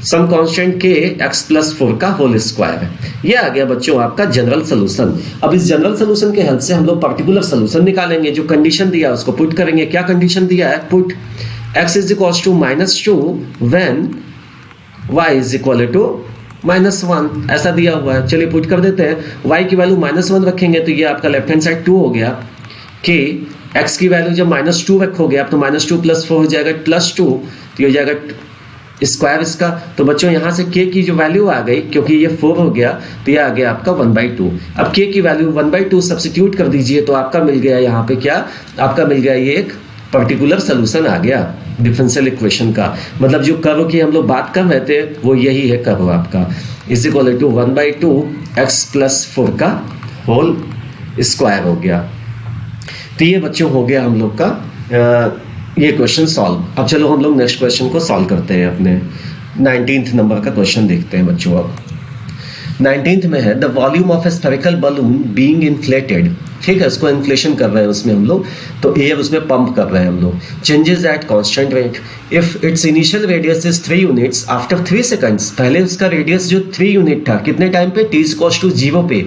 Speaker 1: some constant k x + 4 का होल स्क्वायर। ये आ गया बच्चों आपका जनरल सोल्यूशन। अब इस जनरल सोल्यूशन के हेल्प से हम लोग पर्टिकुलर सोल्यूशन निकालेंगे। जो कंडीशन दिया है उसको पुट करेंगे। क्या कंडीशन दिया है? पुट x = -2 व्हेन y = -1, ऐसा दिया हुआ है। चलिए पुट कर देते हैं। y की वैल्यू -1 रखेंगे तो ये आपका लेफ्ट हैंड साइड 2 हो गया। k x की वैल्यू जब -2 रखोगे आप, तो -2 + 4 हो जाएगा +2, तो ये हो जाएगा स्क्वायर इसका। तो बच्चों यहाँ से k की जो वैल्यू आ गई, क्योंकि ये 4 हो गया, तो ये आ गया आपका 1/2। अब k की वैल्यू 1/2 सब्स्टिट्यूट कर दीजिए, तो आपका मिल गया यहाँ पे क्या, आपका मिल गया ये एक पर्टिकुलर सोल्यूशन आ गया डिफरेंशियल इक्वेशन का। मतलब जो कर्व की हम लोग बात कर रहे थे वो यही है कर्व आपका, इज इक्वल टू 1/2 x + 4 का होल स्क्वायर हो गया। तो ये बच्चों हो गया हम लोग का ये क्वेश्चन सॉल्व। अब चलो हम लोग नेक्स्ट क्वेश्चन को सॉल्व करते हैं। अपने 19th नंबर का क्वेश्चन देखते हैं बच्चों। अब 19th में है the volume of A spherical balloon being inflated. ठीक है, इसको इन्फ्लेशन कर रहे हैं उसमें हम लोग, तो एयर उसमें पंप कर रहे हैं हम लोग। Changes at constant rate if it's initial radius is 3 units after 3 seconds. पहले उसका रेडियस जो 3 यूनिट था, कितने टाइम पे? t = 0 पे।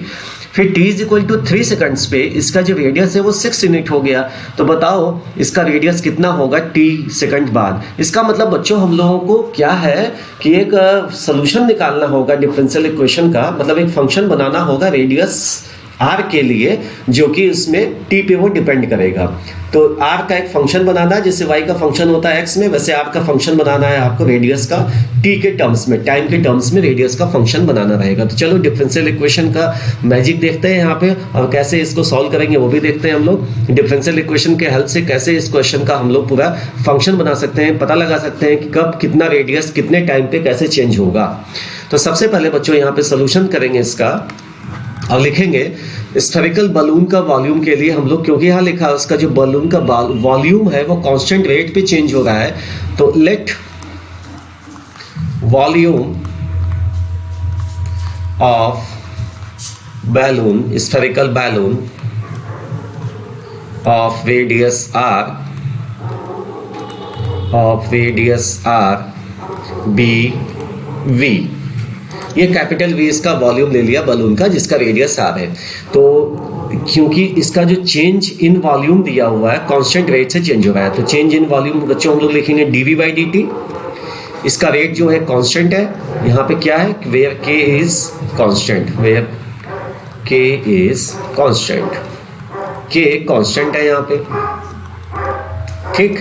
Speaker 1: फिर t = 3 सेकंड्स पे इसका जो रेडियस है वो 6 यूनिट हो गया। तो बताओ इसका रेडियस कितना होगा t सेकंड बाद। इसका मतलब बच्चों हम लोगों को क्या है कि एक सोल्यूशन निकालना होगा डिफरेंशियल इक्वेशन का, मतलब एक फंक्शन बनाना होगा रेडियस r के लिए, जो कि इसमें t पे वो डिपेंड करेगा। तो r का एक फंक्शन बनाना है, जैसे y का फंक्शन होता है x में, वैसे r का फंक्शन बनाना है आपको रेडियस का t के टर्म्स में, टाइम के टर्म्स में रेडियस का फंक्शन बनाना रहेगा। तो चलो डिफरेंशियल इक्वेशन का मैजिक देखते हैं यहाँ पे, और कैसे इसको सॉल्व करेंगे वो भी देखते हैं हम लोग। डिफरेंशियल इक्वेशन के हेल्प से कैसे इस क्वेश्चन का हम लोग पूरा फंक्शन बना सकते हैं, पता लगा सकते हैं कि कब कितना रेडियस कितने टाइम पे कैसे चेंज होगा। तो सबसे पहले बच्चों यहाँ पे सोल्यूशन करेंगे इसका, अब लिखेंगे स्फेरिकल बलून का वॉल्यूम के लिए हम लोग, क्योंकि यहाँ लिखा है उसका जो बलून का वॉल्यूम है वो कांस्टेंट रेट पे चेंज हो रहा है, तो let volume of balloon, spherical balloon of radius r b v। ये कैपिटल V इसका वॉल्यूम ले लिया बलून का जिसका रेडियस r है। तो क्योंकि इसका जो चेंज इन वॉल्यूम दिया हुआ है कांस्टेंट रेट से चेंज हो रहा है, तो चेंज इन वॉल्यूम बच्चों हम लोग लिखेंगे dv/dt। इसका रेट जो है कांस्टेंट है, यहाँ पे क्या है where k is constant, where k is constant, k constant है यहाँ पे, ठीक।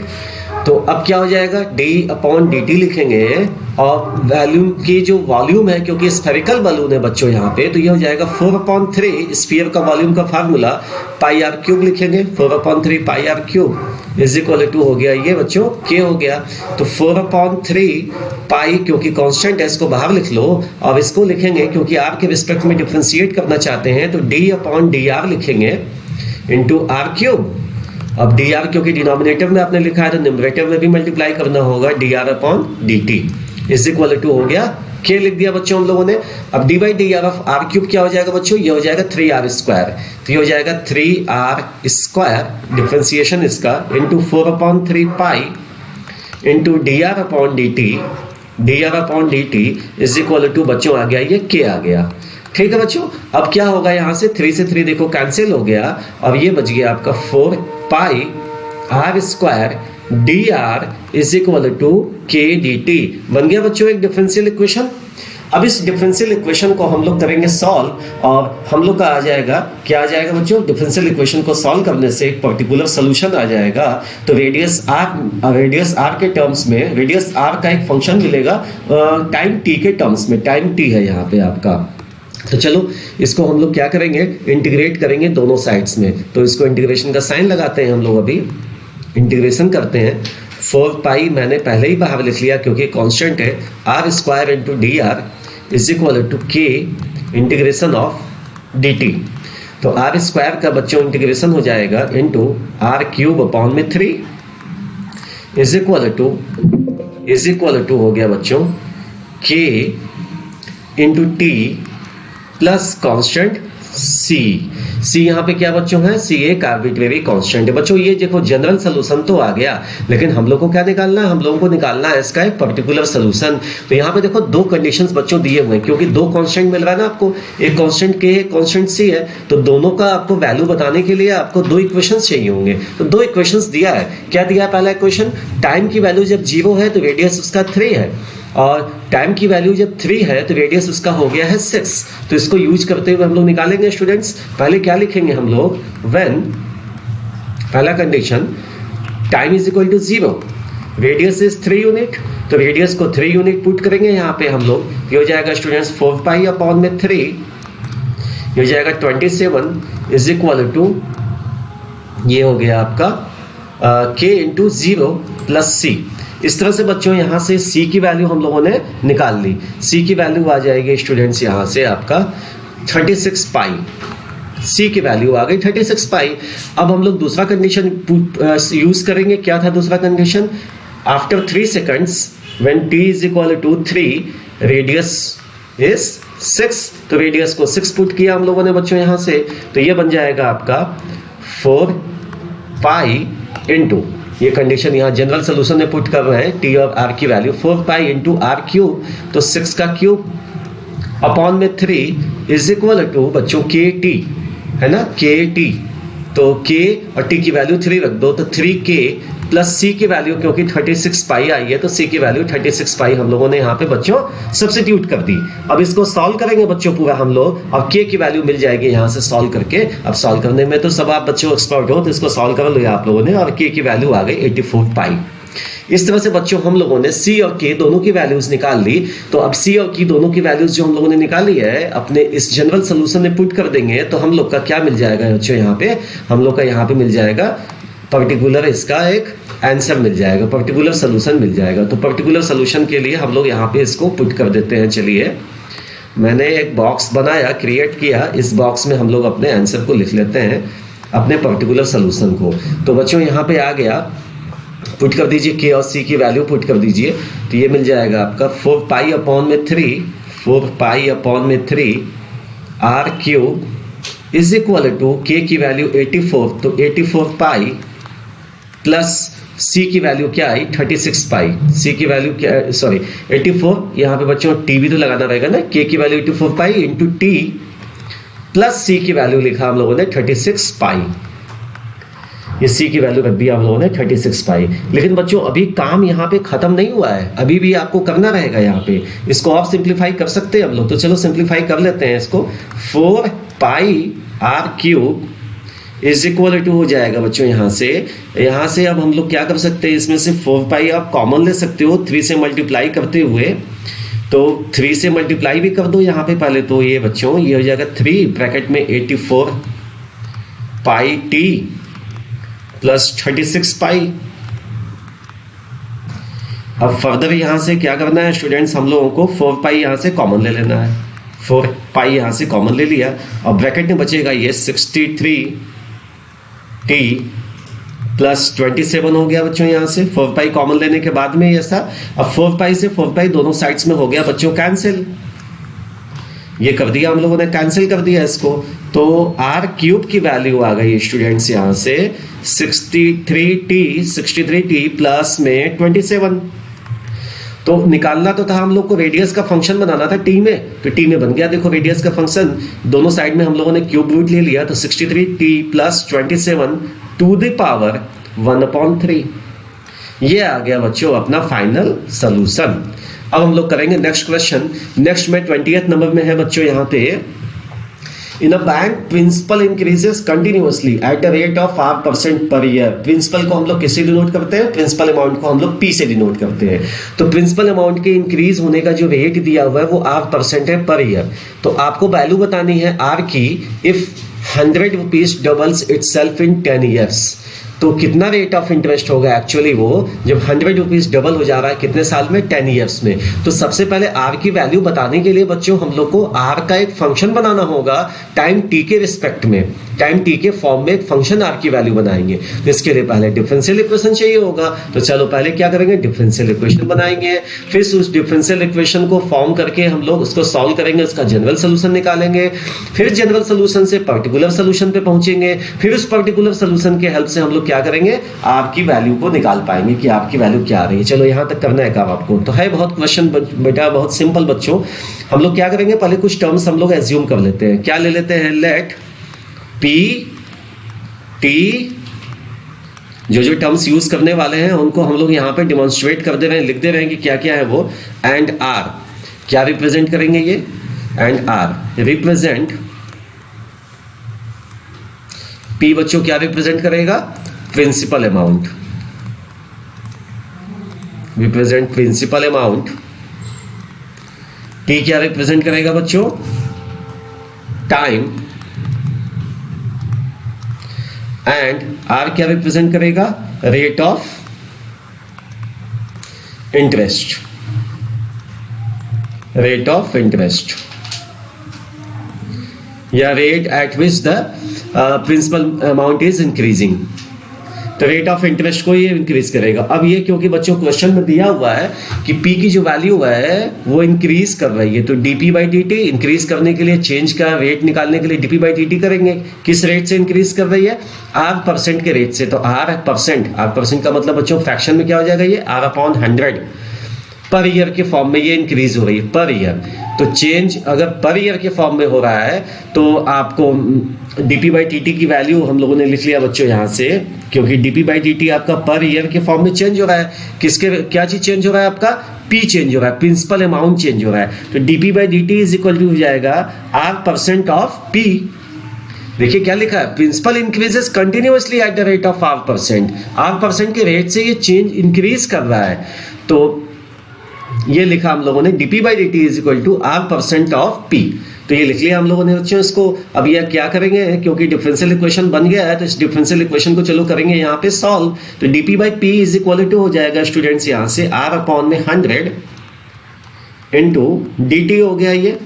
Speaker 1: तो अब क्या हो जाएगा d/dt लिखेंगे और वॉल्यूम की जो वॉल्यूम है क्योंकि स्फेरिकल बलून है बच्चों यहाँ पे, तो ये हो जाएगा 4/3 स्फीयर का वॉल्यूम का फार्मूला πr³ लिखेंगे, 4/3 πr³ इज इक्वल टू हो गया ये बच्चों k हो गया। तो 4/3 पाई क्योंकि कांस्टेंट है इसको बाहर लिख लो, और इसको लिखेंगे क्योंकि r के रिस्पेक्ट में डिफरेंशिएट करना चाहते हैं तो d/dr लिखेंगे इंटू r³। अब dr क्योंकि डिनोमिनेटर में आपने लिखा है तो न्यूमरेटर में भी मल्टीप्लाई करना होगा, dr/dt इज इक्वल टू हो गया k लिख दिया बच्चों हम लोगों ने। अब d/dr ऑफ r³ क्या हो जाएगा बच्चों, ये हो जाएगा 3r², तो ये हो जाएगा 3r², डिफरेंशिएशन इसका into 4/3 pi into dr/dt is equal to बच्चों आ गया ये k आ गया, ठीक है बच्चों। अब क्या होगा यहाँ से 3 से 3 देखो कैंसिल हो गया और ये बच गया आपका 4 pi r² dr is equal to k dt। बन गया बच्चों एक डिफरेंशियल इक्वेशन। अब इस डिफरेंशियल इक्वेशन को हम लोग करेंगे सॉल्व और हम लोग का आ जाएगा, क्या आ जाएगा बच्चों, डिफरेंशियल इक्वेशन को सॉल्व करने से एक पर्टिकुलर सोल्यूशन आ जाएगा। तो रेडियस r के टर्म्स में रेडियस r का एक फंक्शन मिलेगा टाइम t के टर्म्स में, टाइम t है यहाँ पे आपका। तो चलो इसको हम लोग क्या करेंगे, इंटीग्रेट करेंगे दोनों साइड्स में। तो इसको इंटीग्रेशन का साइन लगाते हैं हम लोग, अभी इंटीग्रेशन करते हैं। 4 पाई मैंने पहले ही बाहर लिख लिया क्योंकि कांस्टेंट है, r² into dr is equal to k integration of dt। तो r² का बच्चों इंटीग्रेशन हो जाएगा into r³/3 is equal to हो गया बच्चों k into t plus constant c यहाँ पे क्या बच्चों है, c एक आर्बिट्रेरी कांस्टेंट है बच्चों। ये देखो जनरल सोल्यूशन तो आ गया, लेकिन हम लोग को क्या निकालना है, हम लोगों को निकालना है इसका एक पर्टिकुलर सोल्यूशन। तो यहाँ पे देखो दो कंडीशंस बच्चों दिए हुए हैं क्योंकि दो कांस्टेंट मिल रहा है ना आपको, एक कांस्टेंट k है, कांस्टेंट c है, तो दोनों का आपको वैल्यू बताने के लिए आपको दो इक्वेशंस चाहिए होंगे। तो दो इक्वेशंस दिया है, क्या दिया है पहला इक्वेशन, टाइम की वैल्यू जब 0 है तो रेडियस उसका 3 है, और टाइम की वैल्यू जब 3 है तो रेडियस उसका हो गया है 6। तो इसको यूज करते हुए हम लोग निकालेंगे स्टूडेंट्स। पहले क्या लिखेंगे हम लोग, व्हेन पहला condition time is equal to 0, radius is 3 unit, तो रेडियस को 3 यूनिट पुट करेंगे यहाँ पे हम लोग। ये हो जाएगा स्टूडेंट्स 4 पाई/3, ये हो जाएगा 27 इज इक्वल टू ये हो गया आपका k इंटू 0 प्लस c। इस तरह से बच्चों यहाँ से c की वैल्यू हम लोगों ने निकाल ली। c की वैल्यू आ जाएगी स्टूडेंट्स यहाँ से आपका 36 पाई, c की वैल्यू आ गई 36 पाई। अब हम लोग दूसरा कंडीशन यूज करेंगे, क्या था दूसरा condition, after 3 seconds when t is equal to 3 radius is 6, तो रेडियस को 6 पुट किया हम लोगों ने बच्चों यहाँ से, तो ये बन जाएगा आपका 4 पाई इंटू, ये कंडीशन यहाँ जनरल सोल्यूशन में पुट कर रहे हैं, t और r की वैल्यू 4 पाई इंटू r³, तो 6 का क्यूब अपॉन में 3 इज इक्वल टू बच्चों kt है ना, kt, तो k और t की वैल्यू 3 रख दो, तो 3k प्लस c की वैल्यू क्योंकि 36 पाई आई है तो c की वैल्यू 36 पाई हम लोगों ने यहाँ पे बच्चों सब्स्टिट्यूट कर दी। अब इसको सॉल्व करेंगे बच्चों पूरा हम लोग, और k की वैल्यू मिल जाएगी यहाँ से सॉल्व करके। अब सॉल्व करने में तो सब आप बच्चों एक्सपर्ट हो, तो इसको सॉल्व कर लो आप लोगों ने, और k की वैल्यू आ गई 84 पाई। इस तरह से बच्चों हम लोगों ने c और k दोनों की वैल्यूज निकाल ली। तो अब c और k दोनों की वैल्यूज जो हम लोगों ने निकाली है अपने इस जनरल सोल्यूशन में पुट कर देंगे, तो हम लोग का क्या मिल जाएगा बच्चों, यहाँ पे हम लोग का यहाँ पे मिल जाएगा पर्टिकुलर इसका एक आंसर मिल जाएगा, पर्टिकुलर सोल्यूशन मिल जाएगा। तो पर्टिकुलर सोल्यूशन के लिए हम लोग यहाँ पे इसको पुट कर देते हैं। चलिए मैंने एक बॉक्स बनाया, क्रिएट किया, इस बॉक्स में हम लोग अपने आंसर को लिख लेते हैं, अपने पर्टिकुलर सोल्यूशन को। तो बच्चों यहाँ पे आ गया, पुट कर दीजिए k और c की वैल्यू पुट कर दीजिए, तो ये मिल जाएगा आपका 4 पाई/3 r³ इज इक्वल टू के की वैल्यू 84, तो 84 पाई प्लस सी की वैल्यू क्या आई 36 पाई, सी की वैल्यू क्या, सॉरी 84, यहाँ पे बच्चों टी भी तो लगाना रहेगा ना, के की value 84 pi into t plus सी की वैल्यू लिखा हम लोगों ने 36 पाई, ये सी की वैल्यू रख दिया हम लोगों ने 36 पाई। लेकिन बच्चों अभी काम यहाँ पे खत्म नहीं हुआ है, अभी भी आपको करना रहेगा यहाँ पे, इसको आप सिंप्लीफाई कर सकते हैं हम लोग, तो चलो सिंप्लीफाई कर लेते हैं इसको। 4 pi r cube is equal to हो जाएगा बच्चों यहाँ से अब हम लोग क्या कर सकते हैं, इसमें से 4 पाई आप कॉमन ले सकते हो 3 से मल्टीप्लाई करते हुए, तो 3 से मल्टीप्लाई भी कर दो यहाँ पे पहले, तो ये बच्चों ये हो जाएगा 3 ब्रैकेट में 84 पाई टी प्लस 36 पाई। अब फर्दर यहां से क्या करना है स्टूडेंट्स, हम लोगों को 4 पाई यहां से कॉमन ले लेना है, 4 पाई यहां से कॉमन ले लिया, और ब्रैकेट में बचेगा ये 63 टी प्लस 27 हो गया बच्चों, यहां से 4 पाई कॉमन लेने के बाद में ऐसा, अब 4 पाई से 4 पाई दोनों साइड्स में हो गया बच्चों कैंसिल, ये कर दिया हम लोगों ने, कैंसिल कर दिया इसको, तो आर क्यूब की वैल्यू आ गई स्टूडेंट्स यहां से 63t प्लस में 27, तो निकालना तो था हम लोग को, रेडियस का फंक्शन बनाना था टी में, तो टी में बन गया देखो रेडियस का फंक्शन, दोनों साइड में हम लोगों ने क्यूब रूट ले लिया, तो 63t plus 27 to the power 1/3, ये आ गया बच्चों अपना फाइनल सोल्यूशन। अब हम लोग करेंगे नेक्स्ट क्वेश्चन, नेक्स्ट में 20th नंबर में है बच्चों यहाँ पे, in a bank principal increases continuously at the rate of 5% per year. Principal को हम लोग किससे डिनोट करते हैं, प्रिंसिपल अमाउंट को हम लोग पी से डिनोट करते हैं, तो प्रिंसिपल अमाउंट के इंक्रीज होने का जो रेट दिया हुआ है वो 8% है पर ईयर, तो आपको वैल्यू बतानी है आर की, if 100 rupees doubles itself in 10 years, तो कितना रेट ऑफ इंटरेस्ट होगा एक्चुअली वो, जब 100 रुपीज डबल हो जा रहा है कितने साल में, 10 ईयर्स में। तो सबसे पहले आर की वैल्यू बताने के लिए बच्चों हम लोग को आर का एक फंक्शन बनाना होगा टाइम टी के रिस्पेक्ट में, टाइम टी के फॉर्म में एक फंक्शन आर की वैल्यू बनाएंगे, तो इसके लिए पहले डिफरेंशियल इक्वेशन चाहिए होगा, तो चलो पहले क्या करेंगे, डिफरेंशियल इक्वेशन बनाएंगे, फिर उस डिफरेंशियल इक्वेशन को फॉर्म करके हम लोग उसको सॉल्व करेंगे, उसका जनरल सोल्यूशन निकालेंगे, फिर जनरल सोल्यूशन से पर्टिकुलर सोल्यूशन पे पहुंचेंगे, फिर उस पर्टिकुलर सोल्यूशन के हेल्प से हम लोग क्या करेंगे, आपकी वैल्यू को निकाल पाएंगे कि आपकी वैल्यू क्या आ रही है। चलो यहां तक करना है काम आपको, तो है बहुत क्वेश्चन बेटा, बहुत सिंपल बच्चों। हम लोग क्या करेंगे, पहले कुछ टर्म्स हम लोग एज्यूम कर लेते हैं, क्या ले लेते हैं, लेट पी टी, जो टर्म्स यूज करने वाले हैं उनको हम लोग यहां पे डिमॉन्स्ट्रेट कर दे रहे हैं, लिख दे रहे हैं कि क्या क्या है वो, एंड आर क्या रिप्रेजेंट करेंगे ये, एंड आर रिप्रेजेंट, पी बच्चों क्या रिप्रेजेंट करेगा, principal amount, represent principal amount, T क्या रिप्रेजेंट करेगा बच्चों, टाइम, एंड आर क्या रिप्रेजेंट करेगा, rate of interest, rate of interest, या rate at which the principal amount is increasing, तो रेट ऑफ इंटरेस्ट को ये इंक्रीज करेगा। अब ये क्योंकि बच्चों क्वेश्चन में दिया हुआ है कि पी की जो वैल्यू है वो इंक्रीज कर रही है, तो dp by d T increase करने के लिए, चेंज का रेट निकालने के लिए डीपी बाई डी टी करेंगे, किस रेट से इंक्रीज कर रही है, आर परसेंट के रेट से, तो आर परसेंट का मतलब बच्चों फ्रैक्शन में क्या हो जाएगा, ये आर अपॉन 100 पर ईयर के फॉर्म में ये इंक्रीज हो रही है पर ईयर, तो चेंज अगर पर ईयर के फॉर्म में हो रहा है तो आपको डीपी बाई टी टी की वैल्यू हम लोगों ने लिख लिया बच्चों यहाँ से, क्योंकि डीपी बाई टी टी आपका पर ईयर के फॉर्म में चेंज हो रहा है, किसके क्या चीज चेंज हो रहा है, आपका पी चेंज हो रहा है, प्रिंसिपल अमाउंट चेंज हो रहा है, तो dp by d t is equal to हो जाएगा आर परसेंट ऑफ पी। देखिए क्या लिखा है, principal increases continuously at the rate of r percent के रेट से ये चेंज इंक्रीज कर रहा है, तो ये लिखा हम लोगों ने dp by d t is equal to r percent of p, तो ये लिख लिया हम लोगों ने बच्चों इसको। अब ये क्या करेंगे, क्योंकि डिफरेंशियल इक्वेशन बन गया है तो इस डिफरेंशियल इक्वेशन को चलो करेंगे यहाँ पे सॉल्व, तो dp by p is equal to हो जाएगा स्टूडेंट्स यहाँ से आर अपॉन में 100 इंटू डी टी हो गया ये।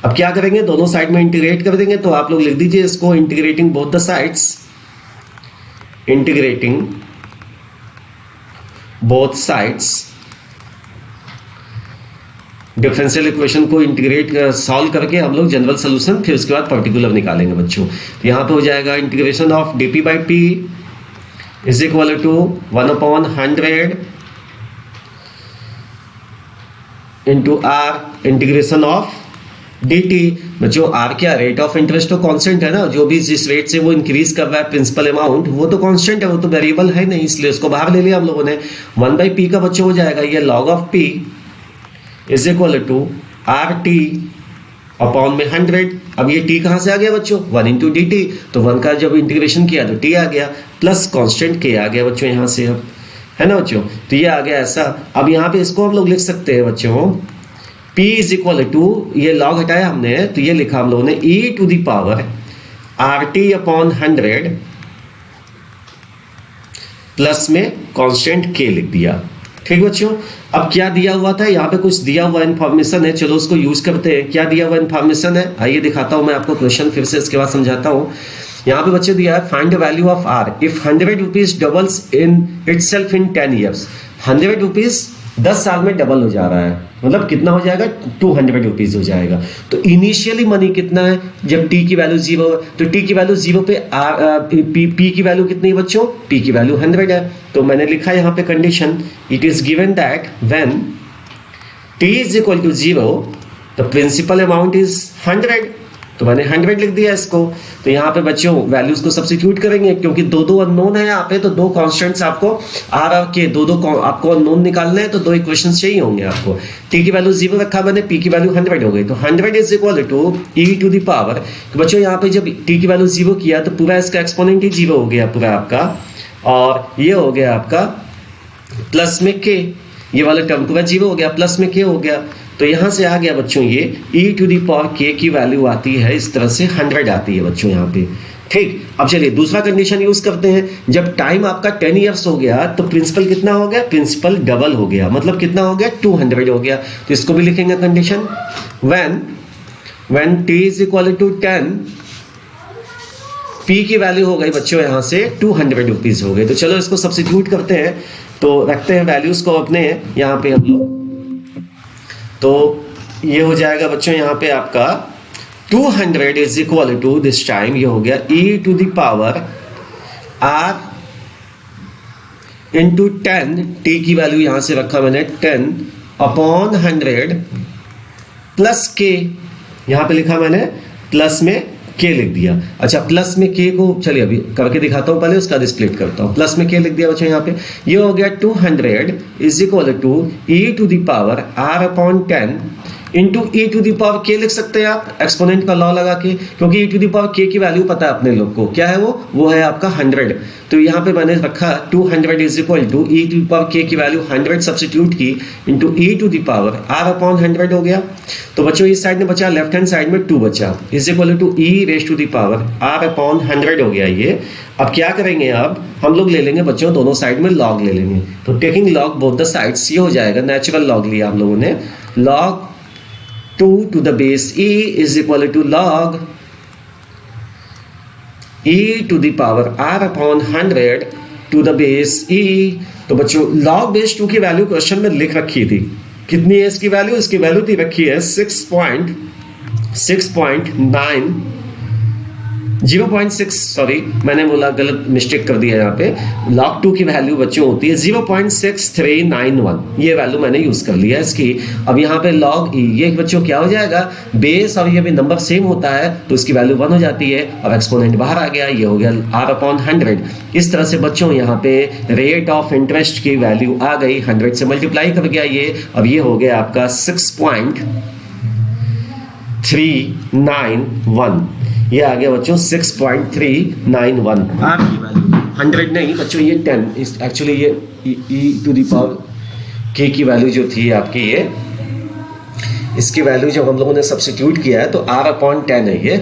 Speaker 1: अब क्या करेंगे, दोनों साइड में इंटीग्रेट कर देंगे, तो आप लोग लिख दीजिए इसको integrating both the sides, integrating both sides differential equation को इंटीग्रेट सॉल्व करके हम लोग जनरल सोल्यूशन फिर उसके बाद पर्टिकुलर निकालेंगे बच्चों। तो यहाँ पे हो जाएगा integration of d by p is equal to 1/100 into r integration of dt। बच्चों आर क्या रेट ऑफ इंटरेस्ट तो कांस्टेंट है ना, जो भी जिस रेट से वो इंक्रीज कर रहा है प्रिंसिपल अमाउंट वो तो कांस्टेंट है, वो तो वेरिएबल है नहीं, इसलिए उसको बाहर ले लिया हम लोगों ने। 1/p का बच्चों हो जाएगा ये log of p is equal to r t upon में 100। अब ये t कहां से आ गया बच्चों 1 इंटू डी टी, तो 1 का जब इंटीग्रेशन किया तो t आ गया प्लस कांस्टेंट k आ गया बच्चों यहाँ से, अब है ना बच्चों। तो ये आ गया ऐसा। अब यहाँ पे इसको हम लोग लिख सकते हैं बच्चों p इज इक्वल टू, ये log हटाया हमने तो ये लिखा हम लोगों ने e to the power r t upon 100 plus में कांस्टेंट k लिख दिया। ठीक बच्चों, अब क्या दिया हुआ था यहाँ पे, कुछ दिया हुआ इंफॉर्मेशन है, चलो उसको यूज करते हैं। क्या दिया हुआ इंफॉर्मेशन है आइए दिखाता हूं मैं आपको क्वेश्चन फिर से, इसके बाद समझाता हूं। यहाँ पे बच्चे दिया है find the value of r if 100 rupees doubles in itself in 10 years. 100 rupees 10 साल में डबल हो जा रहा है, मतलब कितना हो जाएगा 200 रुपीज हो जाएगा। तो इनिशियली मनी कितना है, जब टी की वैल्यू 0 है तो टी की वैल्यू 0 पे पी की वैल्यू कितनी है बच्चों, पी की वैल्यू 100 है। तो मैंने लिखा यहाँ पे condition it is given that when t is equal to 0 the principal amount is 100। तो मैंने 100 लिख दिया इसको। तो यहाँ पे बच्चों वैल्यूज को सब्स्टिट्यूट करेंगे, क्योंकि दो अननोन है यहाँ पे, तो दो कांस्टेंट्स आपको आर और के दो आपको अननोन निकालने हैं, तो दो इक्वेशंस चाहिए होंगे आपको। टी की वैल्यू 0 रखा मैंने, पी की वैल्यू 100 हो गई, तो 100 is equal to e to the power. तो बच्चों यहाँ पे जब टी की वैल्यू 0 किया तो पूरा इसका एक्सपोनेंट ही 0 हो गया पूरा आपका, और ये हो गया आपका प्लस में के, ये वाला टर्म पूरा 0 हो गया, प्लस में के हो गया। तो यहां से आ गया बच्चों ये e to the power k की वैल्यू आती है इस तरह से 100 आती है बच्चों यहाँ पे। ठीक, अब चलिए दूसरा कंडीशन यूज करते हैं। जब टाइम आपका 10 इयर्स हो गया तो प्रिंसिपल कितना हो गया, प्रिंसिपल डबल हो गया, मतलब कितना हो गया 200 हो गया। तो इसको भी लिखेंगे condition when t is equal to 10 p की वैल्यू हो गई बच्चों यहाँ से 200 रुपीज हो गए। तो चलो इसको सब्स्टिट्यूट करते हैं, तो रखते हैं वैल्यूज को अपने यहाँ पे हम लोग। तो ये हो जाएगा बच्चों यहाँ पे आपका 200 is equal to this time ये हो गया e to the power r into 10, t की वैल्यू यहां से रखा मैंने 10 अपॉन 100 प्लस k, यहां पे लिखा मैंने प्लस में k लिख दिया। अच्छा प्लस में k को चलिए अभी करके दिखाता हूं, पहले उसका स्प्लिट करता हूं। प्लस में k लिख दिया बच्चों यहाँ पे, ये हो गया 200 is equal to e to the power r upon 10 into e to the power k लिख सकते हैं आप एक्सपोनेंट का लॉ लगा के, क्योंकि e to the power k की वैल्यू पता है अपने लोग को, क्या है वो है आपका 100। तो यहाँ पे मैंने रखा 200 is equal to e to the power k की वैल्यू 100 सब्स्टिट्यूट की into e to the power r upon 100 हो गया। तो बच्चों इस साइड में बचा, लेफ्ट हैंड साइड में 2 बचा, is equal to e raise to the power r upon 100 हो गया ये। अब क्या करेंगे, अब हम लोग ले लेंगे बच्चों दोनों साइड में लॉग ले लेंगे। तो taking log both the sides, ये हो जाएगा नेचुरल लॉग लिया हम लोगों ने, log 2 to the base e is equal to log e to the power r upon 100 to the base e। तो बच्चों log base 2 की वैल्यू क्वेश्चन में लिख रखी थी, कितनी है इसकी वैल्यू, इसकी वैल्यू थी रखी है 0.6, सॉरी मैंने बोला गलत मिस्टेक कर दिया यहाँ पे। log 2 की वैल्यू बच्चों होती है 0.6391, ये वैल्यू मैंने यूज कर लिया इसकी। अब यहाँ पे log e, ये बच्चों क्या हो जाएगा, बेस और ये भी नंबर सेम होता है तो इसकी वैल्यू 1 हो जाती है, और एक्सपोनेंट बाहर आ गया, ये हो गया r अपॉन 100। इस तरह से बच्चों यहाँ पे रेट ऑफ इंटरेस्ट की वैल्यू आ गई, 100 से मल्टीप्लाई कर गया ये, अब ये हो गया आपका 6.391, ये आ गया बच्चों 6.391। आर की वैल्यू 100 नहीं बच्चों, ये 10 एक्चुअली ये e to the power k की वैल्यू जो थी आपकी, ये इसकी वैल्यू जब हम लोगों ने सब्स्टिट्यूट किया है तो r अपॉन 10 है ये।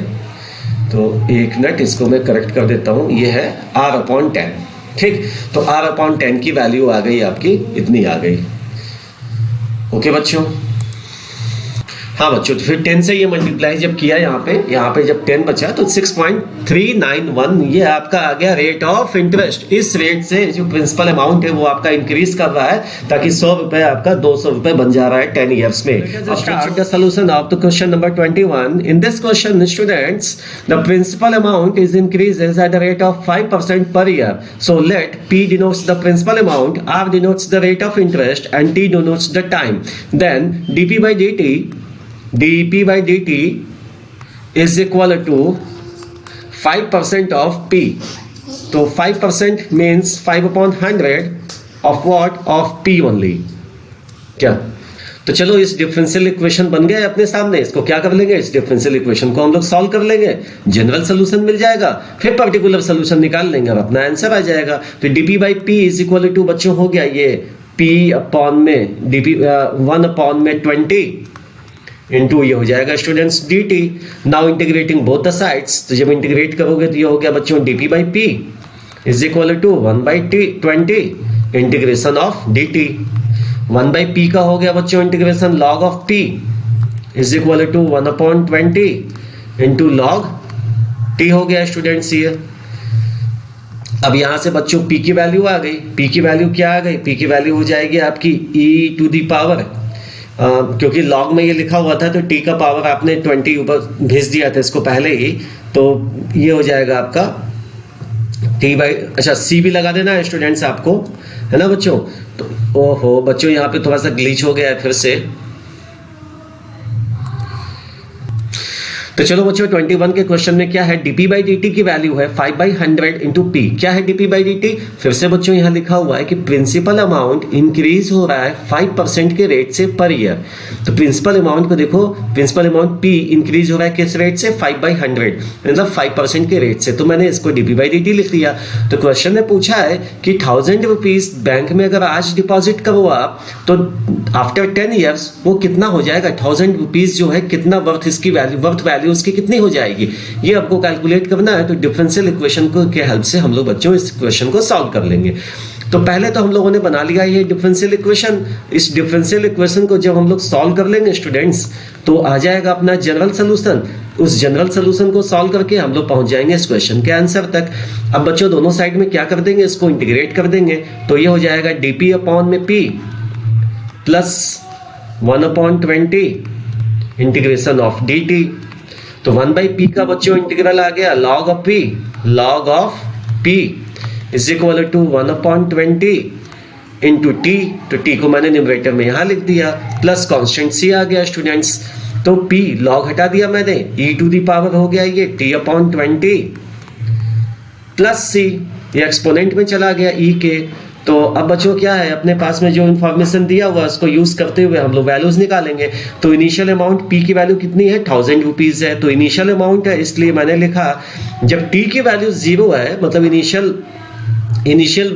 Speaker 1: तो एक मिनट इसको मैं करेक्ट कर देता हूं, ये है r अपॉन 10। ठीक, तो r अपॉन 10 की वैल्यू आ गई आपकी, इतनी आ गई। ओके बच्चों, हाँ बच्चों, तो फिर 10 से ये मल्टीप्लाई जब किया यहाँ पे जब 10 बचा तो 6.391 ये आपका आ गया रेट ऑफ इंटरेस्ट। इस रेट से जो प्रिंसिपल अमाउंट है वो आपका इंक्रीज कर रहा है, ताकि 100 रुपए आपका 200 रुपए बन जा रहा है 10 ईयर्स में। The solution of the question number 21। In this question students, the principal amount is increases at the rate of 5% per year. So let P denotes the principal amount, R denotes the rate of interest, and T denotes the time. Then dp by dt is equal to 5% of P. तो 5% means 5/100 of what? Of P only. क्या? तो चलो इस differential equation बन गया अपने सामने, इसको क्या कर लेंगे, इस डिफरेंशियल इक्वेशन को हम लोग सॉल्व कर लेंगे, जनरल सोल्यूशन मिल जाएगा, फिर पर्टिकुलर सोल्यूशन निकाल लेंगे और अपना आंसर आ जाएगा। तो dp by p is equal to बच्चों हो गया ये पी अपॉन में डीपी 1/20 इनटू ये हो जाएगा students dt। Now integrating both the sides, तो जब इंटीग्रेट करोगे तो ये हो गया बच्चों dp by p is equal to 1/20 integration of dt। 1/p का हो गया बच्चों integration log of p is equal to 1/20 into log t हो गया स्टूडेंट्स ये। अब यहां से बच्चों p की वैल्यू आ गई, p की वैल्यू क्या आ गई, p की वैल्यू हो जाएगी आपकी e टू दी पावर, क्योंकि लॉग में ये लिखा हुआ था तो t का पावर आपने 20 ऊपर भेज दिया था इसको पहले ही, तो ये हो जाएगा आपका t बाई, अच्छा c भी लगा देना है स्टूडेंट्स आपको, है ना बच्चों। तो ओहो बच्चों यहाँ पे थोड़ा सा ग्लिच हो गया है फिर से। तो चलो बच्चों 21 के क्वेश्चन में क्या है, dp बाई dt की वैल्यू है 5/100 इंटू p। क्या है dp बाई dt, फिर से बच्चों यहाँ लिखा हुआ है कि प्रिंसिपल अमाउंट इंक्रीज हो रहा है 5% के रेट से पर ईयर। तो प्रिंसिपल अमाउंट को देखो, प्रिंसिपल अमाउंट p इंक्रीज हो रहा है किस रेट से, 5/100 मतलब 5% के रेट से, तो मैंने इसको dp बाई dt लिख दिया। तो क्वेश्चन ने पूछा है कि 1000 रुपीज बैंक में अगर आज डिपॉजिट करो आप तो आफ्टर 10 ईयर्स वो कितना हो जाएगा, 1000 रुपीज जो है कितना वर्थ, इसकी वैल्यू उसकी कितनी हो जाएगी, ये आपको कैलकुलेट करना है। तो डिफरेंशियल इक्वेशन को के हेल्प से हम लोग बच्चों इस क्वेश्चन को सॉल्व कर लेंगे। तो पहले तो हम लोगों ने बना लिया ये डिफरेंशियल इक्वेशन। इस डिफरेंशियल इक्वेशन को जब हम लोग सॉल्व कर लेंगे स्टूडेंट्स तो आ जाएगा अपना जनरल सोल्यूशन। उस जनरल सोल्यूशन को सॉल्व करके हम लोग पहुंच जाएंगे इस क्वेश्चन के आंसर तक। अब बच्चों दोनों साइड में क्या कर देंगे, इसको इंटीग्रेट कर देंगे, तो ये हो जाएगा dp अपॉन में p plus 1/20 integration of dt। तो 1/p का बच्चों इंटीग्रल आ गया log of p is equal to 1/20 into t। तो t को मैंने न्यूमरेटर में यहां लिख दिया, प्लस कांस्टेंट c आ गया स्टूडेंट्स। तो p log हटा दिया मैंने, e टू दी पावर हो गया ये t/20 प्लस c, ये एक्सपोनेंट में चला गया e के। तो अब बच्चों क्या है, अपने पास में जो इंफॉर्मेशन दिया हुआ उसको यूज करते हुए हम लोग वैल्यूज निकालेंगे। तो इनिशियल अमाउंट p की वैल्यू कितनी है, 1000 रुपीज है, तो इनिशियल अमाउंट है, इसलिए मैंने लिखा जब t की वैल्यू 0 है, मतलब इनिशियल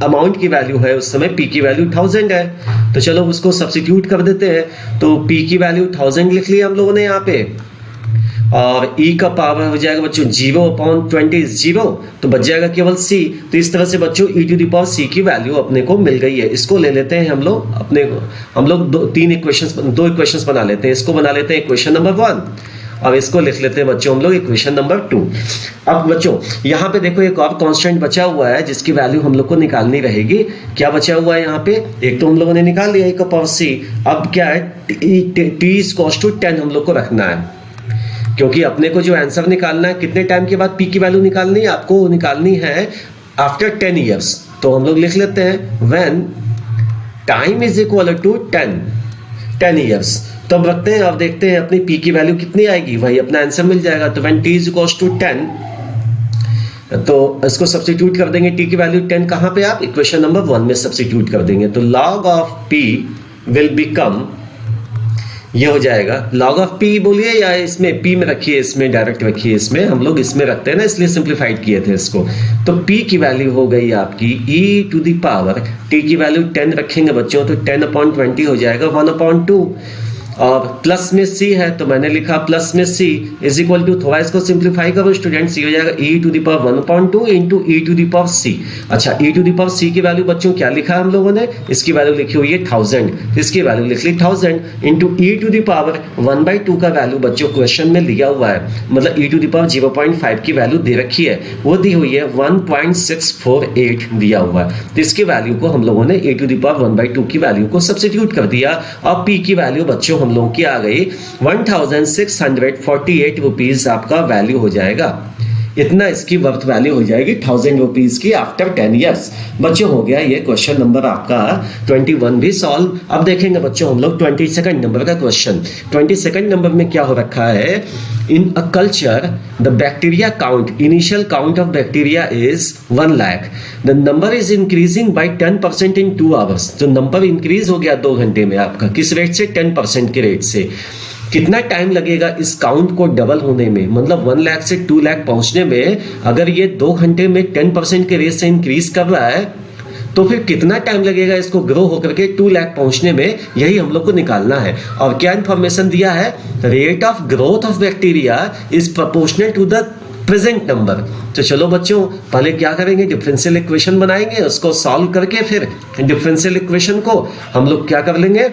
Speaker 1: अमाउंट की वैल्यू है उस समय p की वैल्यू 1000 है। तो चलो उसको सब्स्टिट्यूट कर देते हैं। तो p की वैल्यू 1000 लिख लिया हम लोगों ने यहाँ पे, और e का पावर हो जाएगा बच्चों 0/20 0, तो बच जाएगा केवल c। तो इस तरह से बच्चों e to the power c की वैल्यू अपने को मिल गई है। इसको ले लेते हैं हम लोग दो इक्वेशंस बना लेते हैं। इसको बना लेते हैं इक्वेशन नंबर 1, अब इसको लिख लेते हैं बच्चों हम लोग इक्वेशन नंबर 2। अब बच्चों यहाँ पे देखो एक और कांस्टेंट बचा हुआ है जिसकी वैल्यू हम लोग को निकालनी रहेगी। क्या बचा हुआ है यहाँ पे, एक तो हम लोगों ने निकाल लिया e का पावर c। अब क्या है, t इज इक्वल टू 10 हम लोग को रखना है, क्योंकि अपने को जो आंसर निकालना है कितने टाइम के बाद p की वैल्यू निकालनी है, आपको निकालनी है आफ्टर 10 ईयर्स। तो हम लोग लिख लेते हैं when time is equal to 10 years. तो अब रखते हैं, अब देखते हैं अपनी p की वैल्यू कितनी आएगी, वही अपना आंसर मिल जाएगा। तो when t is equal to 10, तो इसको सब्स्टिट्यूट कर देंगे, t की वैल्यू 10 कहां पे, आप इक्वेशन नंबर 1 में सब्स्टिट्यूट कर देंगे। तो log of p will become, ये हो जाएगा log ऑफ p बोलिए या इसमें p में रखिए, इसमें डायरेक्ट रखिए, इसमें हम लोग इसमें रखते हैं ना, इसलिए सिंप्लीफाइड किए थे इसको। तो p की वैल्यू हो गई आपकी e to the power, t की वैल्यू 10 रखेंगे बच्चों, तो 10/20 हो जाएगा 1/2। और प्लस में सी है तो मैंने लिखा प्लस में सी इज इक्वल टू, थोड़ा इसको सिंप्लीफाई करो स्टूडेंट, सी हो जाएगा e to the power 1/2 into e to the power c। अच्छा e to the power c की वैल्यू बच्चों क्या लिखा हम लोगों ने, इसकी वैल्यू लिखी हुई है 1000, तो इसकी वैल्यू लिख ली 1000 into e to the power 1/2 का वैल्यू बच्चों क्वेश्चन में लिया हुआ है, मतलब e टू द पावर 0.5 की वैल्यू दे रखी है, वो दी हुई है 1.648 दिया हुआ है, तो इसकी वैल्यू को हम लोगों ने e टू द पावर 1/2 की वैल्यू को सब्स्टिट्यूट कर दिया और p की वैल्यू बच्चों हम लोगों की आ गई 1648 रुपीज आपका वैल्यू हो जाएगा, इतना इसकी वर्थ वैल्यू हो जाएगी 1000 रुपीज की आफ्टर 10 इयर्स। बच्चों हो गया ये क्वेश्चन नंबर आपका 21 भी सॉल्व। अब देखेंगे बच्चों हम लोग 22 नंबर का क्वेश्चन। 22 नंबर में क्या हो रखा है, in a culture the bacteria count, initial count of bacteria is 1 lakh, the number is increasing by 10% in 2 hours. तो नंबर इंक्रीज हो गया 2 घंटे में आपका, किस रेट से, 10% के रेट से। कितना टाइम लगेगा इस काउंट को डबल होने में, मतलब 1 लाख से 2 लाख पहुंचने में, अगर ये 2 घंटे में 10% के रेट से इंक्रीज कर रहा है तो फिर कितना टाइम लगेगा इसको ग्रो होकर के 2 लाख पहुंचने में, यही हम लोग को निकालना है। और क्या इंफॉर्मेशन दिया है, rate of growth of bacteria is proportional to the present number. तो चलो बच्चों पहले क्या करेंगे, डिफरेंशियल इक्वेशन बनाएंगे, उसको सॉल्व करके फिर डिफरेंशियल इक्वेशन को हम लोग क्या कर लेंगे,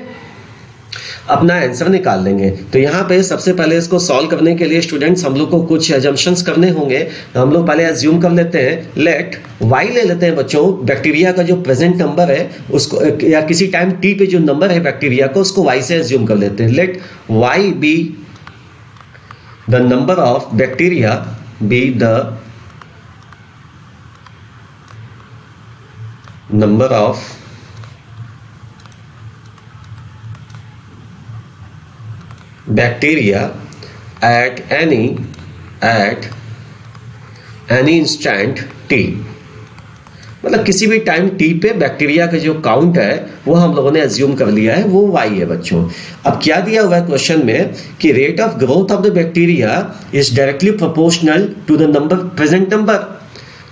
Speaker 1: अपना आंसर निकाल लेंगे। तो यहाँ पे सबसे पहले इसको सॉल्व करने के लिए स्टूडेंट्स हम लोग को कुछ एजम्पशंस करने होंगे। हम लोग पहले एज्यूम कर लेते हैं, लेट y ले लेते हैं बच्चों, बैक्टीरिया का जो प्रेजेंट नंबर है उसको, या किसी टाइम t पे जो नंबर है बैक्टीरिया का उसको y से एज्यूम कर लेते हैं। Let y be the number of bacteria, be the number of bacteria at any instant t, मतलब किसी भी टाइम t पे बैक्टीरिया का जो काउंट है वो हम लोगों ने एज्यूम कर लिया है, वो y है बच्चों। अब क्या दिया हुआ है क्वेश्चन में कि rate of growth of the bacteria is directly proportional to the number, present number.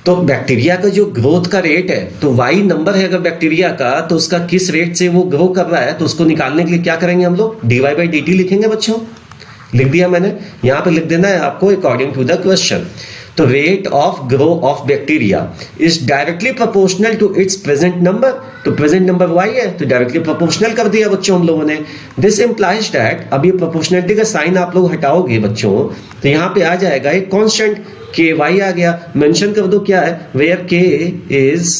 Speaker 1: तो बैक्टीरिया का जो ग्रोथ का रेट है, तो y नंबर है अगर बैक्टीरिया का, तो उसका किस रेट से वो ग्रो कर रहा है, तो उसको निकालने के लिए क्या करेंगे हम लोग, dy/dt लिखेंगे बच्चों। लिख दिया मैंने, यहाँ पे लिख देना है आपको अकॉर्डिंग टू द क्वेश्चन। तो rate of grow of bacteria is directly proportional to its present number, तो प्रेजेंट नंबर y है तो डायरेक्टली प्रोपोर्शनल कर दिया बच्चों हम लोगों ने। दिस इंप्लाइज दैट, अब ये प्रोपोर्शनलिटी का साइन आप लोग हटाओगे बच्चों तो यहाँ पे आ जाएगा एक कांस्टेंट के वाई आ गया, मेंशन कर दो क्या है, वेयर के इज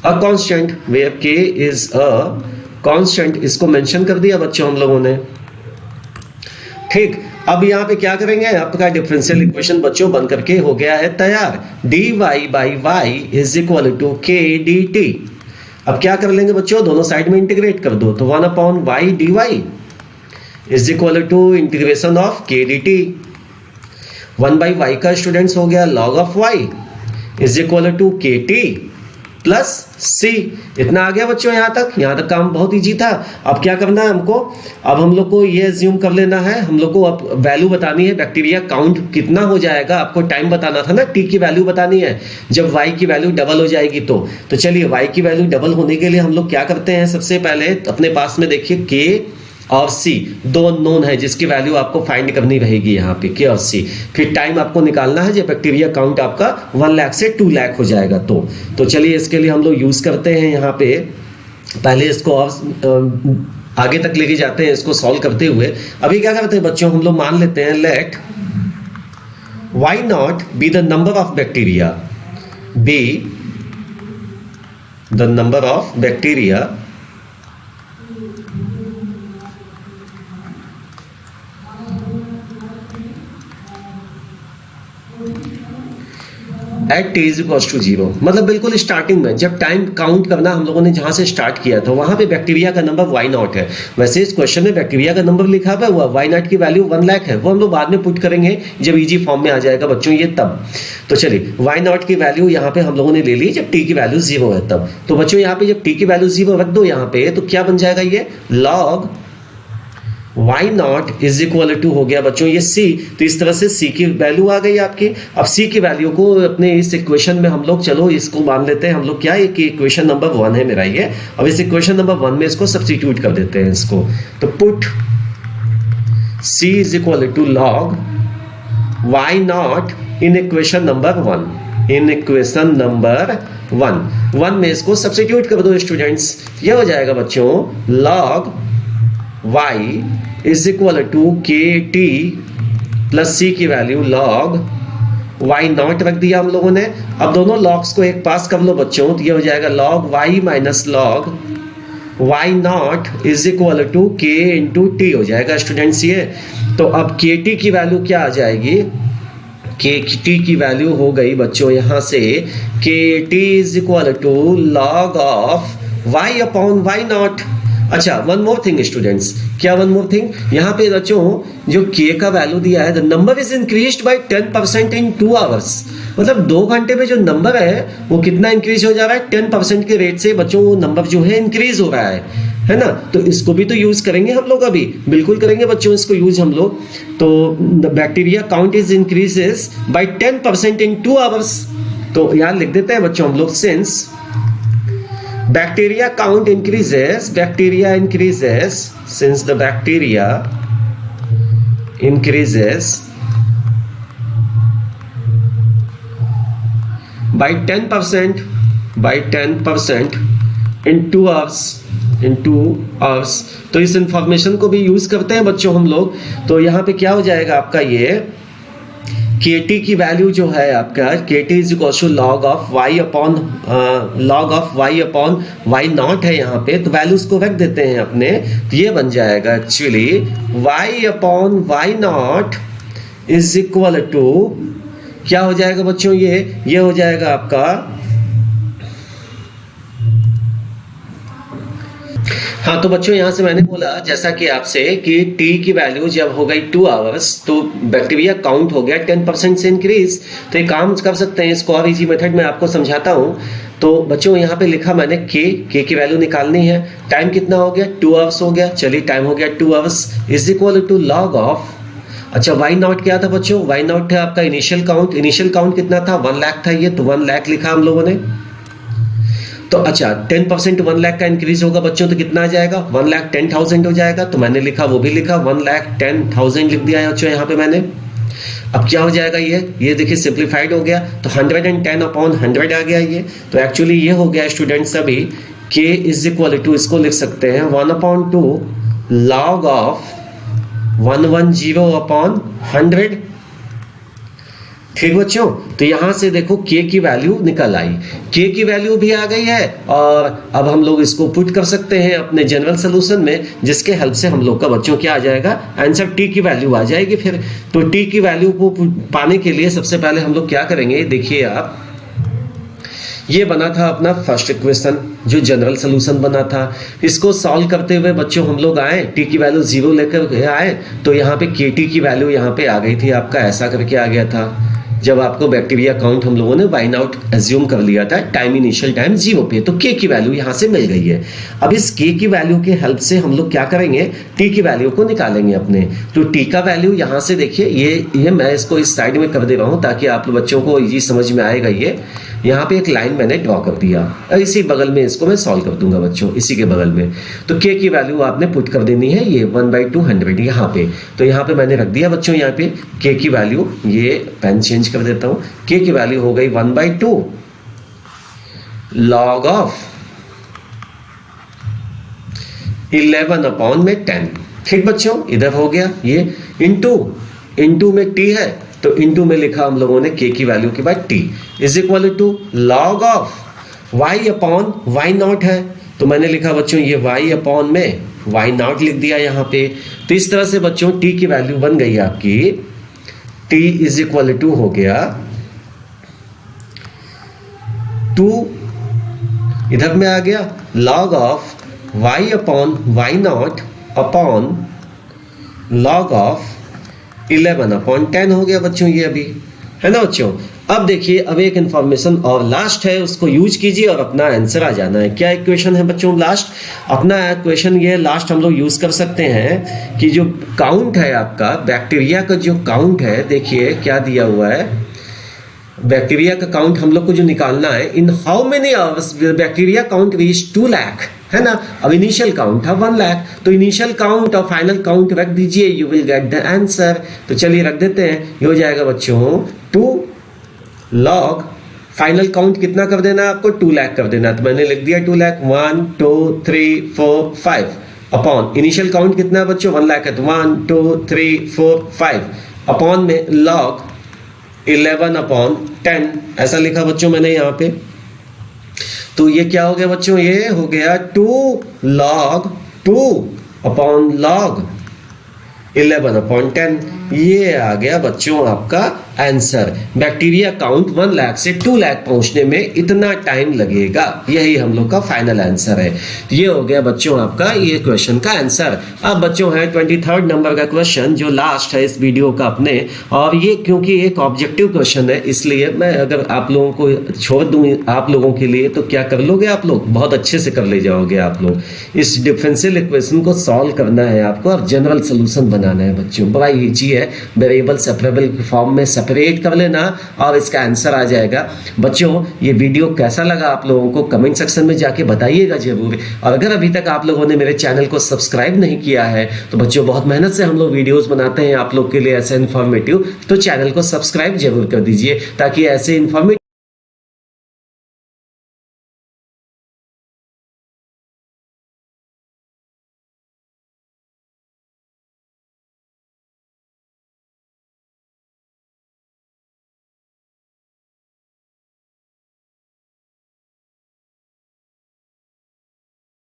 Speaker 1: अ कांस्टेंट, वेयर के इज अ कांस्टेंट, इसको मेंशन कर दिया बच्चों हम लोगों ने। ठीक, अब यहाँ पे क्या करेंगे, आपका डिफरेंशियल इक्वेशन बच्चों बन करके हो गया है तैयार, dy by y is equal to k dt। अब क्या कर लेंगे बच्चों, दोनों साइड में इंटीग्रेट कर दो, तो 1/y dy is equal to integration of k dt। 1/y का स्टूडेंट्स हो गया log of y is equal to k t plus c. इतना आ गया बच्चों, यहाँ तक काम बहुत इजी था। अब क्या करना है हमको, अब हम लोग को ये एज्यूम कर लेना है, हम लोग को अब वैल्यू बतानी है, बैक्टीरिया काउंट कितना हो जाएगा, आपको टाइम बताना था ना, टी की वैल्यू बतानी है जब वाई की वैल्यू डबल हो जाएगी तो चलिए वाई की वैल्यू डबल होने के लिए हम लोग क्या करते हैं, सबसे पहले अपने पास में देखिए के और सी दो अननोन है जिसकी वैल्यू आपको फाइंड करनी रहेगी यहाँ पे, के और सी। फिर टाइम आपको निकालना है जब बैक्टीरिया काउंट आपका 1 लाख से 2 लाख हो जाएगा तो चलिए इसके लिए हम लोग यूज करते हैं यहाँ पे, पहले इसको और आगे तक लेके जाते हैं इसको सॉल्व करते हुए। अभी क्या करते हैं बच्चों, हम लोग मान लेते हैं let y not be the number of bacteria, be the number of bacteria at t is equal to 0, मतलब बिल्कुल स्टार्टिंग में जब टाइम काउंट करना हम लोगों ने जहां से स्टार्ट किया था वहां पे बैक्टीरिया का नंबर वाई नॉट है। वैसे इस क्वेश्चन में बैक्टीरिया का नंबर लिखा हुआ वाई नॉट की वैल्यू 1 लाख है, वो हम लोग बाद में पुट करेंगे जब इजी फॉर्म में आ जाएगा बच्चों ये तब। तो चलिए वाई नॉट की वैल्यू यहाँ पे हम लोगों ने ले ली जब टी की वैल्यू 0 है तब। तो बच्चों यहाँ पे जब टी की वैल्यू 0 रख दो यहाँ पे, तो क्या बन जाएगा ये log y not is equal to हो गया बच्चों ये c। तो इस तरह से c की वैल्यू आ गई आपकी। अब c की वैल्यू को अपने इस इक्वेशन में हम लोग, चलो इसको मान लेते हैं हम लोग क्या है कि इक्वेशन नंबर 1 है मेरा ये। अब इस इक्वेशन नंबर 1 में इसको सब्स्टिट्यूट कर देते हैं इसको, तो put c is equal to log y not in equation number 1, in equation number 1 में इसको सब्स्टिट्यूट कर दो स्टूडेंट्स। ये हो जाएगा बच्चों log y is equal to k t plus सी की वैल्यू log y नॉट रख दिया हम लोगों ने। अब दोनों लॉग्स को एक पास कर लो बच्चों, तो ये हो जाएगा log y minus log y not is equal to k into t हो जाएगा स्टूडेंट्स ये। तो अब के टी की वैल्यू क्या आ जाएगी, के टी की वैल्यू हो गई बच्चों यहां से k t is equal to log of y upon y not. अच्छा वन मोर थिंग स्टूडेंट्स, क्या वन मोर थिंग, यहाँ पे बच्चों जो k का वैल्यू दिया है, the number is increased by 10% in 2 hours, मतलब 2 घंटे में जो नंबर है वो कितना इंक्रीज हो जा रहा है, 10% के रेट से बच्चों वो नंबर जो है इंक्रीज हो रहा है ना। तो इसको भी तो यूज करेंगे हम लोग, अभी बिल्कुल करेंगे बच्चों इसको यूज हम लोग। तो the bacteria count is increases by 10% in 2 hours. तो यहाँ लिख देते हैं बच्चों हम लोग, since bacteria count increases, since the bacteria increases by 10% in 2 hours, तो इस इंफॉर्मेशन को भी यूज करते हैं बच्चों हम लोग। तो यहाँ पे क्या हो जाएगा आपका, ये KT की वैल्यू जो है आपका KT is equal to log of y upon y not है यहाँ पे, तो वैल्यूज को रख देते हैं अपने। तो ये बन जाएगा actually y upon y not is equal to क्या हो जाएगा बच्चों, ये हो जाएगा आपका, हाँ तो बच्चों यहां से मैंने बोला जैसा कि आपसे कि t की वैल्यू जब हो गई 2 आवर्स तो बैक्टीरिया काउंट हो गया 10% से इंक्रीज। तो एक काम कर सकते हैं, इसको और इजी मेथड में आपको समझाता हूं। तो बच्चों यहाँ पे लिखा मैंने k की वैल्यू निकालनी है, टाइम कितना हो गया 2 आवर्स हो गया, चलिए टाइम हो गया 2 hours is equal to log of, अच्छा y नॉट क्या था बच्चों, y नॉट था आपका इनिशियल काउंट कितना था 1 लाख था ये, तो 1 लाख लिखा हम लोगों ने। तो अच्छा 10% 1 लाख का इंक्रीज होगा बच्चों, तो कितना आ जाएगा 1,10,000 हो जाएगा। तो मैंने लिखा वो भी लिखा 1,10,000 लिख दिया है बच्चों यहाँ पे मैंने। अब क्या हो जाएगा ये देखिए सिंप्लीफाइड हो गया, तो 110 अपॉन 100 आ गया ये। तो एक्चुअली ये हो गया स्टूडेंट्स अभी k इज इक्वल टू, इसको लिख सकते हैं 1/2 log ऑफ 110 अपॉन 100। ठीक बच्चों, तो यहां से देखो k की वैल्यू निकल आई, k की वैल्यू भी आ गई है, और अब हम लोग इसको पुट कर सकते हैं अपने जनरल सोल्यूशन में, जिसके हेल्प से हम लोग का बच्चों क्या आ जाएगा आंसर t की वैल्यू आ जाएगी फिर। तो t की वैल्यू को पाने के लिए सबसे पहले हम लोग क्या करेंगे, देखिए आप, ये बना था अपना फर्स्ट इक्वेशन जो जनरल सोल्यूशन बना था। इसको सॉल्व करते हुए बच्चों हम लोग आए, t की वैल्यू 0 लेकर आए, तो यहाँ पे kt की वैल्यू यहाँ पे आ गई थी आपका, ऐसा करके आ गया था। जब आपको बैक्टीरिया काउंट हम लोगों ने y नॉट एज्यूम कर लिया था, टाइम इनिशियल टाइम 0 पे, तो k की वैल्यू यहाँ से मिल गई है। अब इस k की वैल्यू के हेल्प से हम लोग क्या करेंगे, t की वैल्यू को निकालेंगे अपने। तो t का वैल्यू यहाँ से देखिए, ये मैं इसको इस साइड में कर दे रहा हूँ ताकि आप बच्चों को इजी समझ में आएगा। ये यहाँ पे एक लाइन मैंने ड्रॉ कर दिया, और इसी बगल में इसको मैं सॉल्व कर दूंगा बच्चों, इसी के बगल में। तो k की वैल्यू आपने पुट कर देनी है, ये 1/200 यहाँ पे। तो यहाँ पे मैंने रख दिया बच्चों, यहाँ पे k की वैल्यु, ये पेन चेंज कर देता हूँ, k की वैल्यू हो गई 1/2 log ऑफ 11 अपॉन में 10। ठीक बच्चों, इधर हो गया ये, इंटू में t है, तो इंटू में लिखा हम लोगों ने k की वैल्यू के बाद t is equal to log of y upon y not है, तो मैंने लिखा बच्चों ये y अपॉन में y नॉट लिख दिया यहाँ पे। तो इस तरह से बच्चों t की वैल्यू बन गई आपकी, t इज इक्वल टू हो गया 2, इधर में आ गया log of y upon y not upon log of 11 upon 10 हो गया बच्चों ये अभी, है ना बच्चों। अब देखिए, अब एक इंफॉर्मेशन और लास्ट है, उसको यूज कीजिए और अपना आंसर आ जाना है। क्या इक्वेशन है बच्चों लास्ट, अपना इक्वेशन ये लास्ट हम लोग यूज कर सकते हैं कि जो काउंट है आपका बैक्टीरिया का, जो काउंट है, देखिए क्या दिया हुआ है, बैक्टीरिया का काउंट हम लोग को जो निकालना है, in how many hours bacteria count reach 2 lakh. है ना। अब इनिशियल काउंट था 1 लाख, तो इनिशियल काउंट और फाइनल काउंट रख दीजिए, you will get the answer. तो चलिए रख देते हैं, ये हो जाएगा बच्चों 2 log फाइनल काउंट कितना कर देना है आपको, 2 लाख कर देना। तो मैंने लिख दिया 2 लाख, 1 2 3 4 5 अपॉन इनिशियल काउंट कितना है बच्चों 1 लाख है, तो 1 2 3 4 5 अपॉन में log 11 अपॉन 10 ऐसा लिखा बच्चों मैंने यहाँ पे। तो ये क्या हो गया बच्चों, ये हो गया 2 log 2 अपॉन log 11 अपॉन 10। ये आ गया बच्चों आपका आंसर। बैक्टीरिया काउंट 1 लाख से 2 लाख पहुंचने में इतना टाइम लगेगा, यही हम लोग का फाइनल आंसर है। ये हो गया बच्चों आपका ये क्वेश्चन का आंसर। अब बच्चों है 23rd नंबर का क्वेश्चन जो लास्ट है इस वीडियो का अपने, और ये क्योंकि एक ऑब्जेक्टिव क्वेश्चन है इसलिए मैं अगर आप लोगों को छोड़ दूं आप लोगों के लिए तो क्या कर लोगे आप लोग, बहुत अच्छे से कर ले जाओगे आप लोग। इस डिफरेंशियल इक्वेशन को सॉल्व करना है आपको और जनरल सोल्यूशन बनाना है बच्चों। बड़ा इजी है, वेरिएबल सेपरेबल फॉर्म में सेपरेट कर लेना और इसका आंसर आ जाएगा। बच्चों ये वीडियो कैसा लगा आप लोगों को कमेंट सेक्शन में जाके बताइएगा जरूर। और अगर अभी तक आप लोगों ने मेरे चैनल को सब्सक्राइब नहीं किया है तो बच्चों बहुत मेहनत से हम लोग वीडियोस बनाते हैं आप लोग के लिए ऐसे इन्फॉर्मेटिव, तो चैनल को सब्सक्राइब जरूर कर दीजिए ताकि ऐसे इन्फॉर्मेटिव